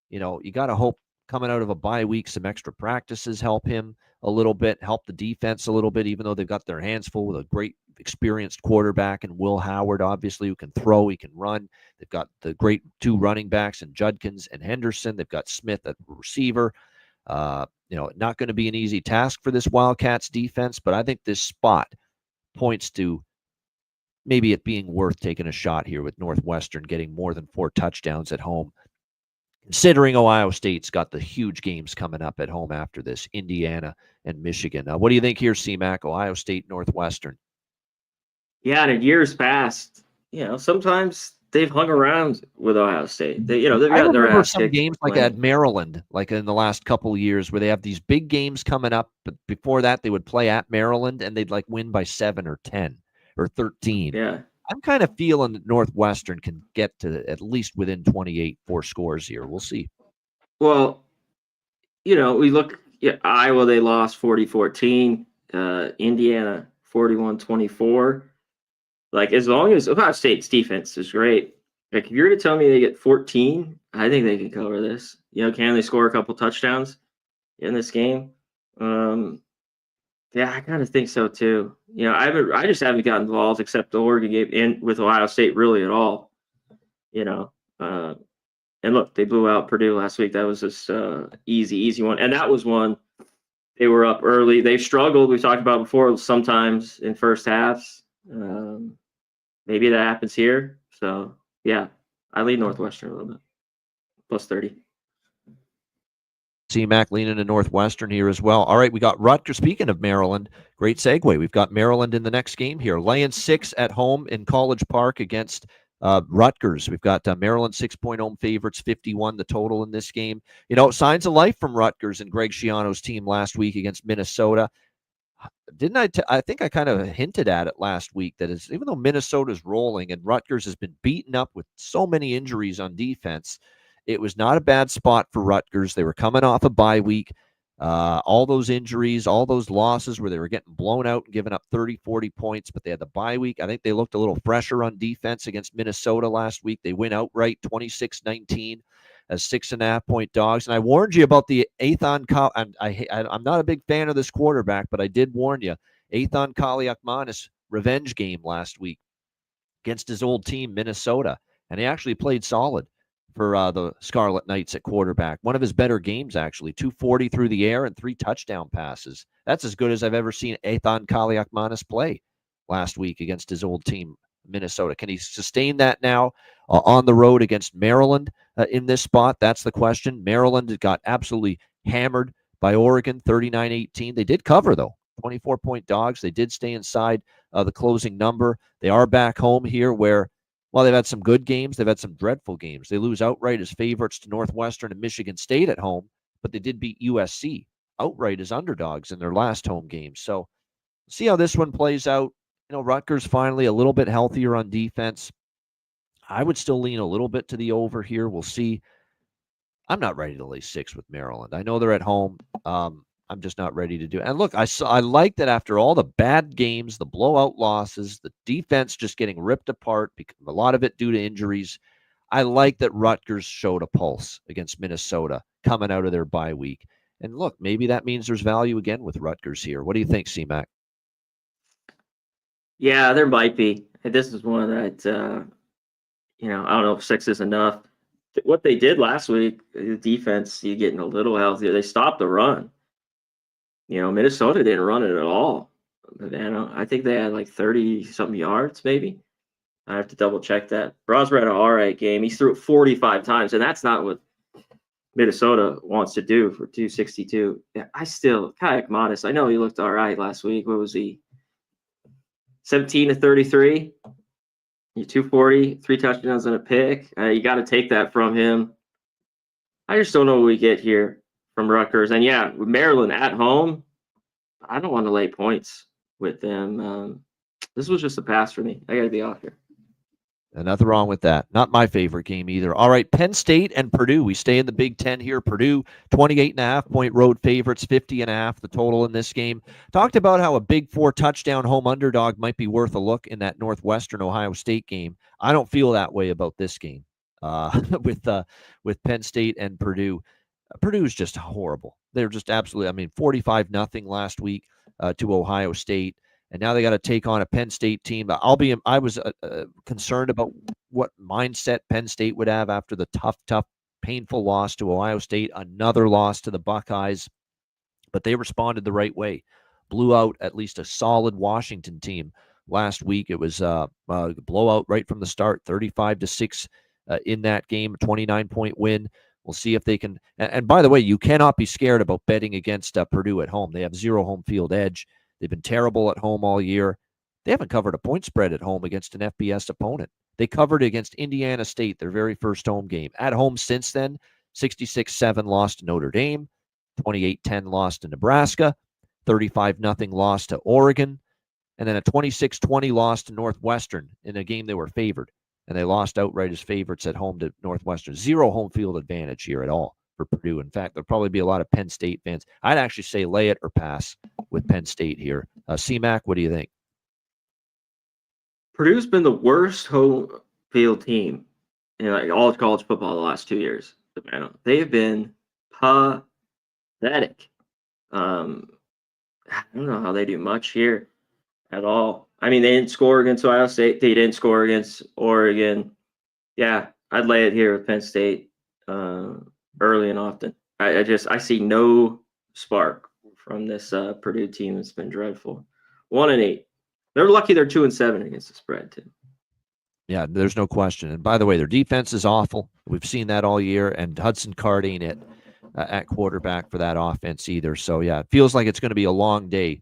You got to hope coming out of a bye week, some extra practices help him a little bit, help the defense a little bit, even though they've got their hands full with a great experienced quarterback and Will Howard, obviously, who can throw, he can run. They've got the great 2 running backs in Judkins and Henderson. They've got Smith at receiver. Not going to be an easy task for this Wildcats defense, but I think this spot points to maybe it being worth taking a shot here with Northwestern getting more than 4 touchdowns at home, considering Ohio State's got the huge games coming up at home after this, Indiana and Michigan. What do you think here, C-Mac, Ohio State, Northwestern? Yeah, and in years past, sometimes they've hung around with Ohio State. They've got their ass some games like at Maryland, like in the last couple of years, where they have these big games coming up, but before that they would play at Maryland and they'd win by 7 or 10 or 13. Yeah. I'm kind of feeling that Northwestern can get to at least within 28 4 scores here. We'll see. Well, we look at Iowa, they lost 40-14, Indiana 41-24. As long as Ohio State's defense is great, if you're to tell me they get 14, I think they can cover this. Can they score a couple touchdowns in this game? Yeah, I kind of think so too. I just haven't gotten involved except the Oregon game in with Ohio State really at all. And look, they blew out Purdue last week. That was just easy one, and that was one they were up early. They've struggled. We talked about before sometimes in first halves. Maybe that happens here. So yeah, I lead Northwestern a little bit, plus 30. C-Mac leaning to Northwestern here as well. All right, we got Rutgers. Speaking of Maryland, great segue. We've got Maryland in the next game here. Laying 6 at home in College Park against Rutgers. We've got Maryland 6-point home favorites, 51 the total in this game. Signs of life from Rutgers and Greg Schiano's team last week against Minnesota. I think I kind of hinted at it last week that even though Minnesota's rolling and Rutgers has been beaten up with so many injuries on defense, it was not a bad spot for Rutgers. They were coming off a bye week. All those injuries, all those losses where they were getting blown out and giving up 30, 40 points, but they had the bye week. I think they looked a little fresher on defense against Minnesota last week. They win outright 26-19 as 6.5-point dogs. And I warned you about the Athan. I'm not a big fan of this quarterback, but I did warn you. Athan Kaliakmanis revenge game last week against his old team, Minnesota. And he actually played solid for the Scarlet Knights at quarterback. One of his better games, actually. 240 through the air and 3 touchdown passes. That's as good as I've ever seen Athan Kaliakmanis play last week against his old team, Minnesota. Can he sustain that now on the road against Maryland in this spot? That's the question. Maryland got absolutely hammered by Oregon, 39-18. They did cover, though. 24-point dogs. They did stay inside the closing number. They are back home here where, while they've had some good games, they've had some dreadful games. They lose outright as favorites to Northwestern and Michigan State at home, but they did beat USC outright as underdogs in their last home game. So see how this one plays out. Rutgers finally a little bit healthier on defense. I would still lean a little bit to the over here. We'll see. I'm not ready to lay 6 with Maryland. I know they're at home. I'm just not ready to do it. And look, I like that after all the bad games, the blowout losses, the defense just getting ripped apart, because a lot of it due to injuries. I like that Rutgers showed a pulse against Minnesota coming out of their bye week. And look, maybe that means there's value again with Rutgers here. What do you think, C-Mac? Yeah, there might be. This is one that, I don't know if 6 is enough. What they did last week, the defense, you getting a little healthier. They stopped the run. Minnesota didn't run it at all But I think they had like 30-something yards, maybe. I have to double check that. Brosmer had an all right game. He's threw it 45 times, and that's not what Minnesota wants to do for 262. Yeah, Kayak Modest. I know he looked all right last week. What was he? 17-33. 240, 3 touchdowns and a pick. You got to take that from him. I just don't know what we get here from Rutgers. And yeah, with Maryland at home, I don't want to lay points with them. This was just a pass for me. I got to be off here. Nothing wrong with that. Not my favorite game either. All right, Penn State and Purdue. We stay in the Big Ten here. Purdue, 28.5-point road favorites, 50.5 the total in this game. Talked about how a big 4-touchdown home underdog might be worth a look in that Northwestern Ohio State game. I don't feel that way about this game with Penn State and Purdue. Purdue's just horrible. They're just absolutely, 45-0 last week to Ohio State. And now they got to take on a Penn State team. I was concerned about what mindset Penn State would have after the tough, painful loss to Ohio State, another loss to the Buckeyes. But they responded the right way. Blew out at least a solid Washington team last week. It was a blowout right from the start, 35-6 in that game, a 29-point win. We'll see if they can. And by the way, you cannot be scared about betting against Purdue at home. They have 0 home field edge. They've been terrible at home all year. They haven't covered a point spread at home against an FBS opponent. They covered against Indiana State, their very first home game. At home since then, 66-7 loss to Notre Dame, 28-10 loss to Nebraska, 35-0 loss to Oregon, and then a 26-20 loss to Northwestern in a game they were favored. And they lost outright as favorites at home to Northwestern. 0 home field advantage here at all for Purdue. In fact, there'll probably be a lot of Penn State fans. I'd actually say lay it or pass with Penn State here. C-Mac, what do you think? Purdue's been the worst home field team in like all of college football the last 2 years. They have been pathetic. I don't know how they do much here at all. They didn't score against Ohio State. They didn't score against Oregon. Yeah, I'd lay it here with Penn State early and often. I see no spark from this Purdue team. It's been dreadful. 1-8. They're lucky they're 2-7 against the spread too. Yeah, there's no question. And by the way, their defense is awful. We've seen that all year, and Hudson Card ain't it at quarterback for that offense either. So yeah, it feels like it's going to be a long day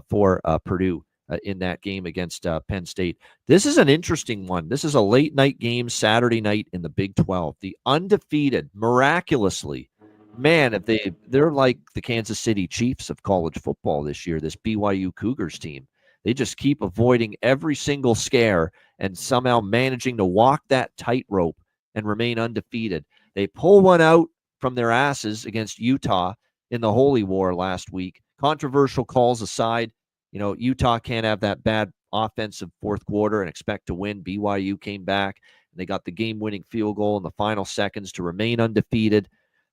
for Purdue in that game against Penn State. This is an interesting one. This is a late night game, Saturday night in the Big 12. The undefeated, miraculously, man, if they're like the Kansas City Chiefs of college football this year, this BYU Cougars team. They just keep avoiding every single scare and somehow managing to walk that tightrope and remain undefeated. They pull one out from their asses against Utah in the Holy War last week. Controversial calls aside, Utah can't have that bad offensive fourth quarter and expect to win. BYU came back, and they got the game-winning field goal in the final seconds to remain undefeated.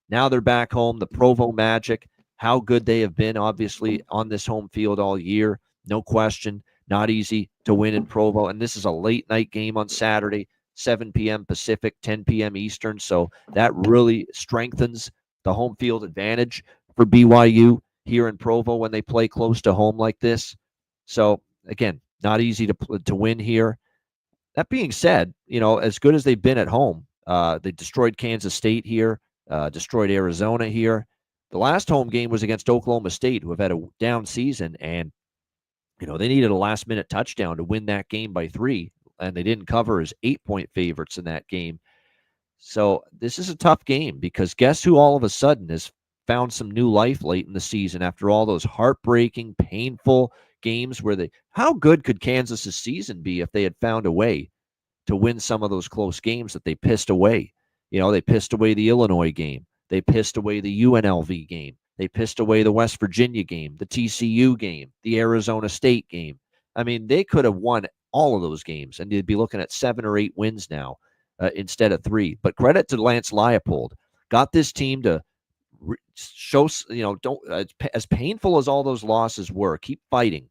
Now they're back home. The Provo Magic, how good they have been, obviously, on this home field all year. No question. Not easy to win in Provo. And this is a late night game on Saturday, 7 p.m. Pacific, 10 p.m. Eastern. So that really strengthens the home field advantage for BYU here in Provo when they play close to home like this. So, again, not easy to win here. That being said, as good as they've been at home, they destroyed Kansas State here, destroyed Arizona here. The last home game was against Oklahoma State, who have had a down season, and they needed a last-minute touchdown to win that game by 3, and they didn't cover as 8-point favorites in that game. So this is a tough game because guess who all of a sudden has found some new life late in the season after all those heartbreaking, painful games how good could Kansas's season be if they had found a way to win some of those close games that they pissed away? They pissed away the Illinois game. They pissed away the UNLV game. They pissed away the West Virginia game, the TCU game, the Arizona State game. They could have won all of those games, and they'd be looking at 7 or 8 wins now instead of 3. But credit to Lance Leipold. Got this team to show, as painful as all those losses were, keep fighting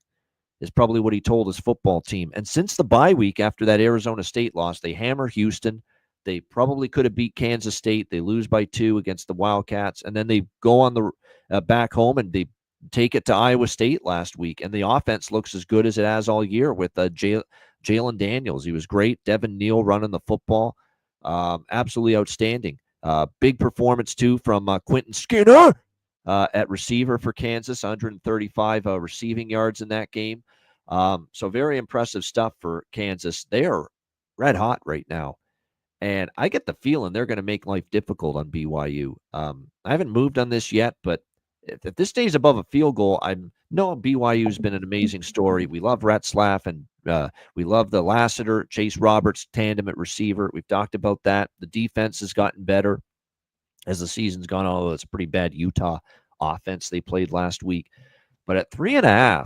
is probably what he told his football team. And since the bye week after that Arizona State loss, they hammer Houston. They probably could have beat Kansas State. They lose by 2 against the Wildcats, and then they go on the back home and they take it to Iowa State last week, and the offense looks as good as it has all year with Jalen Daniels. He was great. Devin Neal running the football. Absolutely outstanding. Big performance, too, from Quentin Skinner at receiver for Kansas, 135 receiving yards in that game. So very impressive stuff for Kansas. They are red hot right now. And I get the feeling they're going to make life difficult on BYU. I haven't moved on this yet, but if this stays above a field goal, I know BYU's been an amazing story. We love Retzlaff, and we love the Lassiter, Chase Roberts tandem at receiver. We've talked about that. The defense has gotten better as the season's gone, although it's a pretty bad Utah offense they played last week. But at 3.5, I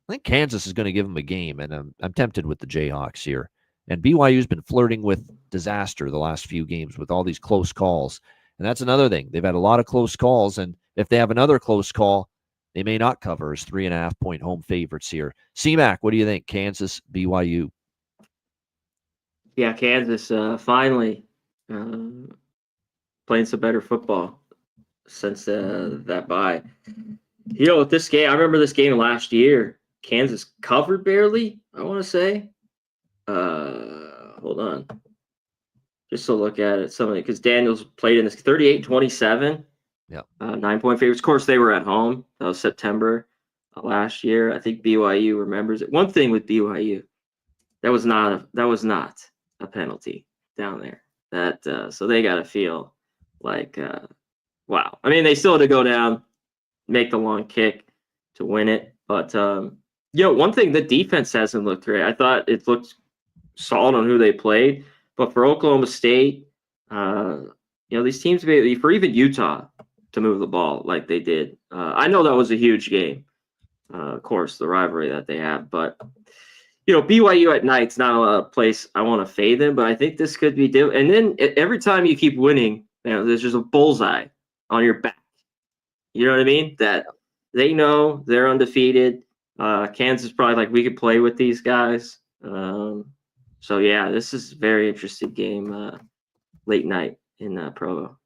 think Kansas is going to give them a game, and I'm tempted with the Jayhawks here. And BYU's been flirting with disaster the last few games with all these close calls. And that's another thing. They've had a lot of close calls, and if they have another close call, they may not cover as 3.5-point home favorites here. C-Mac, what do you think? Kansas, BYU? Yeah, Kansas finally playing some better football since that bye. With this game, I remember this game last year. Kansas covered barely, I want to say. Hold on. Just to look at it, because Daniels played in this 38-27. Yeah. 9-point favorites. Of course, they were at home. That was September last year. I think BYU remembers it. One thing with BYU, that was not a penalty down there. So they got to feel like, wow. I mean, they still had to go down, make the long kick to win it. But one thing, the defense hasn't looked great. I thought it looked solid on who they played, but for Oklahoma State, these teams, for even Utah to move the ball like they did, I know that was a huge game. Of course, the rivalry that they have, but BYU at night's not a place I want to fade them, but I think this could be different. And then every time you keep winning, there's just a bullseye on your back. You know what I mean? That they know they're undefeated. Kansas probably like, we could play with these guys. So yeah, this is a very interesting game late night in Provo.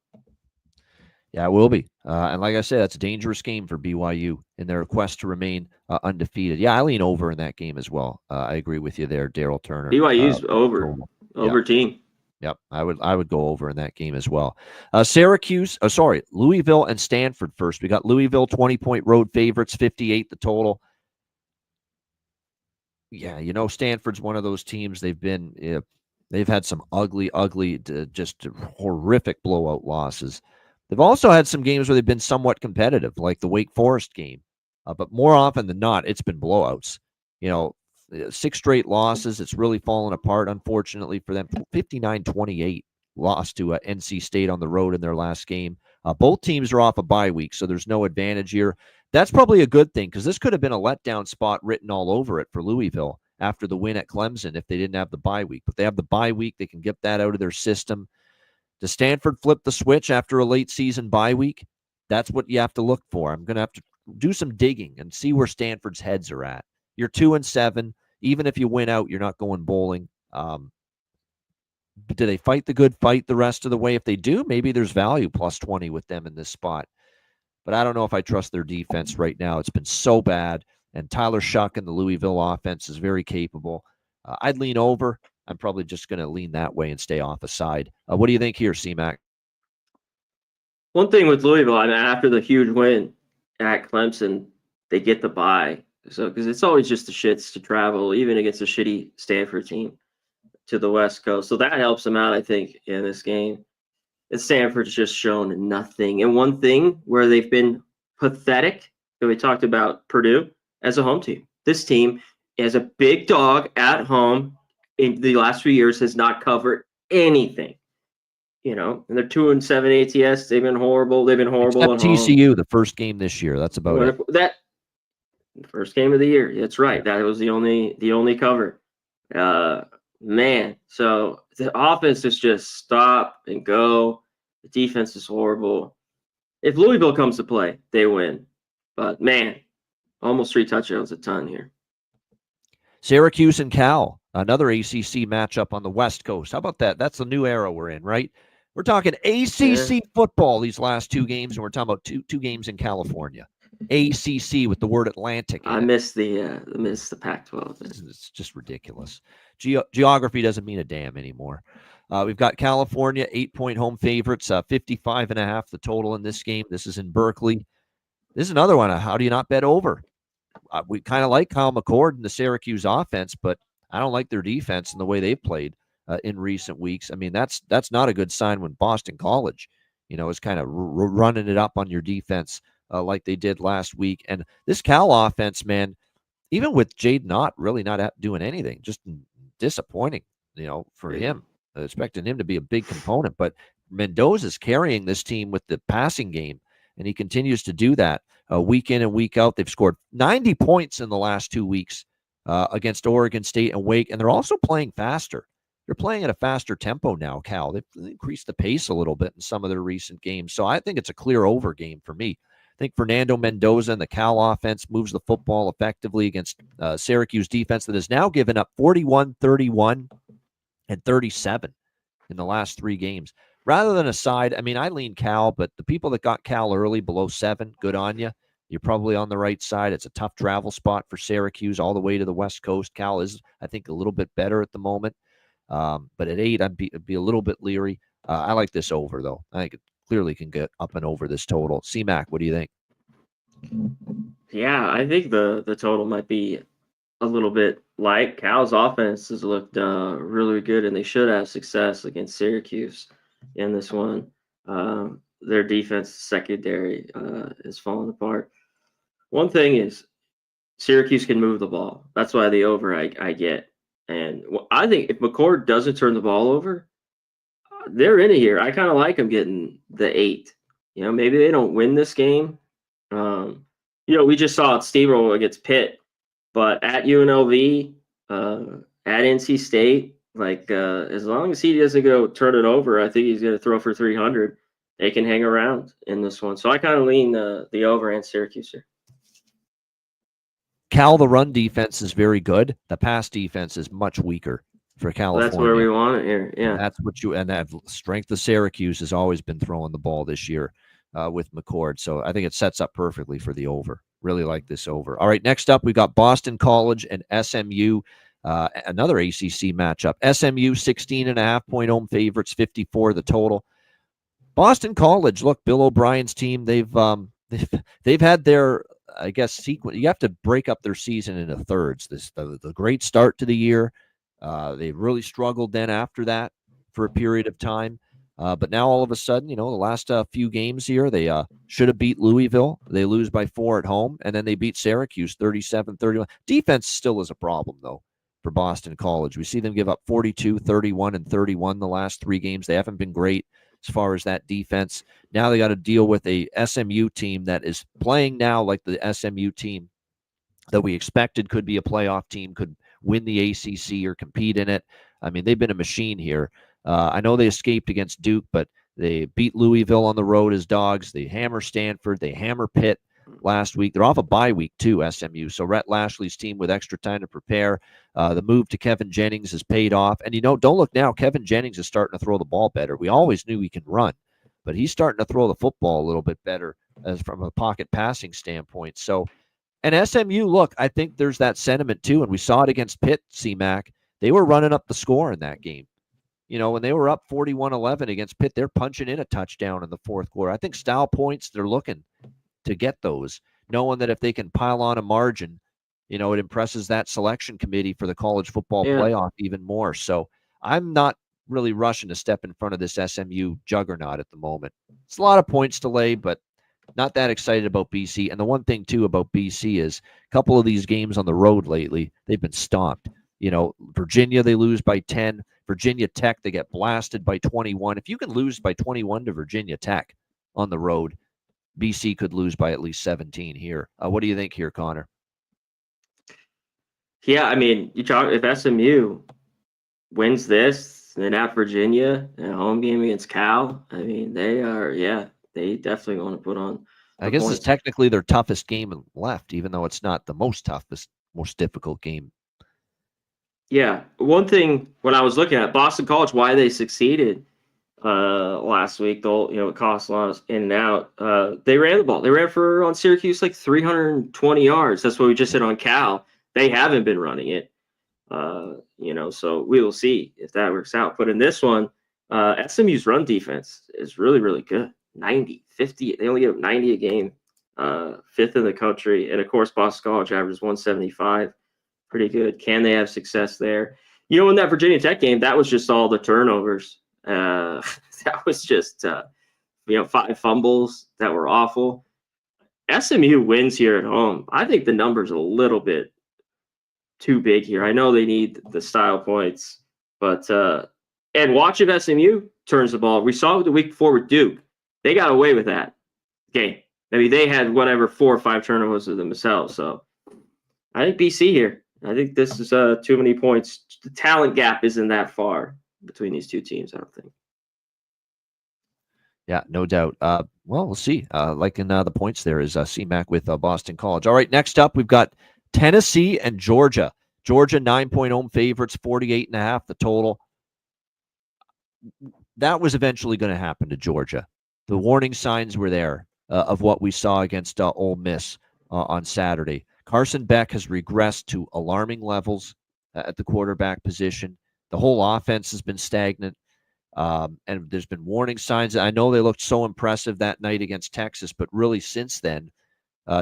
Yeah, it will be. And like I said, that's a dangerous game for BYU in their quest to remain undefeated. Yeah, I lean over in that game as well. I agree with you there, Daryl Turner. BYU's over team. Yep, I would go over in that game as well. Louisville and Stanford first. We got Louisville 20-point road favorites, 58 the total. Yeah, Stanford's one of those teams. They've had some ugly, just horrific blowout losses. They've also had some games where they've been somewhat competitive, like the Wake Forest game. But more often than not, it's been blowouts. 6 straight losses. It's really fallen apart, unfortunately, for them. 59-28 lost to NC State on the road in their last game. Both teams are off a bye week, so there's no advantage here. That's probably a good thing, because this could have been a letdown spot written all over it for Louisville after the win at Clemson if they didn't have the bye week. But they have the bye week. They can get that out of their system. Does Stanford flip the switch after a late season bye week? That's what you have to look for. I'm going to have to do some digging and see where Stanford's heads are at. You're 2-7. Even if you win out, you're not going bowling. Do they fight the good fight the rest of the way? If they do, maybe there's value plus 20 with them in this spot. But I don't know if I trust their defense right now. It's been so bad. And Tyler Shuck and the Louisville offense is very capable. I'd lean over. I'm probably just going to lean that way and stay off a side. What do you think here, C-Mac? One thing with Louisville, after the huge win at Clemson, they get the bye. So, because it's always just the shits to travel, even against a shitty Stanford team, to the West Coast. So that helps them out, I think, in this game. And Stanford's just shown nothing. And one thing where they've been pathetic, that we talked about Purdue as a home team. This team, as a big dog at home, in the last few years, has not covered anything. And they're 2-7 ATS. They've been horrible. Except at TCU, the first game this year. That's about it. That first game of the year. That's right. That was the only cover. Man, so the offense is just stop and go. The defense is horrible. If Louisville comes to play, they win. But man, almost 3 touchdowns a ton here. Syracuse and Cal, another ACC matchup on the West Coast. How about that? That's the new era we're in, right? We're talking ACC football these last 2 games, and we're talking about two games in California. ACC with the word Atlantic in I it. miss the Pac-12. It's just ridiculous. Geography doesn't mean a damn anymore. We've got California, 8-point home favorites, 55.5 the total in this game. This is in Berkeley. This is another one. How do you not bet over? We kind of like Kyle McCord and the Syracuse offense, but I don't like their defense and the way they've played in recent weeks. I mean, that's not a good sign when Boston College, is kind of running it up on your defense like they did last week. And this Cal offense, man, even with Jaden Ott really not doing anything, just disappointing, for him. Expecting him to be a big component. But Mendoza's carrying this team with the passing game, and he continues to do that week in and week out. They've scored 90 points in the last 2 weeks against Oregon State and Wake, and they're also playing faster. They're playing at a faster tempo now, Cal. They've increased the pace a little bit in some of their recent games. So I think it's a clear over game for me. I think Fernando Mendoza and the Cal offense moves the football effectively against Syracuse defense that has now given up 41, 31, and 37 in the last 3 games. Rather than a side, I mean, I lean Cal, but the people that got Cal early below 7, good on you. You're probably on the right side. It's a tough travel spot for Syracuse all the way to the West Coast. Cal is, I think, a little bit better at the moment. But at 8, I'd be a little bit leery. I like this over, though. I think it clearly can get up and over this total. C-Mac, what do you think? Yeah, I think the total might be a little bit light. Cal's offense has looked really good, and they should have success against Syracuse in this one. Their defense secondary is falling apart. One thing is Syracuse can move the ball. That's why the over I get. And I think if McCord doesn't turn the ball over, they're in it here. I kind of like them getting the 8. Maybe they don't win this game. We just saw it steamroll against Pitt. But at UNLV, at NC State, as long as he doesn't go turn it over, I think he's going to throw for 300. They can hang around in this one. So I kind of lean the over and Syracuse here. Cal, the run defense is very good. The pass defense is much weaker for California. That's where we want it here. Yeah. And that's and that strength of Syracuse has always been throwing the ball this year with McCord. So I think it sets up perfectly for the over. Really like this over. All right, next up, we got Boston College and SMU, another ACC matchup. SMU 16.5-point home favorites, 54 the total. Boston College, look, Bill O'Brien's team, they've had their, I guess, sequence. You have to break up their season into thirds. The great start to the year. They really struggled then after that for a period of time. But now all of a sudden, the last few games here, they should have beat Louisville. They lose by 4 at home, and then they beat Syracuse 37-31. Defense still is a problem, though, for Boston College. We see them give up 42, 31, and 31 the last 3 games. They haven't been great as far as that defense. Now they got to deal with a SMU team that is playing now like the SMU team that we expected could be a playoff team, could win the ACC or compete in it. I mean, they've been a machine here. I know they escaped against Duke, but they beat Louisville on the road as dogs. They hammer Stanford. They hammer Pitt last week. They're off a bye week too, SMU. So Rhett Lashley's team with extra time to prepare. The move to Kevin Jennings has paid off. And, don't look now. Kevin Jennings is starting to throw the ball better. We always knew he can run, but he's starting to throw the football a little bit better as from a pocket passing standpoint. So, and SMU, look, I think there's that sentiment too. And we saw it against Pitt, C-Mac. They were running up the score in that game. When they were up 41-11 against Pitt, they're punching in a touchdown in the fourth quarter. I think style points, they're looking to get those, knowing that if they can pile on a margin, it impresses that selection committee for the college football playoff even more. So I'm not really rushing to step in front of this SMU juggernaut at the moment. It's a lot of points to lay, but not that excited about BC. And the one thing, too, about BC is a couple of these games on the road lately, they've been stomped. Virginia, they lose by 10. Virginia Tech, they get blasted by 21. If you can lose by 21 to Virginia Tech on the road, BC could lose by at least 17 here. What do you think here, Connor? Yeah, I mean, if SMU wins this, then at Virginia, a home game against Cal, I mean, they definitely want to put on. I guess it's technically their toughest game left, even though it's not the most toughest, most difficult game. Yeah. One thing when I was looking at Boston College, why they succeeded, last week. It cost a lot in and out. They ran the ball. They ran on Syracuse like 320 yards. That's what we just said on Cal. They haven't been running it. So we will see if that works out. But in this one, SMU's run defense is really, really good. 90, 50. They only give up 90 a game. Fifth in the country. And of course, Boston College averages 175. Pretty good. Can they have success there? In that Virginia Tech game, that was just all the turnovers. That was just 5 fumbles that were awful. SMU wins here at home. I think the number's a little bit too big here. I know they need the style points, but and watch if SMU turns the ball. We saw it the week before with Duke. They got away with that game. I mean, they had 4 or 5 turnovers of themselves. So I think BC here. I think this is too many points. The talent gap isn't that far between these two teams, I don't think. Yeah, no doubt. Well, we'll see. Like in the points there is CMAC with Boston College. All right, next up, we've got Tennessee and Georgia. Georgia 9-point home favorites, 48.5 the total. That was eventually going to happen to Georgia. The warning signs were there of what we saw against Ole Miss on Saturday. Carson Beck has regressed to alarming levels at the quarterback position. The whole offense has been stagnant. And there's been warning signs. I know they looked so impressive that night against Texas, but really since then,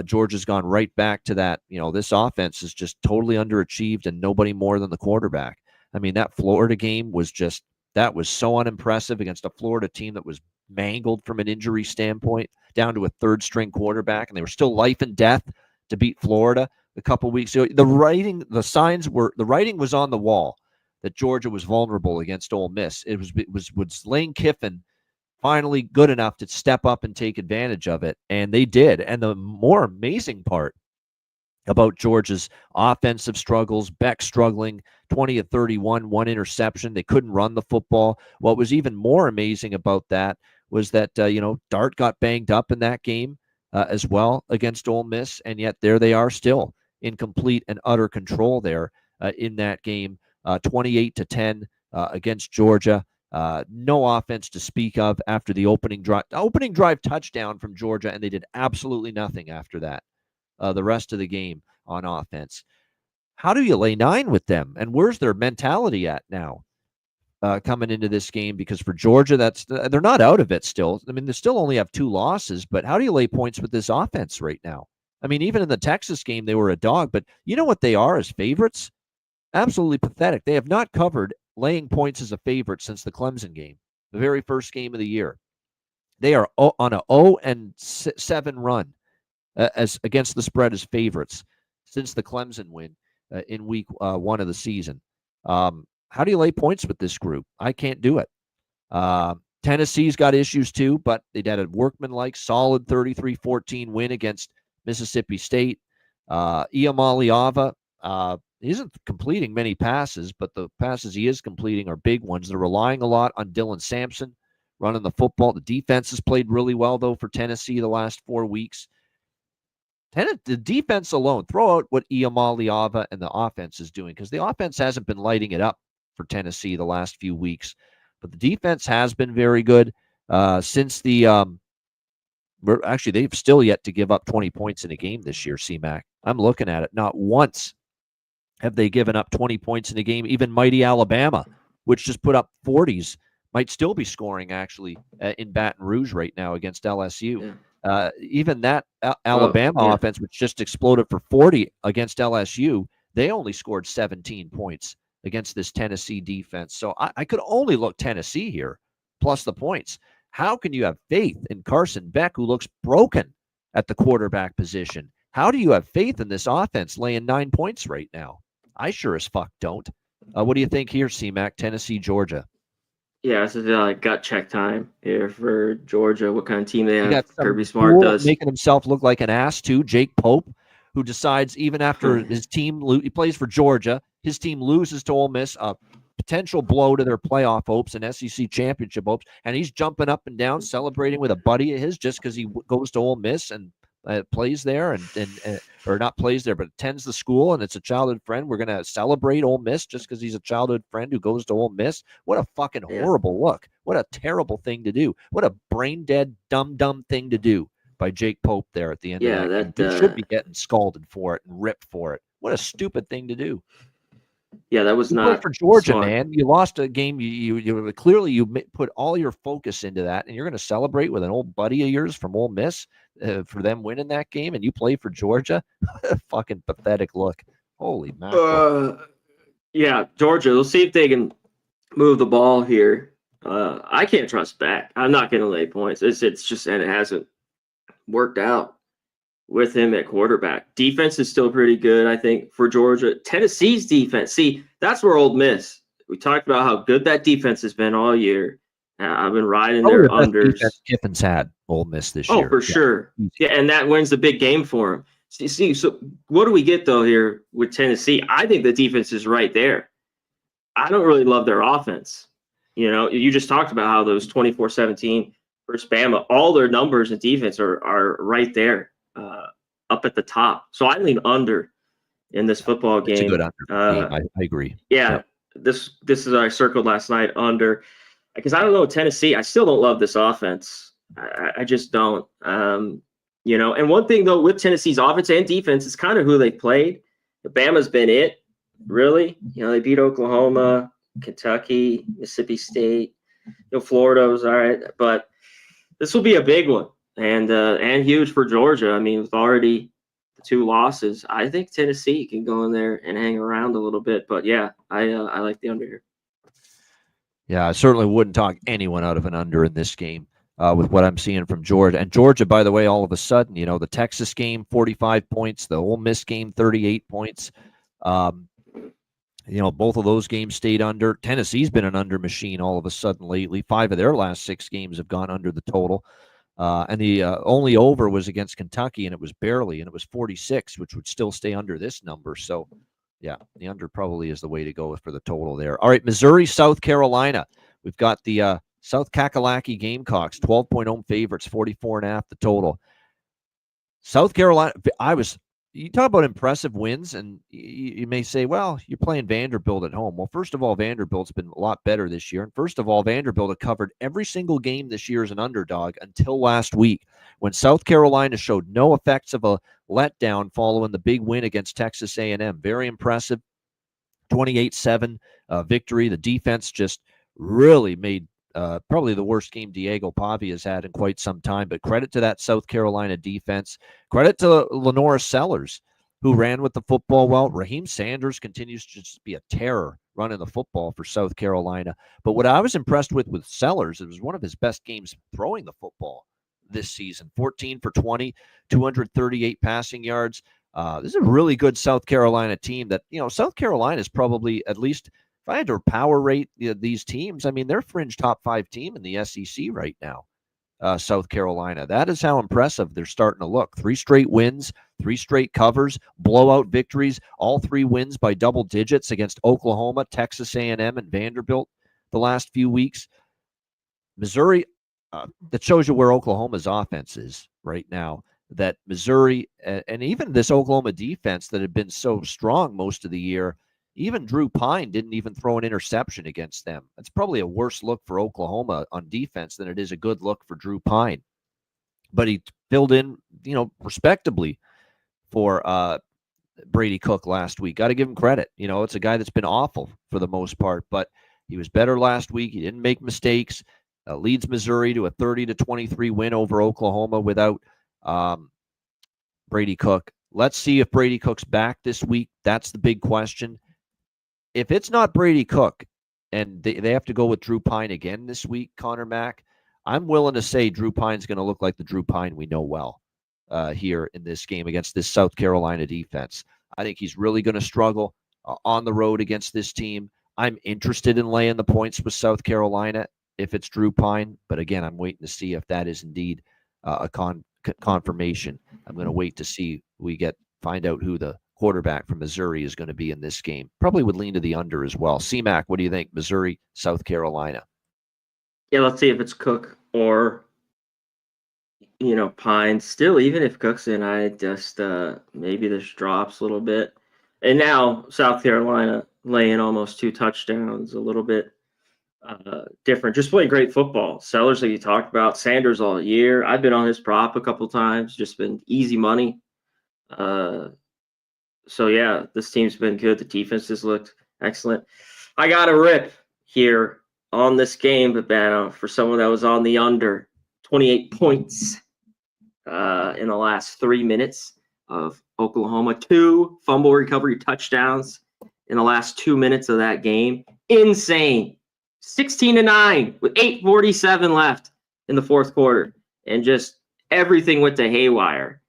Georgia's gone right back to that. This offense is just totally underachieved and nobody more than the quarterback. I mean, that Florida game was that was so unimpressive against a Florida team that was mangled from an injury standpoint down to a third-string quarterback, and they were still life and death to beat Florida a couple weeks ago. The writing was on the wall that Georgia was vulnerable against Ole Miss. It was Lane Kiffin finally good enough to step up and take advantage of it, and they did. And the more amazing part about Georgia's offensive struggles, Beck struggling, 20 of 31, 1 interception. They couldn't run the football. What was even more amazing about that was that, Dart got banged up in that game as well against Ole Miss, and yet there they are still in complete and utter control there in that game. 28-10 against Georgia. No offense to speak of after the opening drive touchdown from Georgia, and they did absolutely nothing after that. The rest of the game on offense. How do you lay 9 with them? And where's their mentality at now coming into this game? Because for Georgia, they're not out of it still. I mean, they still only have 2 losses, but how do you lay points with this offense right now? I mean, even in the Texas game, they were a dog, but you know what they are as favorites? Absolutely pathetic. They have not covered laying points as a favorite since the Clemson game, the very first game of the year. They are on a 0-7 run as against the spread as favorites since the Clemson win in week 1 of the season. How do you lay points with this group? I can't do it. Tennessee's got issues too, but they had a workmanlike, solid 33-14 win against Mississippi State. Iamaleava, he isn't completing many passes, but the passes he is completing are big ones. They're relying a lot on Dylan Sampson running the football. The defense has played really well, though, for Tennessee the last 4 weeks. The defense alone, throw out what Iamaleava and the offense is doing, because the offense hasn't been lighting it up for Tennessee the last few weeks. But the defense has been very good since the actually, they've still yet to give up 20 points in a game this year, CMAC. I'm looking at it. Not once have they given up 20 points in a game. Even mighty Alabama, which just put up 40s, might still be scoring, actually, in Baton Rouge right now against LSU. Yeah. Even that Alabama offense, which just exploded for 40 against LSU, they only scored 17 points against this Tennessee defense. So I could only look Tennessee here, plus the points. How can you have faith in Carson Beck, who looks broken at the quarterback position? How do you have faith in this offense laying 9 points right now? I sure as fuck don't. What do you think here, CMAC, Tennessee, Georgia? Yeah, this is gut check time here for Georgia. What kind of team they have? Kirby Smart does. Making himself look like an ass, too. Jake Pope, who decides even after his team, he plays for Georgia, his team loses to Ole Miss, a potential blow to their playoff hopes and SEC championship hopes, and he's jumping up and down, celebrating with a buddy of his just because he goes to Ole Miss and plays there and or not plays there, but attends the school and it's a childhood friend. We're going to celebrate Ole Miss just because he's a childhood friend who goes to Ole Miss. What a fucking horrible look. What a terrible thing to do. What a brain dead, dumb thing to do by Jake Pope there at the end of that game. He should be getting scalded for it and ripped for it. What a stupid thing to do. Yeah, that was you not for Georgia, smart. Man. You lost a game. You clearly you put all your focus into that, and you're going to celebrate with an old buddy of yours from Ole Miss for them winning that game, and you play for Georgia. Fucking pathetic look. Holy mackerel. Yeah, Georgia. Let's see if they can move the ball here. I can't trust Beck. I'm not going to lay points. It's just, and it hasn't worked out with him at quarterback. Defense is still pretty good, I think, for Georgia. Tennessee's defense. See, that's where Ole Miss. We talked about how good that defense has been all year. I've been riding their unders. Kiffin's had Ole Miss this year. Oh, for sure. Yeah, and that wins the big game for him. See, so what do we get, though, here with Tennessee? I think the defense is right there. I don't really love their offense. You know, you just talked about how those 24-17 versus Bama, all their numbers and defense are right there. Up at the top. So I lean under in this football game. It's a good under game. I agree. Yeah. Yep. This is I circled last night under because I don't know Tennessee. I still don't love this offense. I just don't. You know, and one thing though with Tennessee's offense and defense is kind of who they played. Bama's been it, really. You know, they beat Oklahoma, Kentucky, Mississippi State. You know, Florida was all right, but this will be a big one. And huge for Georgia. I mean, with already the 2 losses, I think Tennessee can go in there and hang around a little bit. But yeah, I like the under here. Yeah, I certainly wouldn't talk anyone out of an under in this game with what I'm seeing from Georgia. And Georgia, by the way, all of a sudden, you know, the Texas game, 45 points, the Ole Miss game, 38 points. You know, both of those games stayed under. Tennessee's been an under machine all of a sudden lately. 5 of their last 6 games have gone under the total. And the only over was against Kentucky, and it was barely, and it was 46, which would still stay under this number. So, yeah, the under probably is the way to go for the total there. All right, Missouri, South Carolina. We've got the South Kakalaki Gamecocks, 12-point home favorites, 44.5 the total. South Carolina, you talk about impressive wins, and you may say, well, you're playing Vanderbilt at home. Well, first of all, Vanderbilt's been a lot better this year. And first of all, Vanderbilt had covered every single game this year as an underdog until last week when South Carolina showed no effects of a letdown following the big win against Texas A&M. Very impressive, 28-7 victory. The defense just really made probably the worst game Diego Pavi has had in quite some time, but credit to that South Carolina defense. Credit to Lenora Sellers, who ran with the football well. Raheem Sanders continues to just be a terror running the football for South Carolina. But what I was impressed with Sellers, it was one of his best games throwing the football this season. 14 for 20, 238 passing yards. This is a really good South Carolina team that, you know, South Carolina is probably, at least if I had to power rate these teams, I mean, they're fringe top 5 team in the SEC right now, South Carolina. That is how impressive they're starting to look. 3 straight wins, 3 straight covers, blowout victories, all 3 wins by double digits against Oklahoma, Texas A&M, and Vanderbilt the last few weeks. Missouri, that shows you where Oklahoma's offense is right now. That Missouri and even this Oklahoma defense that had been so strong most of the year, even Drew Pine didn't even throw an interception against them. That's probably a worse look for Oklahoma on defense than it is a good look for Drew Pine. But he filled in, you know, respectably for Brady Cook last week. Got to give him credit. You know, it's a guy that's been awful for the most part, but he was better last week. He didn't make mistakes. Leads Missouri to a 30-23 win over Oklahoma without Brady Cook. Let's see if Brady Cook's back this week. That's the big question. If it's not Brady Cook and they have to go with Drew Pine again this week, Connor Mack, I'm willing to say Drew Pine's going to look like the Drew Pine we know well here in this game against this South Carolina defense. I think he's really going to struggle on the road against this team. I'm interested in laying the points with South Carolina if it's Drew Pine, but again, I'm waiting to see if that is indeed a confirmation. I'm going to wait to see find out who the quarterback from Missouri is going to be in this game. Probably would lean to the under as well. C-Mac, what do you think? Missouri, South Carolina. Yeah, let's see if it's Cook or Pine still, even if Cooks and I just maybe this drops a little bit. And now South Carolina laying almost 2 touchdowns, a little bit different. Just playing great football. Sellers, like you talked about, Sanders all year. I've been on his prop a couple times, just been easy money. So yeah, this team's been good. The defense has looked excellent. I got a rip here on this game, Babano, for someone that was on the under 28 points in the last 3 minutes of Oklahoma. 2 fumble recovery touchdowns in the last 2 minutes of that game. Insane. 16-9 with 8:47 left in the fourth quarter. And just everything went to haywire.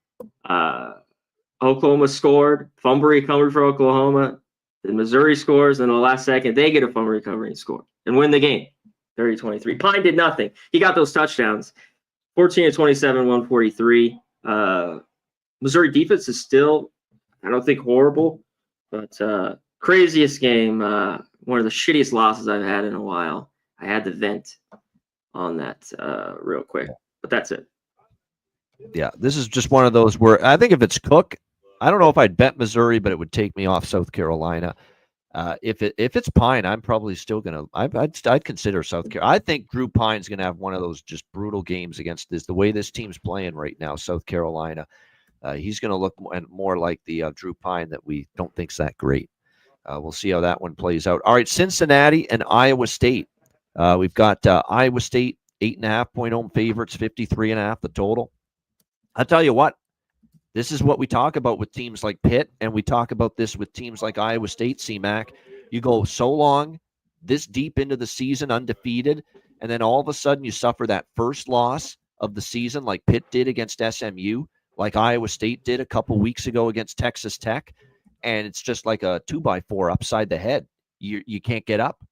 Oklahoma scored, fumble recovery for Oklahoma. Then Missouri scores, and in the last second, they get a fumble recovery and score and win the game. 30-23. Pine did nothing. He got those touchdowns. 14-27, 143. Missouri defense is still, I don't think, horrible, but craziest game. One of the shittiest losses I've had in a while. I had to vent on that real quick, but that's it. Yeah, this is just one of those where I think if it's Cook, I don't know if I'd bet Missouri, but it would take me off South Carolina. If it's Pine, I'm probably still gonna. I'd consider South Carolina. I think Drew Pine's gonna have one of those just brutal games against this. The way this team's playing right now, South Carolina, he's gonna look more like the Drew Pine that we don't think's that great. We'll see how that one plays out. All right, Cincinnati and Iowa State. We've got Iowa State 8.5-point home favorites, 53.5 the total. I'll tell you what, this is what we talk about with teams like Pitt, and we talk about this with teams like Iowa State, CMAC. You go so long, this deep into the season, undefeated, and then all of a sudden you suffer that first loss of the season like Pitt did against SMU, like Iowa State did a couple weeks ago against Texas Tech, and it's just like a 2x4 upside the head. You can't get up,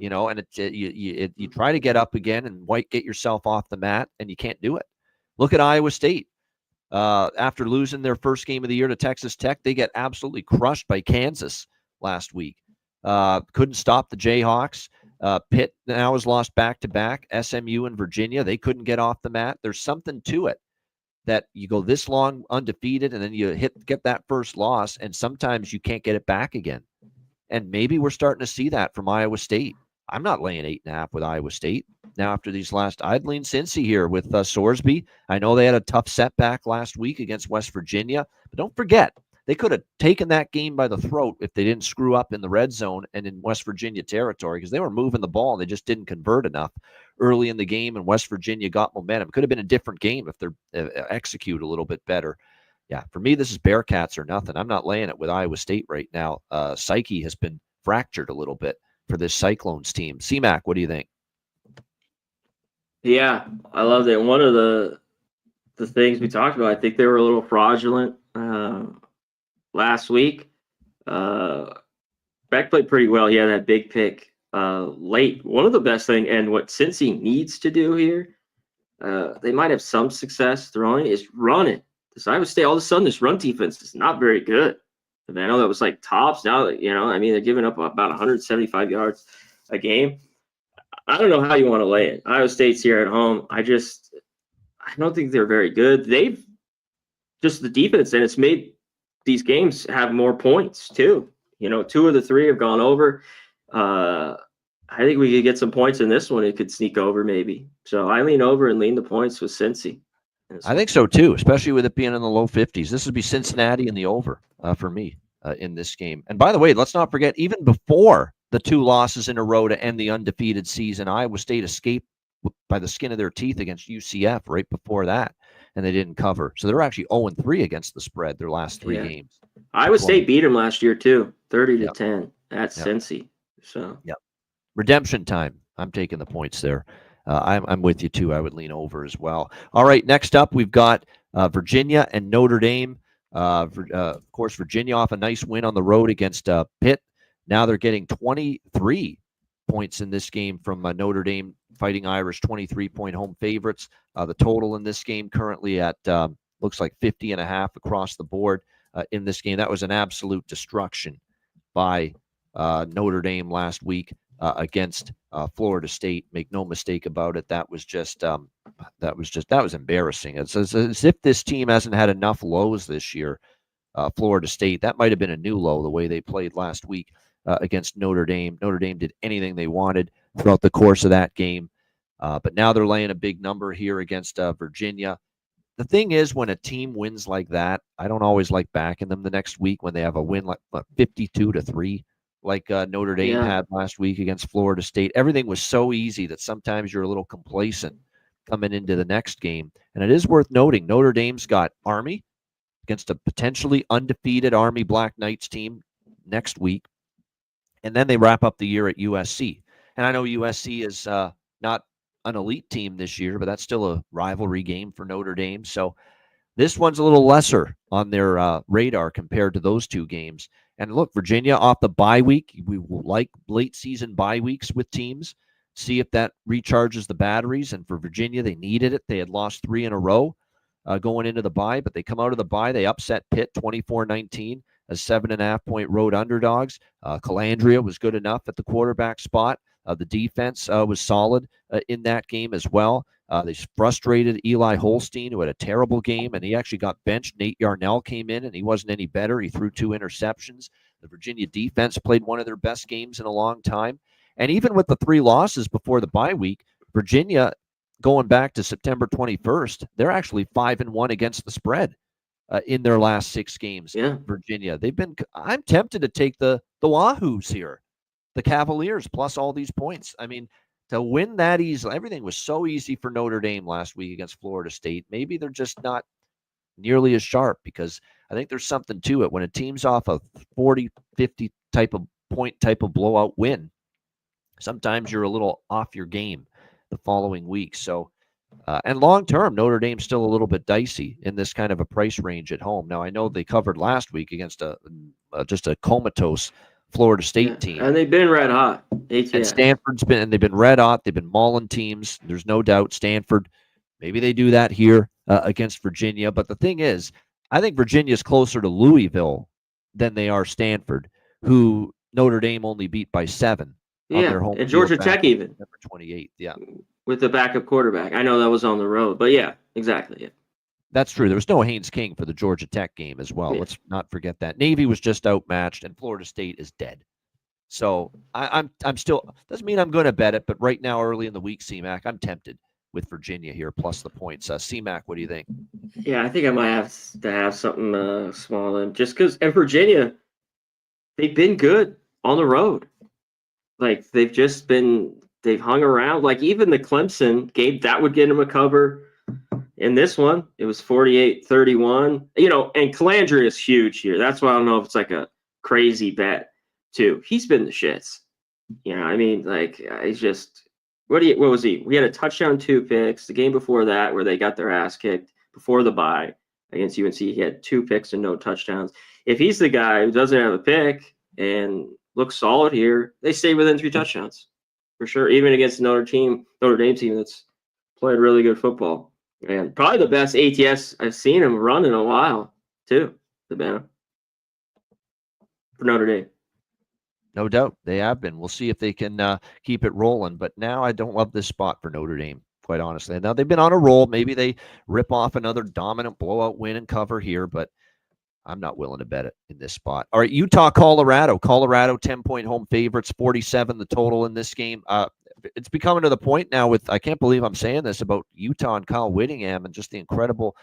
and you try to get up again and get yourself off the mat, and you can't do it. Look at Iowa State. After losing their first game of the year to Texas Tech, they get absolutely crushed by Kansas last week. Couldn't stop the Jayhawks. Pitt now has lost back-to-back. SMU and Virginia, they couldn't get off the mat. There's something to it that you go this long undefeated, and then you get that first loss, and sometimes you can't get it back again. And maybe we're starting to see that from Iowa State. I'm not laying 8.5 with Iowa State. Now, after these I'd lean Cincy here with Sorsby. I know they had a tough setback last week against West Virginia, but don't forget, they could have taken that game by the throat if they didn't screw up in the red zone and in West Virginia territory, because they were moving the ball and they just didn't convert enough early in the game, and West Virginia got momentum. Could have been a different game if they're execute a little bit better. Yeah, for me, this is Bearcats or nothing. I'm not laying it with Iowa State right now. Psyche has been fractured a little bit for this Cyclones team. CMAC, what do you think? Yeah, I loved it. One of the things we talked about, I think they were a little fraudulent last week. Beck played pretty well. He had that big pick late. One of the best thing, and what Cincy needs to do here, they might have some success throwing, is run it. This Iowa State, all of a sudden, this run defense is not very good. I know that was like tops. Now, they're giving up about 175 yards a game. I don't know how you want to lay it. Iowa State's here at home. I don't think they're very good. They've just the defense, and it's made these games have more points too. 2 of the 3 have gone over. I think we could get some points in this one. It could sneak over maybe. So I lean over and lean the points with Cincy. I think so too, especially with it being in the low 50s. This would be Cincinnati in the over for me in this game. And by the way, let's not forget, even before the 2 losses in a row to end the undefeated season, Iowa State escaped by the skin of their teeth against UCF right before that, and they didn't cover. So they're actually 0-3 against the spread their last 3 games. Iowa State beat them last year too, 30-10 at Cincy. So redemption time. I'm taking the points there. I'm with you too. I would lean over as well. All right, next up we've got Virginia and Notre Dame. Of course, Virginia off a nice win on the road against Pitt. Now they're getting 23 points in this game from Notre Dame, Fighting Irish, 23-point home favorites. The total in this game currently at looks like 50.5 across the board in this game. That was an absolute destruction by Notre Dame last week. against Florida State. Make no mistake about it. That was embarrassing. It's as if this team hasn't had enough lows this year. Florida State, that might have been a new low the way they played last week against Notre Dame. Notre Dame did anything they wanted throughout the course of that game. But now they're laying a big number here against Virginia. The thing is, when a team wins like that, I don't always like backing them the next week when they have a win like 52-3, like Notre Dame had last week against Florida State. Everything was so easy that sometimes you're a little complacent coming into the next game. And it is worth noting, Notre Dame's got Army against a potentially undefeated Army Black Knights team next week. And then they wrap up the year at USC. And I know USC is not an elite team this year, but that's still a rivalry game for Notre Dame. So this one's a little lesser on their radar compared to those two games. And look, Virginia off the bye week. We like late season bye weeks with teams. See if that recharges the batteries. And for Virginia, they needed it. They had lost 3 in a row going into the bye, but they come out of the bye. They upset Pitt 24-19 as 7.5-point road underdogs. Calandria was good enough at the quarterback spot. The defense was solid in that game as well. They frustrated Eli Holstein, who had a terrible game, and he actually got benched. Nate Yarnell came in, and he wasn't any better. He threw 2 interceptions. The Virginia defense played one of their best games in a long time. And even with the 3 losses before the bye week, Virginia, going back to September 21st, they're actually 5-1 against the spread in their last 6 games. Yeah. Virginia, I'm tempted to take the Wahoos here. The Cavaliers plus all these points. I mean, to win that easily, everything was so easy for Notre Dame last week against Florida State. Maybe they're just not nearly as sharp, because I think there's something to it. When a team's off a 40, 50 type of blowout win, sometimes you're a little off your game the following week. So, and long term, Notre Dame's still a little bit dicey in this kind of a price range at home. Now, I know they covered last week against just a comatose Florida State team. And they've been red hot. And Stanford's they've been red hot. They've been mauling teams. There's no doubt. Stanford, maybe they do that here against Virginia. But the thing is, I think Virginia's closer to Louisville than they are Stanford, who Notre Dame only beat by 7 on their home. And Georgia Tech even. Number 28, yeah. With the backup quarterback. I know that was on the road, but yeah, exactly. Yeah. That's true. There was no Haynes King for the Georgia Tech game as well. Yeah. Let's not forget that. Navy was just outmatched, and Florida State is dead. So I'm still, doesn't mean I'm going to bet it, but right now, early in the week, CMAC, I'm tempted with Virginia here plus the points. CMAC, what do you think? Yeah, I think I might have to have something small in, just because. And Virginia, they've been good on the road. Like they've hung around. Like even the Clemson game, that would get them a cover. In this one, it was 48-31. And Calandria is huge here. That's why I don't know if it's like a crazy bet, too. He's been the shits. I mean, like, he's just – what was he? We had a touchdown, 2 picks. The game before that where they got their ass kicked before the bye against UNC, he had 2 picks and no touchdowns. If he's the guy who doesn't have a pick and looks solid here, they stay within 3 touchdowns for sure, even against Notre Dame team that's played really good football. And probably the best ATS I've seen him run in a while, too, the banner for Notre Dame. No doubt. They have been. We'll see if they can keep it rolling. But now I don't love this spot for Notre Dame, quite honestly. Now they've been on a roll. Maybe they rip off another dominant blowout win and cover here, but I'm not willing to bet it in this spot. All right, Utah, Colorado. Colorado, 10-point home favorites, 47 the total in this game. It's becoming to the point now with, I can't believe I'm saying this about Utah and Kyle Whittingham and just the incredible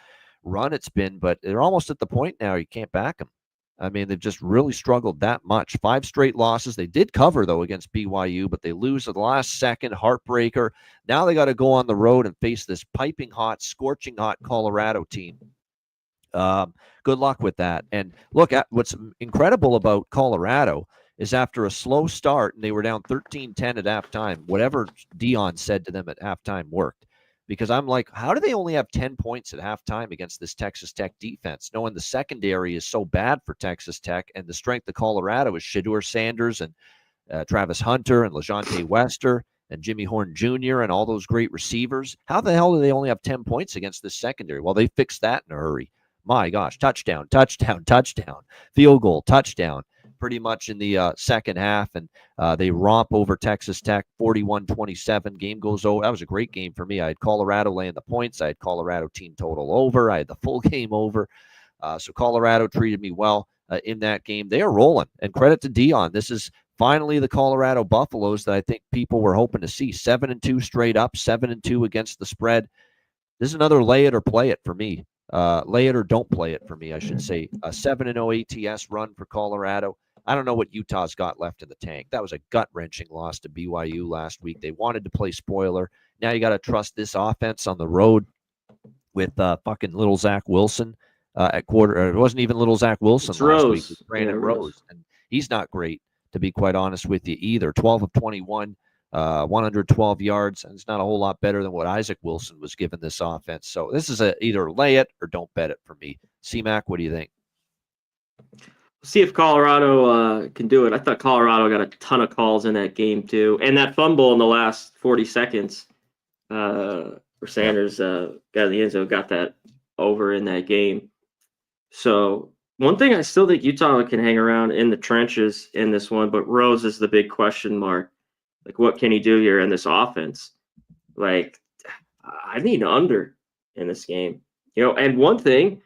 run it's been, but they're almost at the point now you can't back them. I mean, they've just really struggled that much. 5 straight losses. They did cover, though, against BYU, but they lose at the last second, heartbreaker. Now they got to go on the road and face this piping hot, scorching hot Colorado team. Good luck with that. And look, at what's incredible about Colorado is after a slow start, and they were down 13-10 at halftime, whatever Dion said to them at halftime worked. Because I'm like, how do they only have 10 points at halftime against this Texas Tech defense, knowing the secondary is so bad for Texas Tech, and the strength of Colorado is Shedeur Sanders and Travis Hunter and LeJontay Wester and Jimmy Horn Jr. and all those great receivers? How the hell do they only have 10 points against this secondary? Well, they fixed that in a hurry. My gosh, touchdown, touchdown, touchdown, field goal, touchdown. pretty much in the second half, and they romp over Texas Tech 41-27. Game goes over. That was a great game for me. I had Colorado laying the points. I had Colorado team total over. I had the full game over. So Colorado treated me well in that game. They are rolling, and credit to Dion. This is finally the Colorado Buffaloes that I think people were hoping to see. 7-2 straight up, 7-2 against the spread. This is another lay it or play it for me. Lay it or don't play it for me, I should say. A 7-0 ATS run for Colorado. I don't know what Utah's got left in the tank. That was a gut-wrenching loss to BYU last week. They wanted to play spoiler. Now you got to trust this offense on the road with fucking little Zach Wilson at quarter. It wasn't even little Zach Wilson It's last Rose. week. It was Brandon Rose. And he's not great, to be quite honest with you, either. 12 of 21. 112 yards, and it's not a whole lot better than what Isaac Wilson was given this offense. So this is either lay it or don't bet it for me. C-Mac, what do you think? See if Colorado can do it. I thought Colorado got a ton of calls in that game too, and that fumble in the last 40 seconds where Sanders got in the end zone, got that over in that game. So one thing I still think Utah can hang around in the trenches in this one, but Rose is the big question mark. Like, what can he do here in this offense? Like, I need under in this game. And one thing,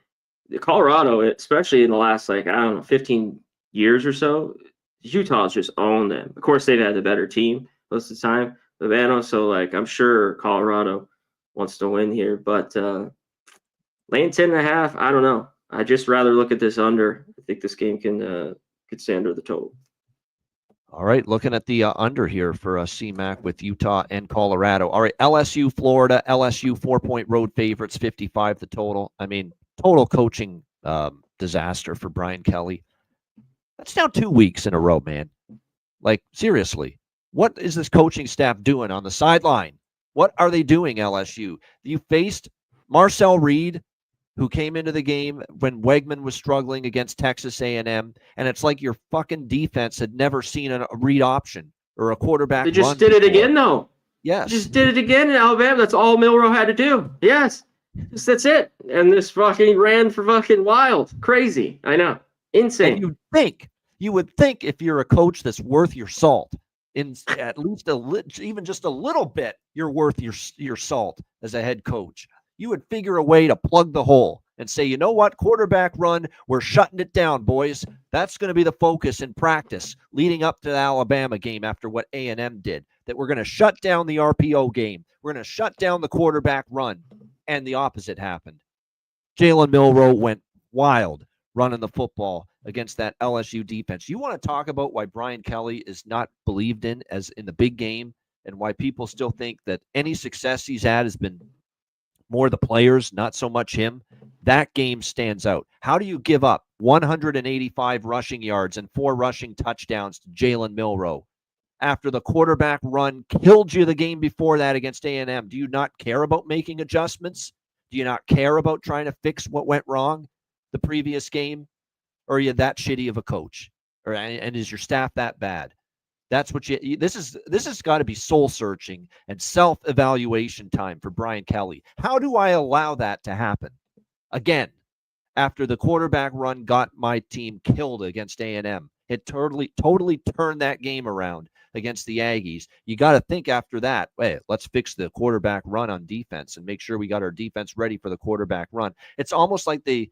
Colorado, especially in the last, 15 years or so, Utah's just owned them. Of course, they've had the better team most of the time, Havana, so, I'm sure Colorado wants to win here. But laying 10.5, I don't know. I'd just rather look at this under. I think this game could stay under the total. All right, looking at the under here for CMAC with Utah and Colorado. All right, LSU, Florida. LSU 4-point road favorites, 55 the total. I mean, total coaching disaster for Brian Kelly. That's now 2 weeks in a row, man. Like, seriously, what is this coaching staff doing on the sideline? What are they doing, LSU? You faced Marcel Reed, who came into the game when Wegman was struggling against Texas A&M, and it's like your fucking defense had never seen a read option or a quarterback. They just did it again, though. Yes. Just did it again in Alabama. That's all Milroe had to do. Yes. That's it. And this fucking ran for fucking wild. Crazy. I know. Insane. And you would think if you're a coach that's worth your salt, in at least even just a little bit, you're worth your salt as a head coach. You would figure a way to plug the hole and say, you know what, quarterback run, we're shutting it down, boys. That's going to be the focus in practice leading up to the Alabama game after what A&M did, that we're going to shut down the RPO game. We're going to shut down the quarterback run. And the opposite happened. Jalen Milroe went wild running the football against that LSU defense. You want to talk about why Brian Kelly is not believed in as in the big game and why people still think that any success he's had has been more the players, not so much him. That game stands out. How do you give up 185 rushing yards and 4 rushing touchdowns to Jalen Milroe after the quarterback run killed you the game before that against A&M? Do you not care about making adjustments? Do you not care about trying to fix what went wrong the previous game? Or are you that shitty of a coach? And is your staff that bad? That's what this has got to be soul searching and self-evaluation time for Brian Kelly. How do I allow that to happen again after the quarterback run got my team killed against A&M? It totally turned that game around against the Aggies. You got to think after that, hey, let's fix the quarterback run on defense and make sure we got our defense ready for the quarterback run. It's almost like they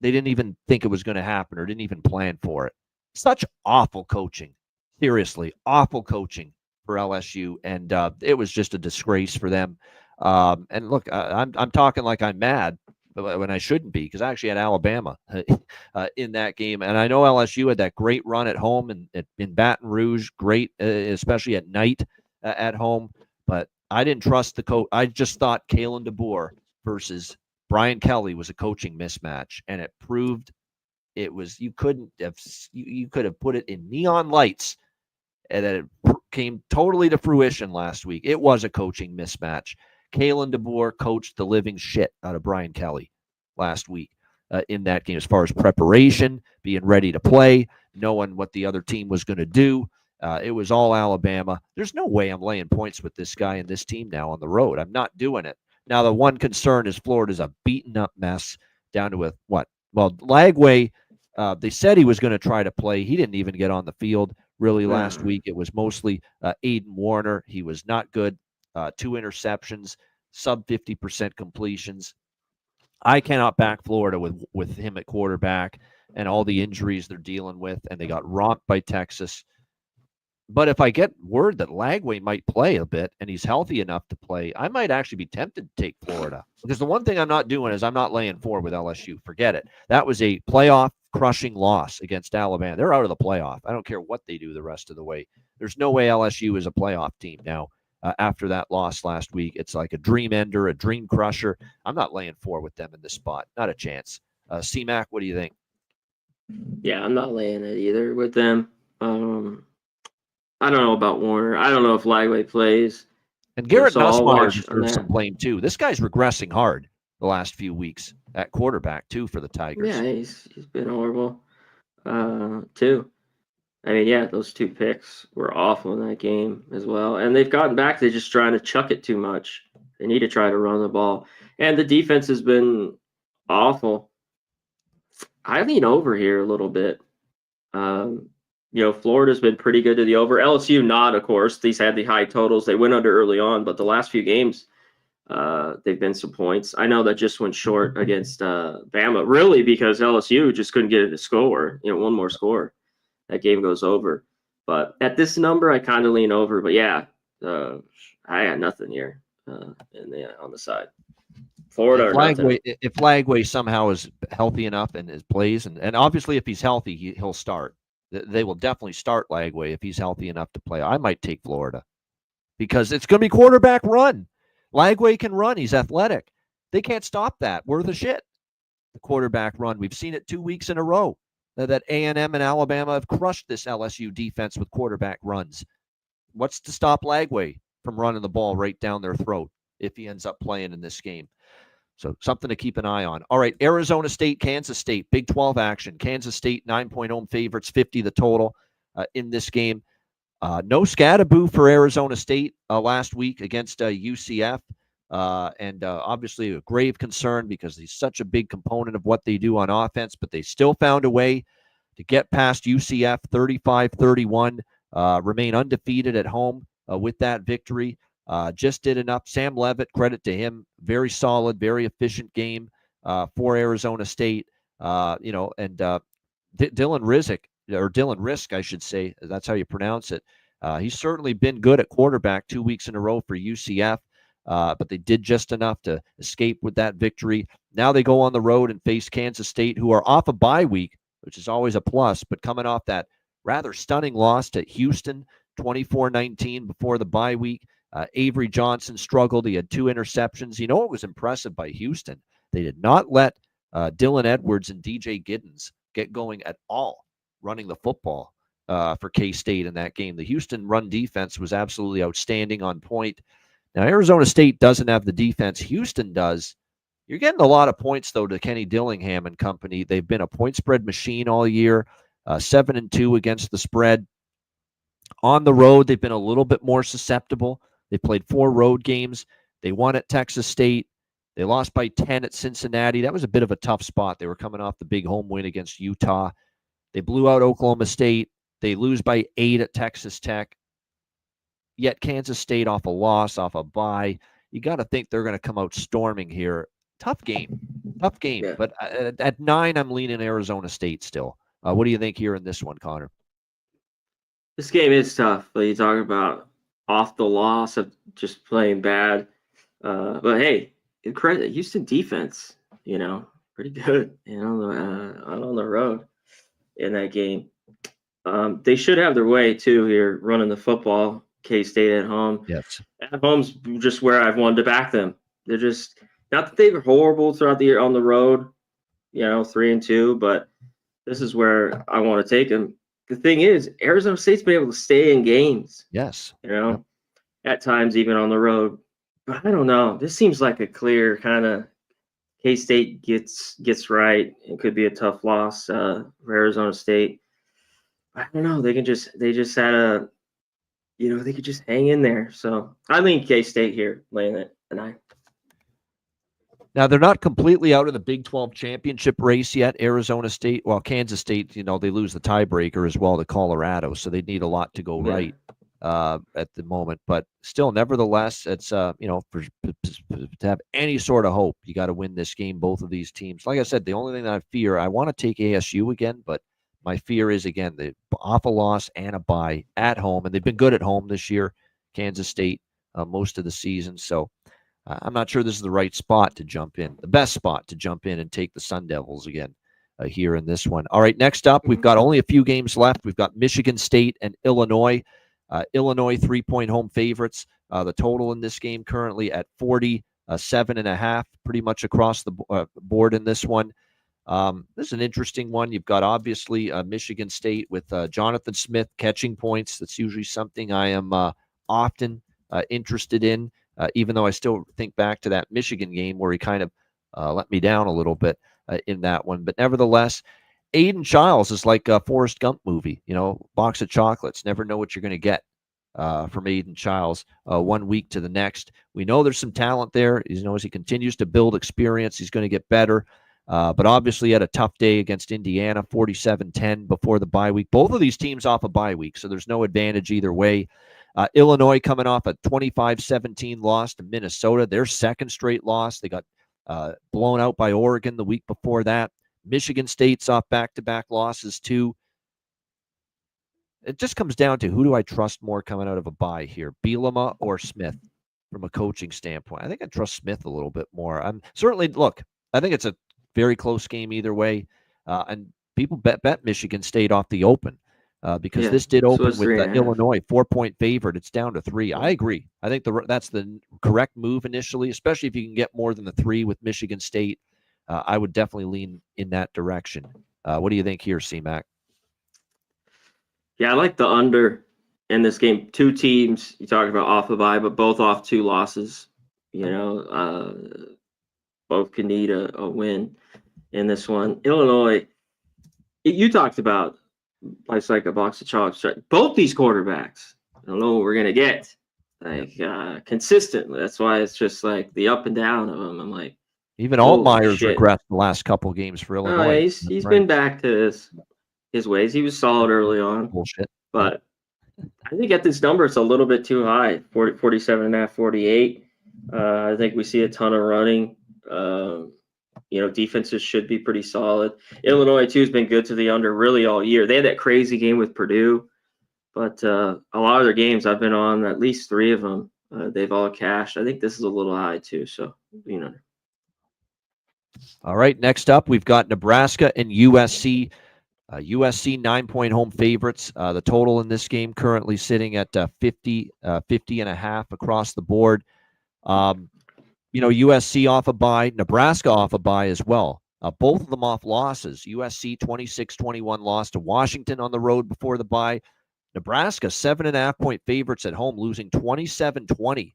didn't even think it was going to happen or didn't even plan for it. Such awful coaching. Seriously, awful coaching for LSU, and it was just a disgrace for them. And look, I'm talking like I'm mad when I shouldn't be, because I actually had Alabama in that game, and I know LSU had that great run at home and in Baton Rouge, great, especially at night at home. But I didn't trust the coach. I just thought Kalen DeBoer versus Brian Kelly was a coaching mismatch, and it proved it was. You could have put it in neon lights. And then it came totally to fruition last week. It was a coaching mismatch. Kalen DeBoer coached the living shit out of Brian Kelly last week in that game as far as preparation, being ready to play, knowing what the other team was going to do. It was all Alabama. There's no way I'm laying points with this guy and this team now on the road. I'm not doing it. Now, the one concern is Florida's a beaten-up mess down to what? Well, Lagway They said he was going to try to play. He didn't even get on the field really last week. It was mostly Aiden Warner. He was not good. 2 interceptions, sub 50% completions. I cannot back Florida with him at quarterback and all the injuries they're dealing with, and they got rocked by Texas. But if I get word that Lagway might play a bit and he's healthy enough to play, I might actually be tempted to take Florida. Because the one thing I'm not doing is I'm not laying 4 with LSU. Forget it. That was a playoff crushing loss against Alabama. They're out of the playoff. I don't care what they do the rest of the way. There's no way LSU is a playoff team now after that loss last week. It's like a dream ender, a dream crusher. I'm not laying 4 with them in this spot. Not a chance. C-Mac, what do you think? Yeah, I'm not laying it either with them. I don't know about Warner. I don't know if Lagway plays. And Garrett Nussmeier deserves some blame too. This guy's regressing hard the last few weeks at quarterback too for the Tigers. Yeah, he's been horrible too. I mean, yeah, those 2 picks were awful in that game as well. And they've gotten back to just trying to chuck it too much. They need to try to run the ball. And the defense has been awful. I lean over here a little bit. Florida's been pretty good to the over. LSU not, of course. These had the high totals. They went under early on, but the last few games, they've been some points. I know that just went short against Bama, really because LSU just couldn't get it to score. One more score. That game goes over. But at this number, I kind of lean over. But yeah, I got nothing here on the side. Florida if Lagway somehow is healthy enough and plays, and obviously if he's healthy, he'll start. They will definitely start Lagway if he's healthy enough to play. I might take Florida because it's going to be quarterback run. Lagway can run. He's athletic. They can't stop that. We're the shit. The quarterback run. We've seen it 2 weeks in a row that A&M and Alabama have crushed this LSU defense with quarterback runs. What's to stop Lagway from running the ball right down their throat if he ends up playing in this game? So something to keep an eye on. All right, Arizona State, Kansas State, Big 12 action. Kansas State, 9-point home favorites, 50 the total in this game. No Scadaboo for Arizona State last week against UCF. And obviously a grave concern because he's such a big component of what they do on offense, but they still found a way to get past UCF 35-31, remain undefeated at home with that victory. Just did enough. Sam Leavitt, credit to him. Very solid, very efficient game for Arizona State. And Dylan Risk, I should say. That's how you pronounce it. He's certainly been good at quarterback 2 weeks in a row for UCF, but they did just enough to escape with that victory. Now they go on the road and face Kansas State, who are off a bye week, which is always a plus, but coming off that rather stunning loss to Houston, 24-19 before the bye week. Avery Johnson struggled. He had 2 interceptions. You know what was impressive by Houston? They did not let Dylan Edwards and DJ Giddens get going at all running the football for K-State in that game. The Houston run defense was absolutely outstanding, on point. Now, Arizona State doesn't have the defense Houston does. You're getting a lot of points, though, to Kenny Dillingham and company. They've been a point spread machine all year, 7-2 against the spread. On the road, they've been a little bit more susceptible. They played 4 road games. They won at Texas State. They lost by 10 at Cincinnati. That was a bit of a tough spot. They were coming off the big home win against Utah. They blew out Oklahoma State. They lose by 8 at Texas Tech. Yet Kansas State off a loss, off a bye. You got to think they're going to come out storming here. Tough game. Yeah. But at 9, I'm leaning Arizona State still. What do you think here in this one, Connor? This game is tough. But you talk about off the loss of just playing bad. But hey, credit Houston defense, pretty good, on the road in that game. They should have their way too here running the football. K-State at home. Yes. At home's just where I've wanted to back them. They're just not that they were horrible throughout the year on the road, 3-2, but this is where I want to take them. The thing is, Arizona State's been able to stay in games. Yes. At times even on the road. But I don't know. This seems like a clear kind of K-State gets right. It could be a tough loss for Arizona State. I don't know. They just had a, they could just hang in there. So I lean K-State here, laying it tonight. Now, they're not completely out of the Big 12 championship race yet. Arizona State, well, Kansas State, they lose the tiebreaker as well to Colorado, so they need a lot to go right at the moment. But still, nevertheless, it's, to have any sort of hope, you got to win this game, both of these teams. Like I said, the only thing that I fear, I want to take ASU again, but my fear is, again, the off a loss and a bye at home, and they've been good at home this year, Kansas State, most of the season. So I'm not sure this is the right spot to jump in, the best spot to jump in and take the Sun Devils again here in this one. All right, next up, we've got only a few games left. We've got Michigan State and Illinois. Illinois 3-point home favorites. The total in this game currently at 47.5, pretty much across the board in this one. This is an interesting one. You've got obviously Michigan State with Jonathan Smith catching points. That's usually something I am often interested in. Even though I still think back to that Michigan game where he kind of let me down a little bit in that one. But nevertheless, Aiden Childs is like a Forrest Gump movie, box of chocolates. Never know what you're going to get from Aiden Childs 1 week to the next. We know there's some talent there. As he continues to build experience, he's going to get better. But obviously, he had a tough day against Indiana, 47-10 before the bye week. Both of these teams off a bye week, so there's no advantage either way. Illinois coming off a 25-17 loss to Minnesota, their second straight loss. They got blown out by Oregon the week before that. Michigan State's off back-to-back losses too. It just comes down to who do I trust more coming out of a bye here, Bielema or Smith from a coaching standpoint. I think I trust Smith a little bit more. I think it's a very close game either way. And people bet Michigan State off the open. Because this did open with Illinois 4-point favorite. It's down to 3. I agree. I think that's the correct move initially, especially if you can get more than the 3 with Michigan State. I would definitely lean in that direction. What do you think here, C-Mac? Yeah, I like the under in this game. Two teams, you talked about off a bye, but both off 2 losses. Both can need a win in this one. Illinois, you talked about plays like a box of chocolates. Both these quarterbacks, I don't know what we're gonna get consistently. That's why it's just like the up and down of them. I'm like, even Altmaier's regressed the last couple games for Illinois. He's been back to his ways. He was solid early on. Bullshit. But I think at this number it's a little bit too high. 47.5, 48. I think we see a ton of running. Defenses should be pretty solid. Illinois, too, has been good to the under really all year. They had that crazy game with Purdue, but a lot of their games I've been on, at least 3 of them, they've all cashed. I think this is a little high, too. So, All right, next up, we've got Nebraska and USC. USC 9-point home favorites. The total in this game currently sitting at 50.5 across the board. USC off a bye, Nebraska off a bye as well. Both of them off losses. USC 26-21 loss to Washington on the road before the bye. Nebraska 7.5-point favorites at home, losing 27-20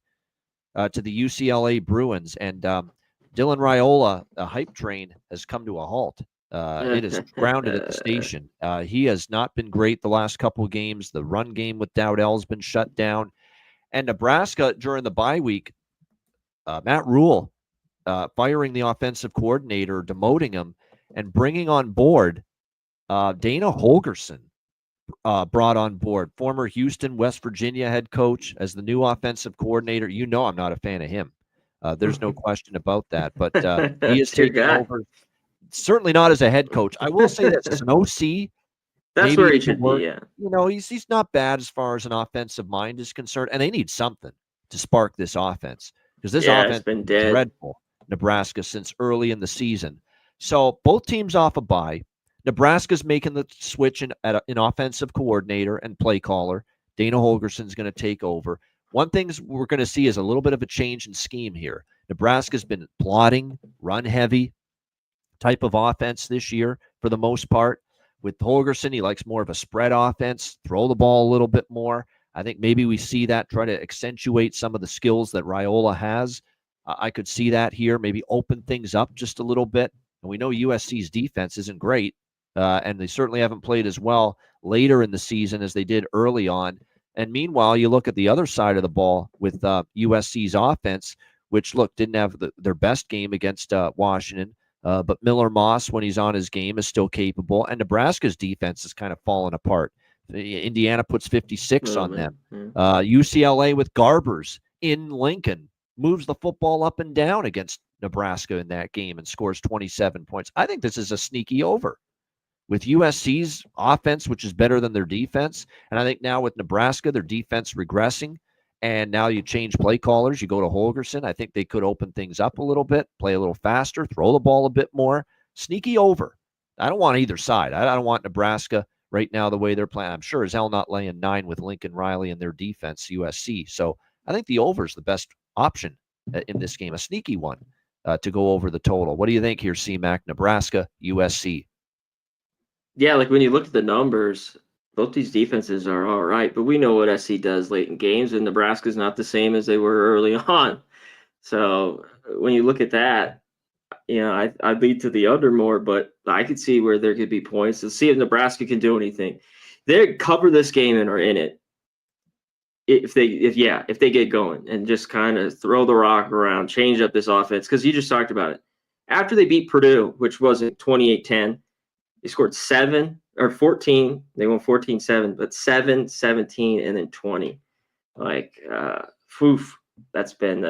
to the UCLA Bruins. And Dylan Raiola, a hype train, has come to a halt. It is grounded at the station. He has not been great the last couple of games. The run game with Dowdell has been shut down. And Nebraska, during the bye week, Matt Rule firing the offensive coordinator, demoting him, and bringing on board Dana Holgorsen, brought on board, former Houston, West Virginia head coach, as the new offensive coordinator. I'm not a fan of him. There's no question about that. But he is taking over. Certainly not as a head coach. I will say this, as an OC, that's where he should be. Yeah. He's not bad as far as an offensive mind is concerned, and they need something to spark this offense. Because this offense has been dreadful, Nebraska, since early in the season. So both teams off a bye. Nebraska's making the switch in offensive coordinator and play caller. Dana Holgorsen's going to take over. One thing we're going to see is a little bit of a change in scheme here. Nebraska's been plotting, run-heavy type of offense this year for the most part. With Holgorsen, he likes more of a spread offense, throw the ball a little bit more. I think maybe we see that, try to accentuate some of the skills that Raiola has. I could see that here, maybe open things up just a little bit. And we know USC's defense isn't great, and they certainly haven't played as well later in the season as they did early on. And meanwhile, you look at the other side of the ball with USC's offense, which, look, didn't have their best game against Washington. But Miller Moss, when he's on his game, is still capable. And Nebraska's defense is kind of falling apart. Indiana puts 56 on them. UCLA with Garbers in Lincoln moves the football up and down against Nebraska in that game and scores 27 points. I think this is a sneaky over with USC's offense, which is better than their defense. And I think now with Nebraska, their defense regressing, and now you change play callers. You go to Holgerson. I think they could open things up a little bit, play a little faster, throw the ball a bit more. Sneaky over. I don't want either side. I don't want Nebraska right now the way they're playing. I'm sure as hell not laying 9 with Lincoln Riley and their defense, USC. So I think the over is the best option in this game, a sneaky one to go over the total. What do you think here, C-Mac? Nebraska, USC. Yeah, like when you look at the numbers, both these defenses are all right, but we know what SC does late in games, and Nebraska's not the same as they were early on. So when you look at that, I lead to the under more, but I could see where there could be points. Let's see if Nebraska can do anything. They cover this game and are in it. If they get going and just kind of throw the rock around, change up this offense, because you just talked about it. After they beat Purdue, which wasn't 28-10, they scored 7 or 14. They won 14-7, but 7, 17, and then 20. That's been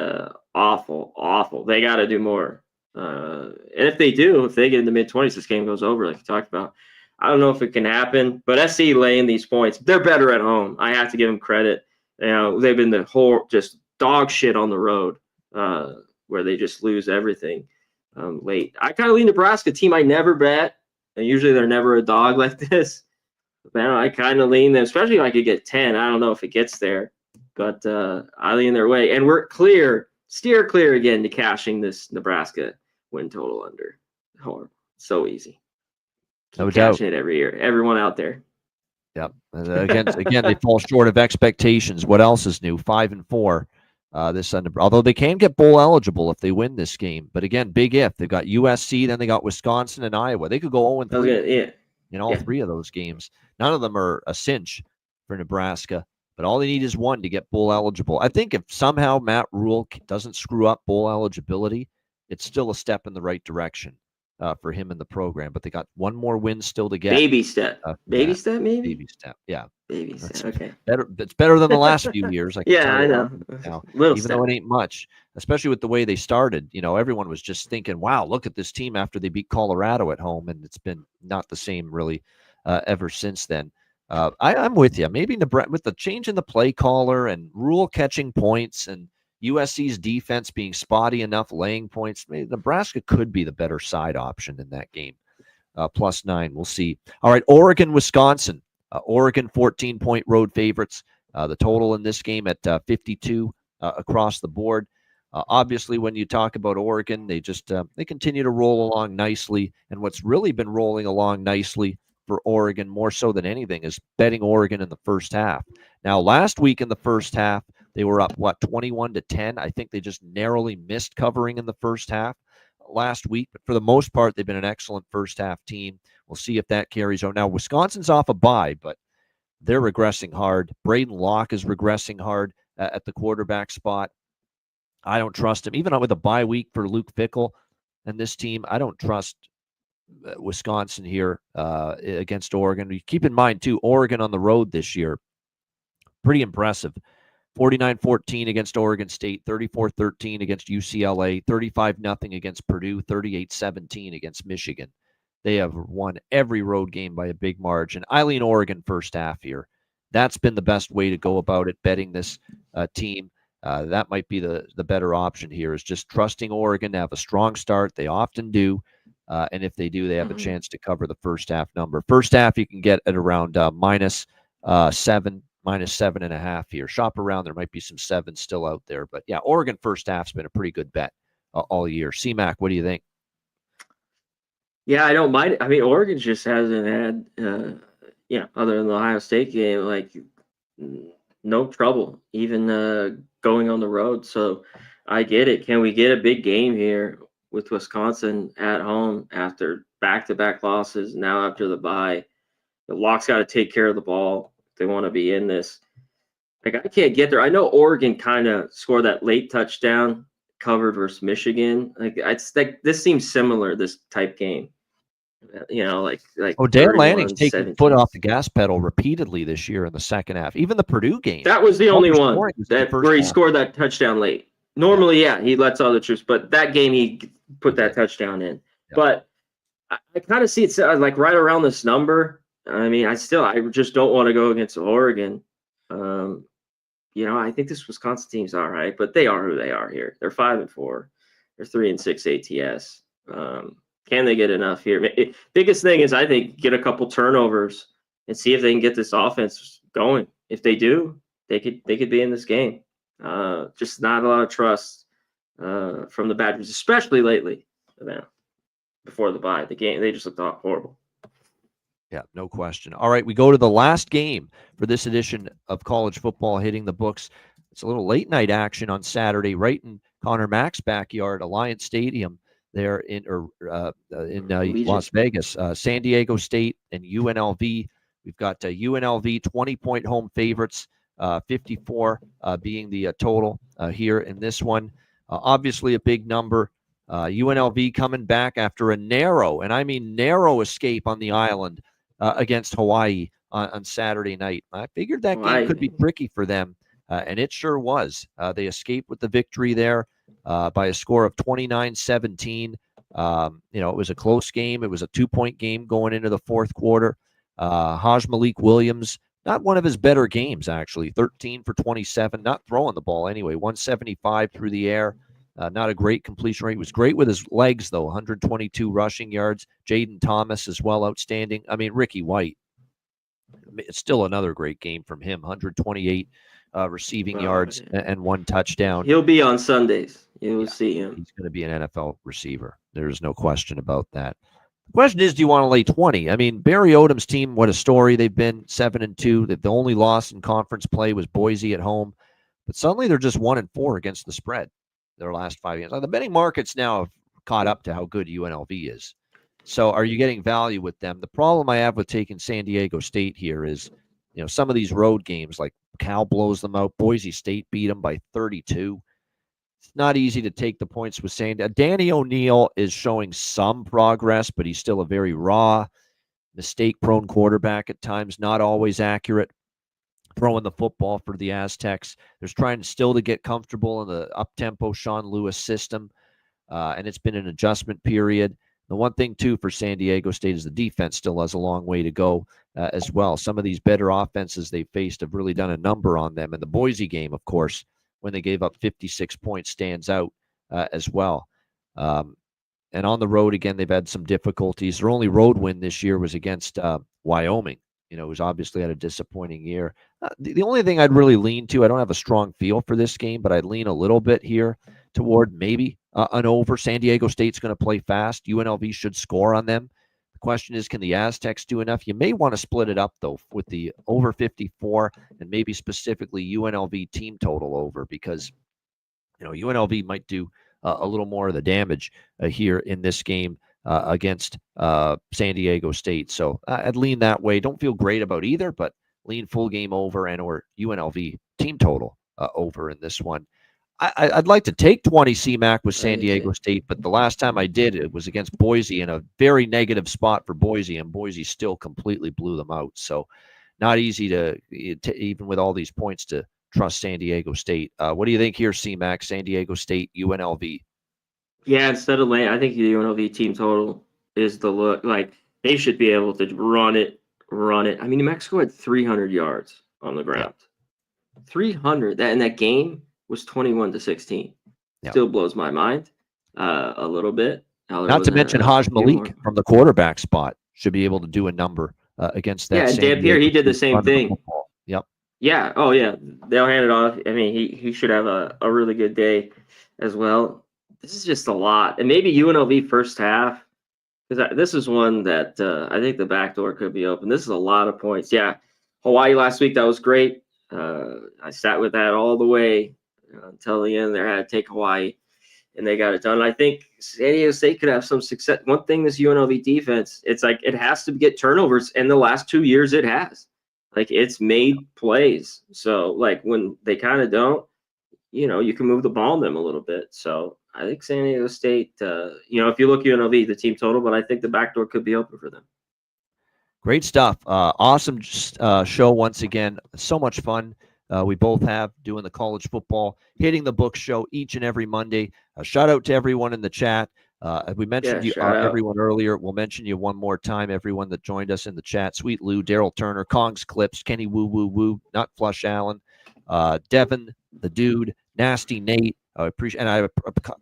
awful. They got to do more. And if they get in the mid-20s, this game goes over, like you talked about. I don't know if it can happen, but SC laying these points, they're better at home. I have to give them credit. They've been the whole just dog shit on the road, where they just lose everything late. I kind of lean Nebraska, team I never bet. And usually they're never a dog like this. Man, I kind of lean them, especially if I could get 10. I don't know if it gets there, but I lean their way. And we're steer clear again to cashing this Nebraska win total under. Horrible. So easy. No doubt. Cashing it every year. Everyone out there. Yep. Again, they fall short of expectations. What else is new? 5-4 this Sunday. Although they can get bowl eligible if they win this game. But again, big if. They've got USC, then they got Wisconsin and Iowa. They could go 0-3 in all 3 of those games. None of them are a cinch for Nebraska, but all they need is 1 to get bowl eligible. I think if somehow Matt Rule doesn't screw up bowl eligibility, it's still a step in the right direction for him in the program. But they got 1 more win still to get. Baby step. Baby step, maybe? Baby step, yeah. Baby step, okay. It's better than the last few years. I know. Now, even though it ain't much, especially with the way they started. Everyone was just thinking, wow, look at this team after they beat Colorado at home, and it's been not the same really ever since then. I'm with you. Maybe with the change in the play caller and Rule catching points and USC's defense being spotty enough laying points, maybe Nebraska could be the better side option in that game. +9, we'll see. All right, Oregon, Wisconsin. Oregon 14-point road favorites. The total in this game at 52 across the board. Obviously, when you talk about Oregon, they continue to roll along nicely. And what's really been rolling along nicely for Oregon, more so than anything, is betting Oregon in the first half. Now, last week in the first half, they were up 21-10. I think they just narrowly missed covering in the first half last week, but for the most part, they've been an excellent first half team. We'll see if that carries on. Now, Wisconsin's off a bye, but they're regressing hard. Braden Locke is regressing hard at the quarterback spot. I don't trust him. Even with a bye week for Luke Fickell and this team, I don't trust Wisconsin here against Oregon. Keep in mind, too, Oregon on the road this year, pretty impressive. 49-14 against Oregon State, 34-13 against UCLA, 35-0 against Purdue, 38-17 against Michigan. They have won every road game by a big margin. I lean Oregon first half here. That's been the best way to go about it, betting this team. That might be the better option here, is just trusting Oregon to have a strong start. They often do. And if they do, they have a chance to cover the first half number. First half, you can get at around -7, -7.5 here. Shop around. There might be some 7s still out there. But yeah, Oregon first half's been a pretty good bet all year. C-Mac, what do you think? Yeah, I don't mind. I mean, Oregon just hasn't had, other than the Ohio State game, no trouble even going on the road. So I get it. Can we get a big game here with Wisconsin at home after back-to-back losses, now after the bye? The Locke's got to take care of the ball if they want to be in this. I can't get there. I know Oregon kind of scored that late touchdown, covered versus Michigan. Like it's like this seems similar, this type game. Like Oh, Dan Lanning's 31, taken the foot 17. off the gas pedal repeatedly this year in the second half. Even the Purdue game. That was the all only their one scoring was in the first where he half. scored that touchdown late. Normally, yeah, he lets all the troops, but that game he put that touchdown in. Yeah. But I kind of see it like right around this number. I mean, I just don't want to go against Oregon. I think this Wisconsin team's all right, but they are who they are here. They're 5-4. They're 3-6 ATS. Can they get enough here? Biggest thing is I think get a couple turnovers and see if they can get this offense going. If they do, they could be in this game. Just not a lot of trust from the Badgers, especially lately. Before the bye, the game they just looked horrible. Yeah, no question. All right, we go to the last game for this edition of college football hitting the books. It's a little late night action on Saturday, right in Connor Mack's backyard, Alliance Stadium there in Las Vegas. San Diego State and UNLV. We've got UNLV 20-point home favorites, 54 being the total here in this one. Obviously a big number. UNLV coming back after a narrow, and I mean narrow, escape on the island against Hawaii on Saturday night. I figured that game could be tricky for them, and it sure was. They escaped with the victory there by a score of 29-17. It was a close game. It was a 2-point game going into the fourth quarter. Haj Malik Williams, not one of his better games, actually. 13 for 27, not throwing the ball anyway. 175 through the air. Not a great completion rate. He was great with his legs, though. 122 rushing yards. Jaden Thomas as well, outstanding. I mean, Ricky White. It's still another great game from him. 128 receiving yards and 1 touchdown. He'll be on Sundays. You'll see him. He's going to be an NFL receiver. There's no question about that. The question is, do you want to lay 20? I mean, Barry Odom's team, what a story. They've been 7-2. The only loss in conference play was Boise at home. But suddenly they're just 1-4 against the spread their last 5 games. The betting markets now have caught up to how good UNLV is. So are you getting value with them? The problem I have with taking San Diego State here is, some of these road games, like Cal blows them out. Boise State beat them by 32. It's not easy to take the points with San Diego. Danny O'Neal is showing some progress, but he's still a very raw, mistake-prone quarterback at times, not always accurate. Throwing the football for the Aztecs. They're trying still to get comfortable in the up-tempo Sean Lewis system, and it's been an adjustment period. The one thing, too, for San Diego State is the defense still has a long way to go as well. Some of these better offenses they've faced have really done a number on them. And the Boise game, of course, when they gave up 56 points, stands out as well. And on the road, again, they've had some difficulties. Their only road win this year was against Wyoming. Who's obviously had a disappointing year. The only thing I'd really lean to, I don't have a strong feel for this game, but I'd lean a little bit here toward maybe an over. San Diego State's going to play fast. UNLV should score on them. The question is, can the Aztecs do enough? You may want to split it up, though, with the over 54 and maybe specifically UNLV team total over, because, UNLV might do a little more of the damage here in this game against San Diego State. So I'd lean that way. Don't feel great about either, but lean full game over and or UNLV team total over in this one. I'd like to take 20 CMAC with San Diego State, but the last time I did, it was against Boise in a very negative spot for Boise, and Boise still completely blew them out. So not easy to even with all these points, to trust San Diego State. What do you think here, CMAC, San Diego State, UNLV? Yeah, instead of I think the UNLV team total is the look. Like, they should be able to run it. I mean, New Mexico had 300 yards on the ground. Yeah. 300. That game was 21-16. Yeah. Still blows my mind a little bit. Not to mention Haj Malik from the quarterback spot should be able to do a number against that. Yeah, and Dan Pierre, he did the same thing. Yep. Yeah. Oh, yeah. They'll hand it off. I mean, he should have a really good day as well. This is just a lot. And maybe UNLV first half, because this is one that I think the back door could be open. This is a lot of points. Yeah, Hawaii last week, that was great. I sat with that all the way until the end there. I had to take Hawaii, and they got it done. I think San Diego State could have some success. One thing, this UNLV defense, it's like it has to get turnovers. In the last 2 years, it has. Like, it's made plays. So, like, when they kind of don't, you can move the ball on them a little bit. So I think San Diego State, if you look UNLV, the team total, but I think the back door could be open for them. Great stuff. Awesome show once again. So much fun. We both have doing the college football, hitting the book show each and every Monday. Shout out to everyone in the chat. We mentioned everyone earlier. We'll mention you one more time, everyone that joined us in the chat. Sweet Lou, Daryl Turner, Kong's Clips, Kenny Woo Woo Woo, Not Flush Allen, Devin, the Dude, Nasty Nate. I appreciate, and I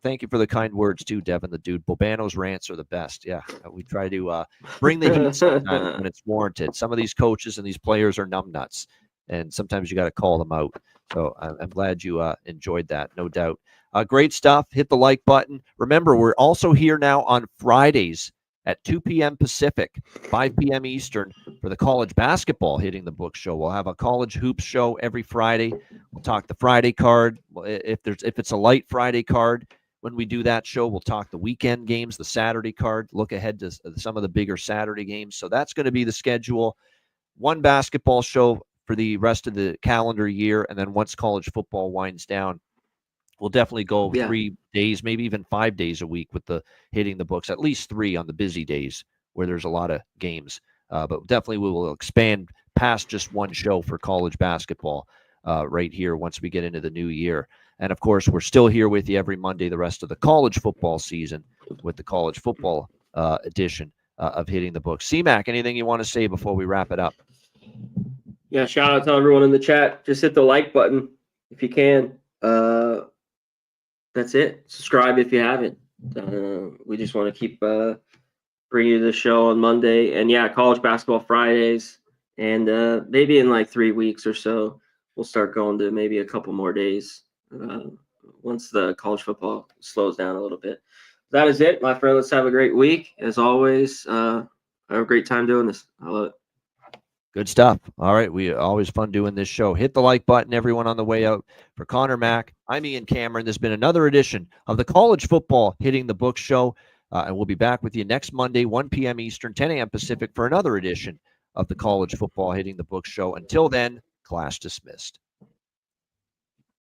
thank you for the kind words too, Devin, the Dude. Bobano's rants are the best. Yeah, we try to bring the heat sometimes when it's warranted. Some of these coaches and these players are numbnuts, and sometimes you got to call them out. So I'm glad you enjoyed that, no doubt. Great stuff. Hit the like button. Remember, we're also here now on Fridays at 2 p.m. Pacific, 5 p.m. Eastern for the college basketball Hitting the Book show. We'll have a college hoops show every Friday. We'll talk the Friday card. If it's a light Friday card, when we do that show, we'll talk the weekend games, the Saturday card, look ahead to some of the bigger Saturday games. So that's going to be the schedule. One basketball show for the rest of the calendar year, and then once college football winds down, we'll definitely go 3 days, maybe even 5 days a week with the Hitting the Books, at least 3 on the busy days where there's a lot of games. But definitely we will expand past just one show for college basketball right here once we get into the new year. And, of course, we're still here with you every Monday the rest of the college football season with the college football edition of Hitting the Books. C-Mac, anything you want to say before we wrap it up? Yeah, shout out to everyone in the chat. Just hit the like button if you can. That's it. Subscribe if you haven't. We just want to keep bringing you the show on Monday. And, college basketball Fridays. And maybe in like 3 weeks or so, we'll start going to maybe a couple more days once the college football slows down a little bit. That is it, my friend. Let's have a great week. As always, have a great time doing this. I love it. Good stuff. All right. We always fun doing this show. Hit the like button, everyone on the way out. For Connor Mack, I'm Ian Cameron. There's been another edition of the College Football Hitting the Book show. And we'll be back with you next Monday, 1 p.m. Eastern, 10 a.m. Pacific for another edition of the College Football Hitting the Book show. Until then, class dismissed.